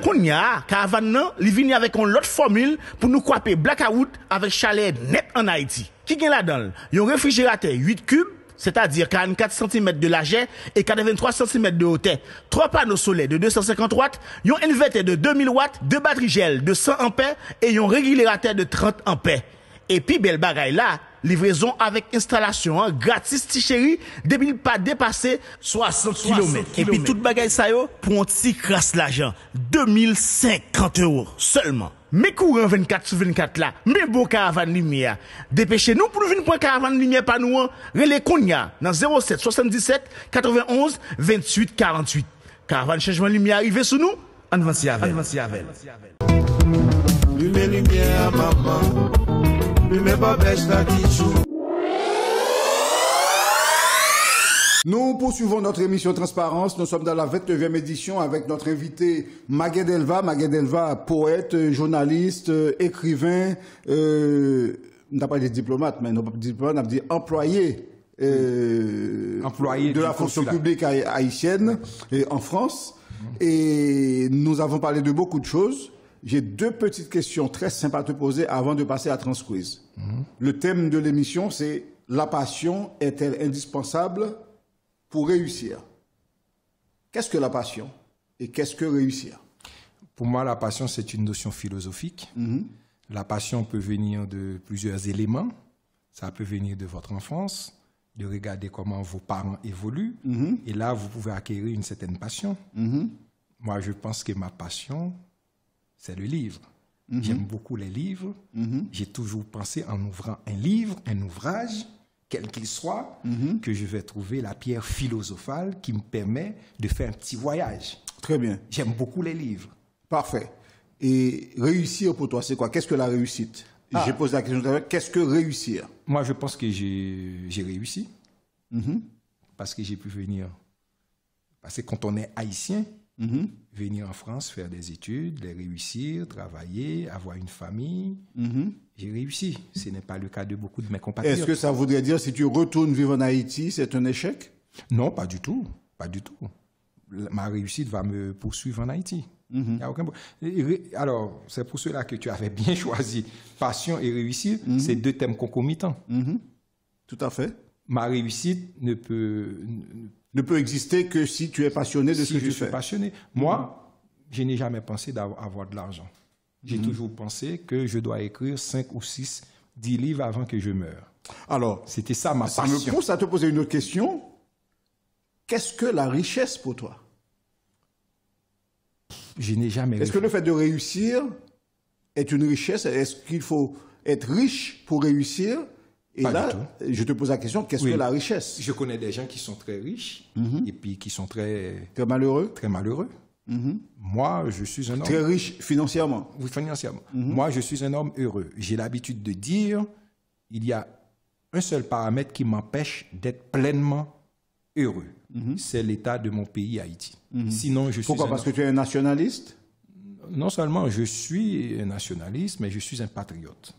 Konya, caravane nan, li vini avec une autre formule pour nous couper blackout avec chalet net en Haïti. Qui gen là-dedans? Yon réfrigérateur 8 cubes, c'est-à-dire 44 cm de largeur et 83 cm de hauteur. 3 panneaux solaires de 250 watts, un inverteur de 2000 watts, 2 batteries gel de 100 ampères et un régulateur de 30 ampères. Et puis, belle bagaille là, livraison avec installation gratis ti chéri, depuis pas dépasser 60 km. Et puis, toute bagaille ça yo, pour un petit crasse l'argent. 2050 € seulement. Mais courant 24/24 là, mais beau caravane lumière. Dépêchez-nous pour nous venir prendre caravane lumière par nous, relais Konya, dans 07 77 91 28 48. Caravane changement lumière arrivé sous nous, avancez avec. Lumière, maman. Lumière, pas bêche, la qui joue. Nous poursuivons notre émission Transparence. Nous sommes dans la 29e édition avec notre invité Maguette Delva. Maguette Delva, poète, journaliste, écrivain, on n'a pas dit diplomate, mais on a dit employé, de la fonction publique haïtienne en France. Et nous avons parlé de beaucoup de choses. J'ai deux petites questions très simples à te poser avant de passer à Transquiz. Le thème de l'émission, c'est « La passion est-elle indispensable pour réussir ?» Qu'est-ce que la passion et qu'est-ce que réussir? Pour moi, la passion, c'est une notion philosophique. La passion peut venir de plusieurs éléments. Ça peut venir de votre enfance, de regarder comment vos parents évoluent. Et là, vous pouvez acquérir une certaine passion. Moi, je pense que ma passion, c'est le livre. J'aime beaucoup les livres. J'ai toujours pensé en ouvrant un livre, un ouvrage, quel qu'il soit, que je vais trouver la pierre philosophale qui me permet de faire un petit voyage. Très bien. J'aime beaucoup les livres. Parfait. Et réussir pour toi, c'est quoi? Qu'est-ce que la réussite? J'ai posé la question tout à l'heure. Qu'est-ce que réussir? Moi, je pense que j'ai réussi. Parce que j'ai pu venir. Parce que quand on est haïtien, venir en France, faire des études, les réussir, travailler, avoir une famille, j'ai réussi. Ce n'est pas le cas de beaucoup de mes compatriotes. Est-ce que ça voudrait dire si tu retournes vivre en Haïti, c'est un échec? Non, pas du tout. Pas du tout. Ma réussite va me poursuivre en Haïti. Il y a aucun... Alors, c'est pour cela que tu avais bien choisi passion et réussir. C'est deux thèmes concomitants. Tout à fait. Ma réussite ne peut exister que si tu es passionné de ce que tu fais. Si je suis passionné. Moi, je n'ai jamais pensé d'avoir de l'argent. J'ai toujours pensé que je dois écrire 5 ou 6, 10 livres avant que je meure. Alors, c'était ça ma passion. Ça me pousse à te poser une autre question. Qu'est-ce que la richesse pour toi? Je n'ai jamais... Est-ce que le fait de réussir est une richesse? Est-ce qu'il faut être riche pour réussir? Et pas là, du tout. Je te pose la question, qu'est-ce que la richesse? Je connais des gens qui sont très riches et puis qui sont très malheureux. Très malheureux. Moi, je suis un homme... Très riche financièrement. Oui, financièrement. Moi, je suis un homme heureux. J'ai l'habitude de dire, il y a un seul paramètre qui m'empêche d'être pleinement heureux. C'est l'état de mon pays, Haïti. Sinon, je suis... Pourquoi? Parce que tu es un nationaliste? Non seulement je suis un nationaliste, mais je suis un patriote.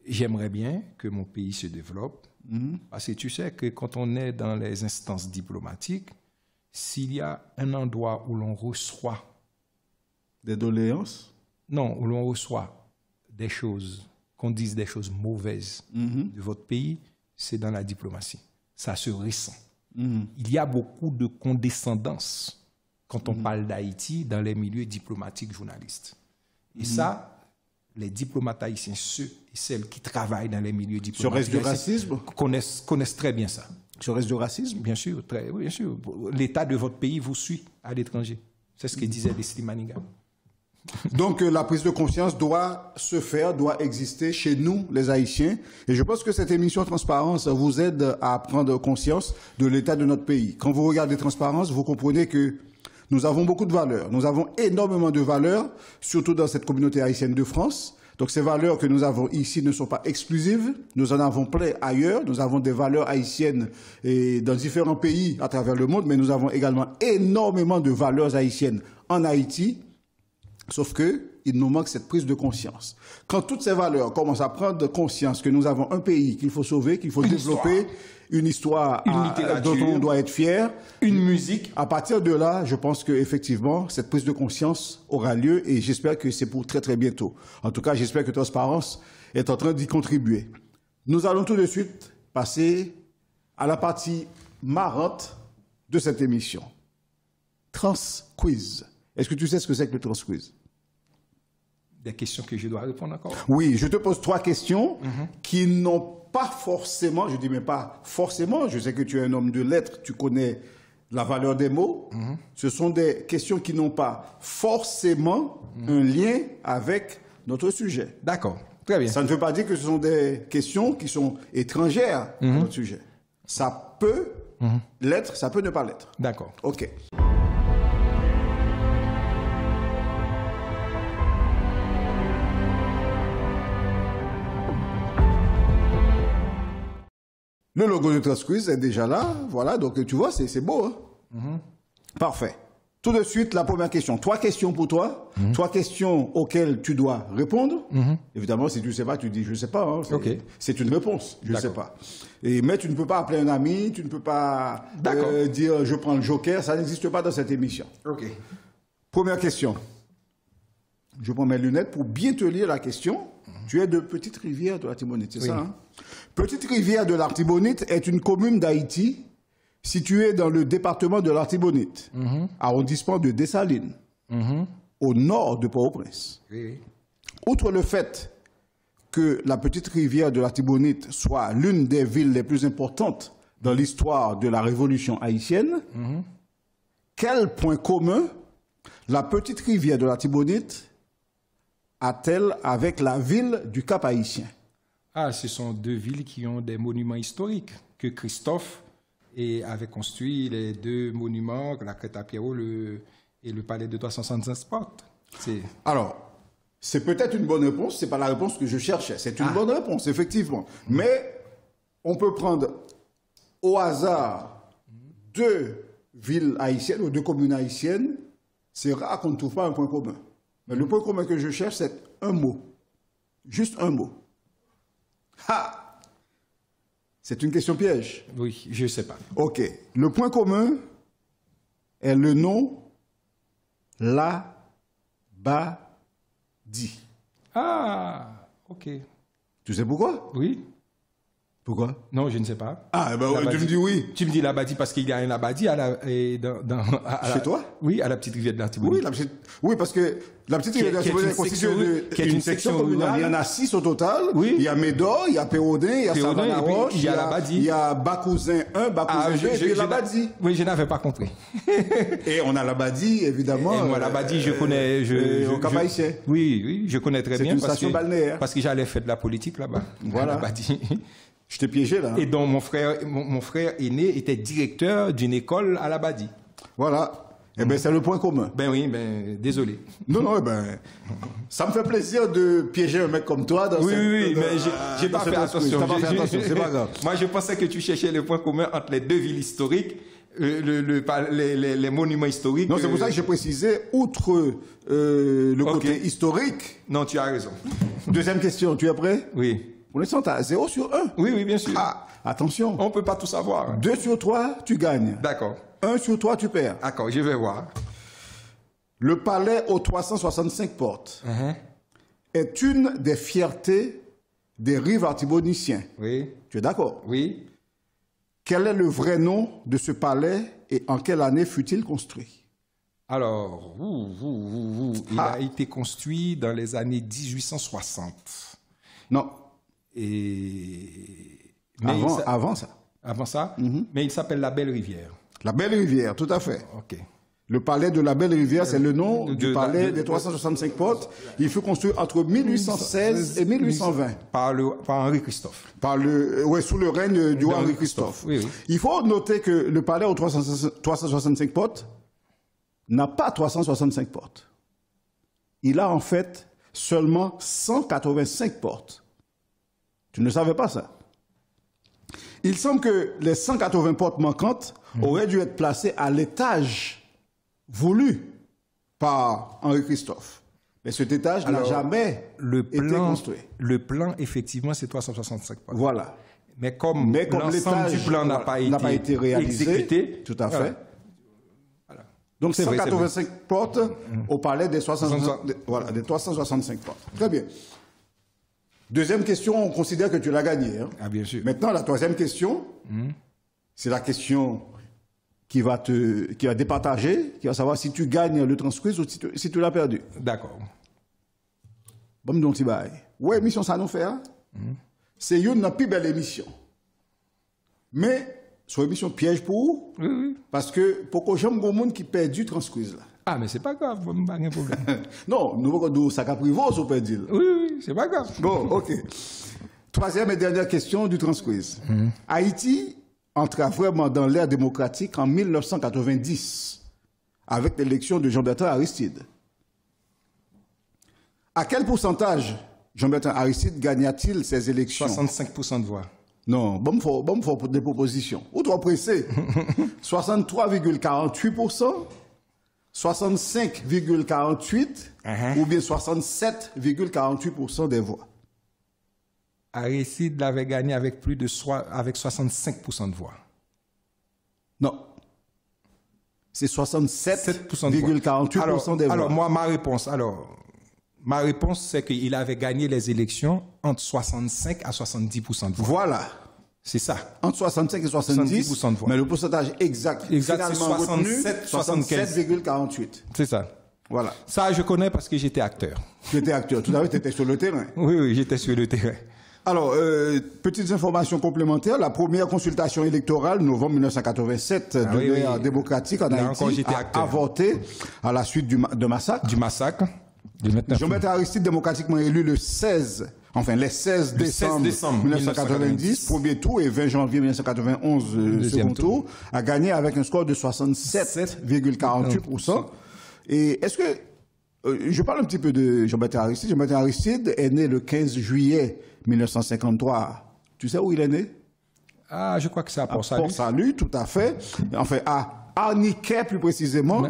J'aimerais bien que mon pays se développe, parce que tu sais que quand on est dans les instances diplomatiques, s'il y a un endroit où l'on reçoit... Des doléances? Non, où l'on reçoit des choses, qu'on dise des choses mauvaises de votre pays, c'est dans la diplomatie. Ça se ressent. Il y a beaucoup de condescendance quand on parle d'Haïti dans les milieux diplomatiques journalistes. Et ça... Les diplomates haïtiens, ceux et celles qui travaillent dans les milieux diplomatiques, sur racisme, connaissent très bien ça. Sur reste du racisme? Bien sûr, bien sûr. L'état de votre pays vous suit à l'étranger. C'est ce que disait Leslie Maniga. Donc la prise de conscience doit se faire, doit exister chez nous, les Haïtiens. Et je pense que cette émission Transparence vous aide à prendre conscience de l'état de notre pays. Quand vous regardez Transparence, vous comprenez que nous avons beaucoup de valeurs. Nous avons énormément de valeurs, surtout dans cette communauté haïtienne de France. Donc ces valeurs que nous avons ici ne sont pas exclusives. Nous en avons plein ailleurs. Nous avons des valeurs haïtiennes dans différents pays à travers le monde, mais nous avons également énormément de valeurs haïtiennes en Haïti. Sauf que il nous manque cette prise de conscience. Quand toutes ces valeurs commencent à prendre conscience que nous avons un pays qu'il faut sauver, qu'il faut développer, une histoire dont on doit être fier, une musique. À partir de là, je pense qu'effectivement, cette prise de conscience aura lieu et j'espère que c'est pour très très bientôt. En tout cas, j'espère que Transparence est en train d'y contribuer. Nous allons tout de suite passer à la partie marrante de cette émission. Transquiz. Est-ce que tu sais ce que c'est que le Transquiz? Des questions que je dois répondre encore? Oui, je te pose 3 questions qui n'ont pas forcément, je dis même pas forcément, je sais que tu es un homme de lettres, tu connais la valeur des mots. Ce sont des questions qui n'ont pas forcément un lien avec notre sujet. D'accord, très bien. Ça ne veut pas dire que ce sont des questions qui sont étrangères à notre sujet. Ça peut l'être, ça peut ne pas l'être. D'accord. OK. Le logo de Transquiz est déjà là. Voilà, donc tu vois, c'est beau. Hein? Parfait. Tout de suite, la première question. 3 questions pour toi. 3 questions auxquelles tu dois répondre. Évidemment, si tu ne sais pas, tu dis je ne sais pas. Hein. C'est une réponse. Je ne sais pas. Mais tu ne peux pas appeler un ami, tu ne peux pas dire je prends le joker. Ça n'existe pas dans cette émission. Première question. Je prends mes lunettes pour bien te lire la question. Tu es de Petite Rivière de l'Artibonite, c'est ça, hein? Petite Rivière de l'Artibonite est une commune d'Haïti située dans le département de l'Artibonite, arrondissement de Dessalines, au nord de Port-au-Prince. Outre le fait que la Petite Rivière de l'Artibonite soit l'une des villes les plus importantes dans l'histoire de la Révolution haïtienne, quel point commun la Petite Rivière de l'Artibonite a-t-elle avec la ville du Cap-Haïtien? Ah, ce sont 2 villes qui ont des monuments historiques que Christophe avait construit, les 2 monuments, la crête à Pierrot et le palais de 365 portes. Alors, c'est peut-être une bonne réponse, c'est pas la réponse que je cherchais. C'est une bonne réponse, effectivement. Mais on peut prendre au hasard 2 villes haïtiennes ou 2 communes haïtiennes. C'est rare qu'on ne trouve pas un point commun. Mais le point commun que je cherche, c'est un mot. Juste un mot. Ha! C'est une question piège. Oui, je ne sais pas. OK. Le point commun est le nom Labadi. Ah, OK. Tu sais pourquoi? Oui. Pourquoi? Non, je ne sais pas. Ah, ben tu me dis oui. Tu me dis Labadi parce qu'il y a un Labadi chez toi? Oui, à la Petite Rivière de l'Artibonite. Oui, parce que la Petite Rivière de l'Artibonite est constituée d'une section communale. Il y en a 6 au total. Oui. Il y a Médor, il y a Pérodin, il y a Savanaroche, il y a Labadi. Il y a Bacousin 1, Bacousin 2, et puis Labadi. Oui, je n'avais pas compris. Et on a Labadi, évidemment. Et moi, Labadi, je connais. Au Cap-Haïtien. Oui, je connais très bien. C'est une station balnéaire. Parce que j'allais faire de la politique là-bas. Voilà. Labadi. Je t'ai piégé là. Et donc mon frère aîné était directeur d'une école à Labadi. Voilà. Eh bien, c'est le point commun. Ben oui, désolé. Non, ça me fait plaisir de piéger un mec comme toi dans Oui, mais j'ai pas fait attention. T'as pas fait attention, c'est pas grave. Moi, je pensais que tu cherchais le point commun entre les 2 villes historiques, les monuments historiques. Non, c'est pour ça que j'ai précisé, outre le côté historique. Non, tu as raison. Deuxième question, tu es prêt? Oui. Pour l'instant, tu as 0 sur 1. Oui, bien sûr. Ah, attention. On ne peut pas tout savoir. 2 sur 3, tu gagnes. D'accord. 1 sur 3, tu perds. D'accord, je vais voir. Le palais aux 365 portes est une des fiertés des rives artiboniciens. Oui. Tu es d'accord? Oui. Quel est le vrai nom de ce palais et en quelle année fut-il construit? Alors, il a été construit dans les années 1860. Non. Avant ça. Avant ça, mais il s'appelle la Belle Rivière. La Belle Rivière, tout à fait. OK. Le palais de la Belle Rivière, c'est le nom du palais des 365 portes. Il fut construit entre 1816 et 1820. Par Henri Christophe. Sous le règne du roi Henri Christophe. Oui. Il faut noter que le palais aux 365 portes n'a pas 365 portes. Il a en fait seulement 185 portes. Tu ne savais pas ça? Il semble que les 180 portes manquantes auraient dû être placées à l'étage voulu par Henri Christophe. Mais cet étage n'a jamais été construit. Le plan, effectivement, c'est 365 portes. Voilà. Mais comme l'ensemble du plan n'a pas été réalisé, exécuté, tout à fait. Voilà. Donc c'est 185 portes au palais des 365 portes. Très bien. Deuxième question, on considère que tu l'as gagnée. Hein. Ah, bien sûr. Maintenant, la troisième question, c'est la question qui va départager, qui va savoir si tu gagnes le Transquiz ou si tu l'as perdu. D'accord. Bon, me petit bail. Ouais, émission ça nous fait. Hein? C'est une plus belle émission. Mais, c'est une émission piège pour vous. Oui. Parce que, pourquoi j'aime beaucoup de monde qui perd du Transquiz là. Ah, mais c'est pas grave, pas de problème. Non, nous avons ça privé sur perdre. Oui, c'est pas grave. Bon, OK. Troisième et dernière question du Transquiz. Haïti entra vraiment dans l'ère démocratique en 1990 avec l'élection de Jean-Bertrand Aristide. À quel pourcentage Jean-Bertrand Aristide gagna-t-il ces élections? 65% de voix. Non, bon, faut des propositions. Ou trop pressé. 63,48%, 65,48% ou bien 67,48% des voix. Aristide l'avait gagné avec avec 65% de voix. Non. C'est 67,48% des voix. Alors, moi, ma réponse, c'est qu'il avait gagné les élections entre 65 à 70% de voix. Voilà. C'est ça. Entre 65 et 70%, 70% de voix. mais le pourcentage exact c'est finalement retenu, 67,48%. C'est ça. Voilà. Ça, je connais parce que j'étais acteur. Tu étais acteur. Tout à l'heure, tu étais sur le terrain. Oui, j'étais sur le terrain. Alors, petites informations complémentaires. La première consultation électorale, novembre 1987, de l'ère démocratique en Haïti, a avorté à la suite de massacre. Du massacre. Jean-Bertrand Aristide, démocratiquement élu les 16 décembre 1990, premier tour, et 20 janvier 1991, second tour, a gagné avec un score de 67,48%. Et est-ce que, je parle un petit peu de Jean-Bertrand Aristide. Jean-Bertrand Aristide est né le 15 juillet 1953. Tu sais où il est né? Ah, je crois que c'est à Port-Salut. Port-Salut, tout à fait. Enfin, à Arniquet, plus précisément,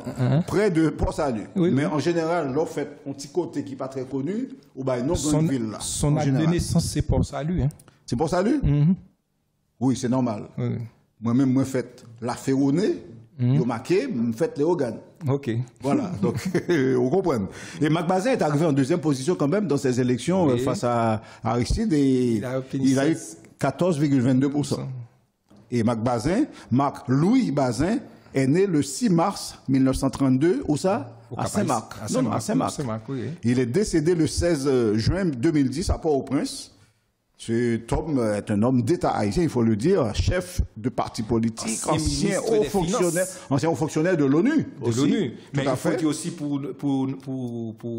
près de Port-Salut. Oui, mais en général, là, fait un petit côté qui n'est pas très connu, ou bien une grande ville là. Son acte de naissance, c'est Port-Salut. Hein. C'est Port-Salut? Oui, c'est normal. Oui. Moi-même, moi, fait la Féronée, je marqué, je fait les organes. OK. Voilà, donc, on comprend. Et Mac Bazin est arrivé en deuxième position quand même dans ces élections face à Aristide, et il a eu 14,22%. Et Marc-Louis Bazin est né le 6 mars 1932, où ça? À Saint-Marc. À Saint-Marc. Oui. Il est décédé le 16 juin 2010 à Port-au-Prince. Cet homme est un homme d'État haïtien, il faut le dire, chef de parti politique, ancien haut fonctionnaire de l'ONU. Mais il faut dire aussi pour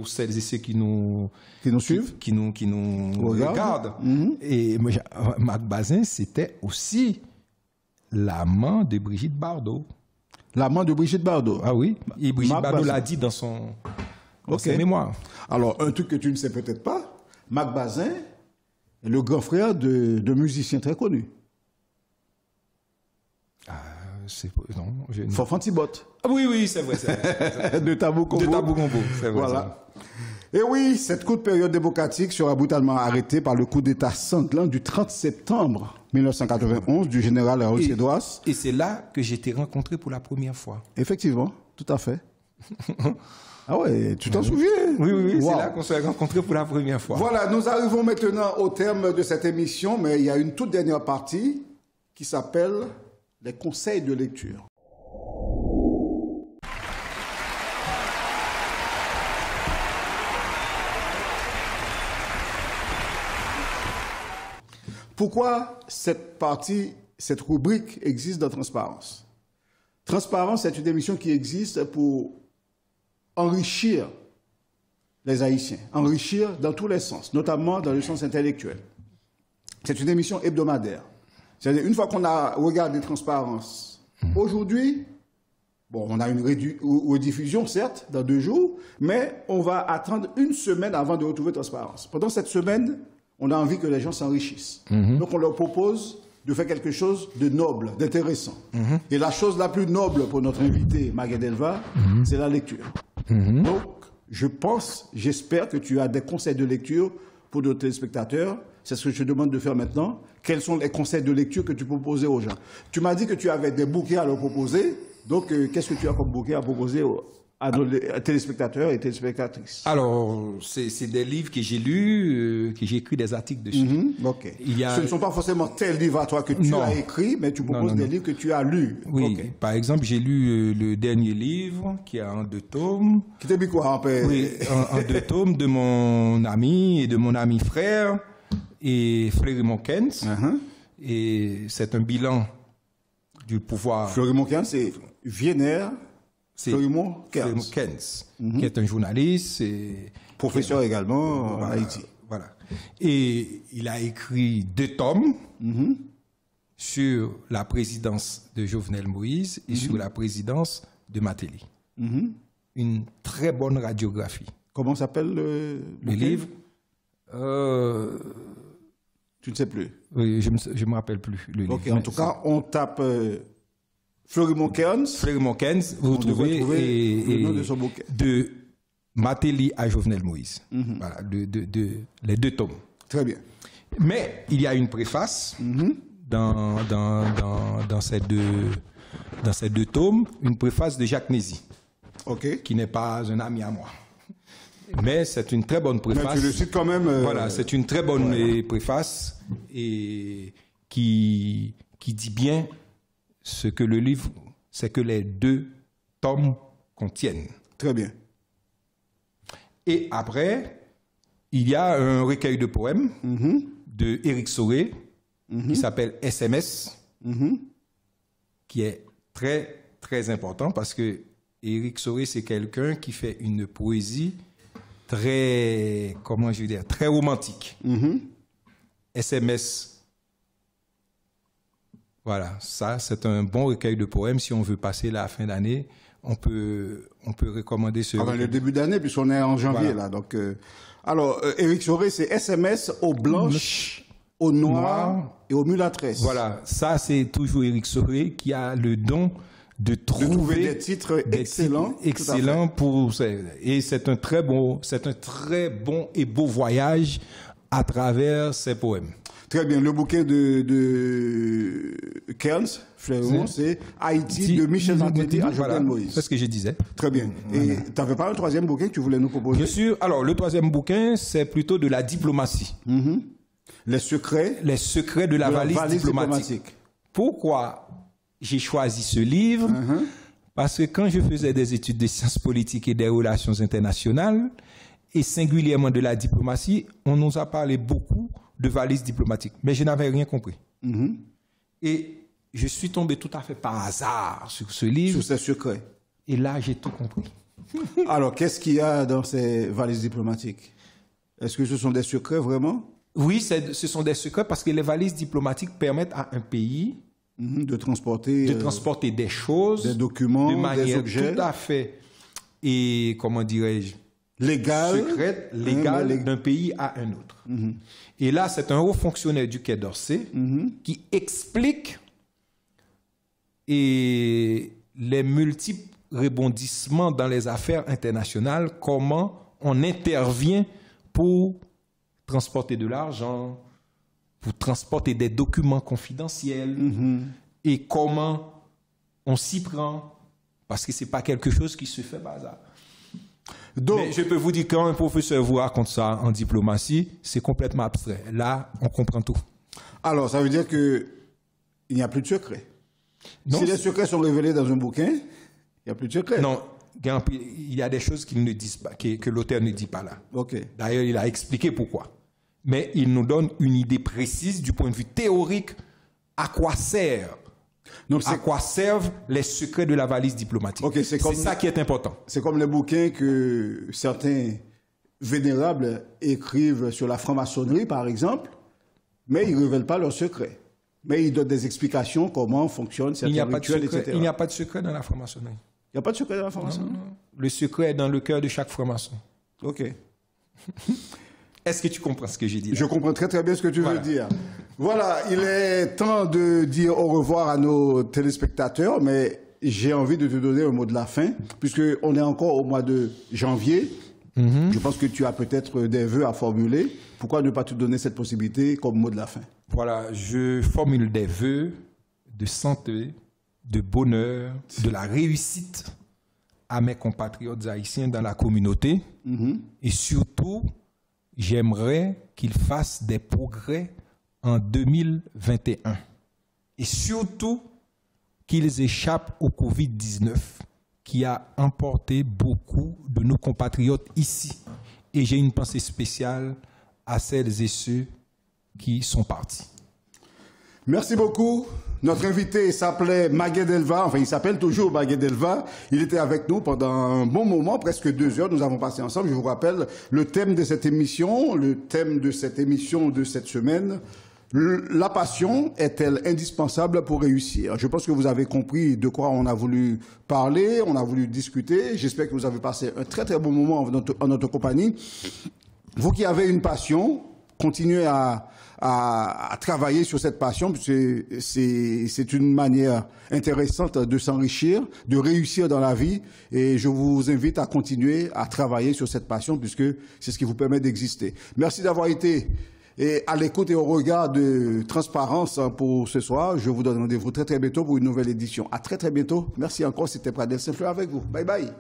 celles et ceux qui nous suivent, qui nous regardent. Et Marc Bazin, c'était aussi l'amant de Brigitte Bardot. L'amant de Brigitte Bardot. Ah oui. Et Brigitte Bardot l'a dit dans ses mémoires. Alors, un truc que tu ne sais peut-être pas, Marc Bazin est le grand frère de musiciens très connus. Forfan Tibot. Ah oui, c'est vrai. De Tabou Combo. C'est vrai. Voilà. Et oui, cette courte période démocratique sera brutalement arrêtée par le coup d'État sanglant du 30 septembre 1991 du général Raoul Cédras. Et c'est là que j'ai été rencontré pour la première fois. Effectivement, tout à fait. Ah ouais, tu t'en souviens? Oui, wow. C'est là qu'on s'est rencontrés pour la première fois. Voilà, nous arrivons maintenant au terme de cette émission, mais il y a une toute dernière partie qui s'appelle les conseils de lecture. Pourquoi cette partie, cette rubrique existe dans Transparence? Transparence, c'est une émission qui existe pour enrichir les Haïtiens, enrichir dans tous les sens, notamment dans le sens intellectuel. C'est une émission hebdomadaire. C'est-à-dire, une fois qu'on a regardé Transparence, aujourd'hui, bon, on a une rediffusion, certes, dans 2 jours, mais on va attendre une semaine avant de retrouver Transparence. Pendant cette semaine, on a envie que les gens s'enrichissent. Donc, on leur propose de faire quelque chose de noble, d'intéressant. Et la chose la plus noble pour notre invité, Maguette Delva, c'est la lecture. Donc, j'espère que tu as des conseils de lecture pour nos téléspectateurs. C'est ce que je te demande de faire maintenant. Quels sont les conseils de lecture que tu peux proposer aux gens? Tu m'as dit que tu avais des bouquets à leur proposer. Donc, qu'est-ce que tu as comme bouquet à proposer à nos téléspectateurs et téléspectatrices? Alors, c'est des livres que j'ai lus, que j'ai écrit des articles dessus. Ok. Ce ne sont pas forcément tels livres à toi que tu as écrits, mais tu proposes des livres que tu as lus. Oui. Okay. Par exemple, j'ai lu le dernier livre, qui est en 2 tomes. Qui t'a dit quoi, en fait? Oui, en 2 tomes de mon ami et de mon ami frère, et Fleury Kens. Et c'est un bilan du pouvoir. Fleury Kens, c'est Vienner. C'est Fleury Kens, qui est un journaliste et professeur également en Haïti. Voilà. Et il a écrit 2 tomes sur la présidence de Jovenel Moïse et sur la présidence de Matéli. Une très bonne radiographie. Comment s'appelle le livre? Tu ne sais plus. Oui, je me rappelle plus le livre. Ok, en tout cas, on tape Florimond Kearns. Florimond Kearns, vous trouvez le nom de son bouquin. De Matéli à Jovenel Moïse. Voilà, les deux tomes. Très bien. Mais il y a une préface dans ces deux tomes, une préface de Jacques Nézy, qui n'est pas un ami à moi. Mais c'est une très bonne préface. Mais tu le cites quand même. Voilà, c'est une très bonne préface et qui dit bien ce que le livre, c'est que les deux tomes contiennent. Très bien. Et après, il y a un recueil de poèmes de Éric Soré qui s'appelle SMS, qui est très, très important parce que Éric Soré, c'est quelqu'un qui fait une poésie très, comment je veux dire, très romantique. SMS. Voilà, ça, c'est un bon recueil de poèmes. Si on veut passer la fin d'année, on peut recommander ce recueil. Le début d'année, puisqu'on est en janvier, là. Donc, alors, Éric Soré, c'est SMS aux blanches, aux noirs et aux mulâtresses. Voilà, ça, c'est toujours Éric Soré qui a le don de trouver des titres excellents. Excellents et c'est un très bon et beau voyage à travers ces poèmes. Très bien. Le bouquin de Kearns, Florimond, c'est Haïti de Michel Matéli à Jovenel Moïse. C'est ce que je disais. Très bien. Et tu n'avais pas un troisième bouquin que tu voulais nous proposer? Bien sûr. Alors, le troisième bouquin, c'est plutôt de la diplomatie. Les secrets de la valise diplomatique. Pourquoi j'ai choisi ce livre? Parce que quand je faisais des études de sciences politiques et des relations internationales, et singulièrement de la diplomatie, on nous a parlé beaucoup de valise diplomatique, mais je n'avais rien compris. Et je suis tombé tout à fait par hasard sur ce livre. Sur ces secrets. Et là, j'ai tout compris. Alors, qu'est-ce qu'il y a dans ces valises diplomatiques? Est-ce que ce sont des secrets vraiment? Oui, ce sont des secrets parce que les valises diplomatiques permettent à un pays de transporter des choses, des documents, de manière des objets tout à fait, et comment dirais-je, légale d'un pays à un autre. Et là, c'est un haut fonctionnaire du Quai d'Orsay qui explique les multiples rebondissements dans les affaires internationales, comment on intervient pour transporter de l'argent, pour transporter des documents confidentiels, et comment on s'y prend, parce que ce n'est pas quelque chose qui se fait par hasard. Donc, mais je peux vous dire, quand un professeur vous raconte ça en diplomatie, c'est complètement abstrait. Là, on comprend tout. Alors, ça veut dire qu'il n'y a plus de secret. Si les secrets sont révélés dans un bouquin, il n'y a plus de secret. Non, il y a des choses qu'ils ne disent pas, que l'auteur ne dit pas là. D'ailleurs, il a expliqué pourquoi. Mais il nous donne une idée précise du point de vue théorique à quoi servent les secrets de la valise diplomatique. C'est ça qui est important. C'est comme les bouquins que certains vénérables écrivent sur la franc-maçonnerie, par exemple, mais ils ne révèlent pas leurs secrets. Mais ils donnent des explications comment fonctionnent certains rituels, etc. Il n'y a pas de secret dans la franc-maçonnerie. Il n'y a pas de secret dans la franc-maçonnerie? Non. Le secret est dans le cœur de chaque franc-maçon. Ok. Est-ce que tu comprends ce que j'ai dit là? Je comprends très très bien ce que tu veux dire. Voilà, il est temps de dire au revoir à nos téléspectateurs, mais j'ai envie de te donner un mot de la fin, puisqu'on est encore au mois de janvier. Je pense que tu as peut-être des vœux à formuler. Pourquoi ne pas te donner cette possibilité comme mot de la fin? Voilà, je formule des vœux de santé, de bonheur, de la réussite à mes compatriotes haïtiens dans la communauté. Et surtout, j'aimerais qu'ils fassent des progrès en 2021. Et surtout, qu'ils échappent au Covid-19 qui a emporté beaucoup de nos compatriotes ici. Et j'ai une pensée spéciale à celles et ceux qui sont partis. Merci beaucoup. Notre invité s'appelait Maguet Delva, enfin il s'appelle toujours Maguet Delva. Il était avec nous pendant un bon moment, presque 2 heures, nous avons passé ensemble. Je vous rappelle le thème de cette émission, de cette semaine. La passion est-elle indispensable pour réussir? Je pense que vous avez compris de quoi on a voulu parler, on a voulu discuter. J'espère que vous avez passé un très très bon moment en notre compagnie. Vous qui avez une passion, continuez à travailler sur cette passion, c'est une manière intéressante de s'enrichir, de réussir dans la vie, et je vous invite à continuer à travailler sur cette passion, puisque c'est ce qui vous permet d'exister. Merci d'avoir été à l'écoute et au regard de Transparence pour ce soir. Je vous donne rendez-vous très très bientôt pour une nouvelle édition. À très très bientôt. Merci encore, c'était Pradel Saint-Fleur avec vous. Bye bye.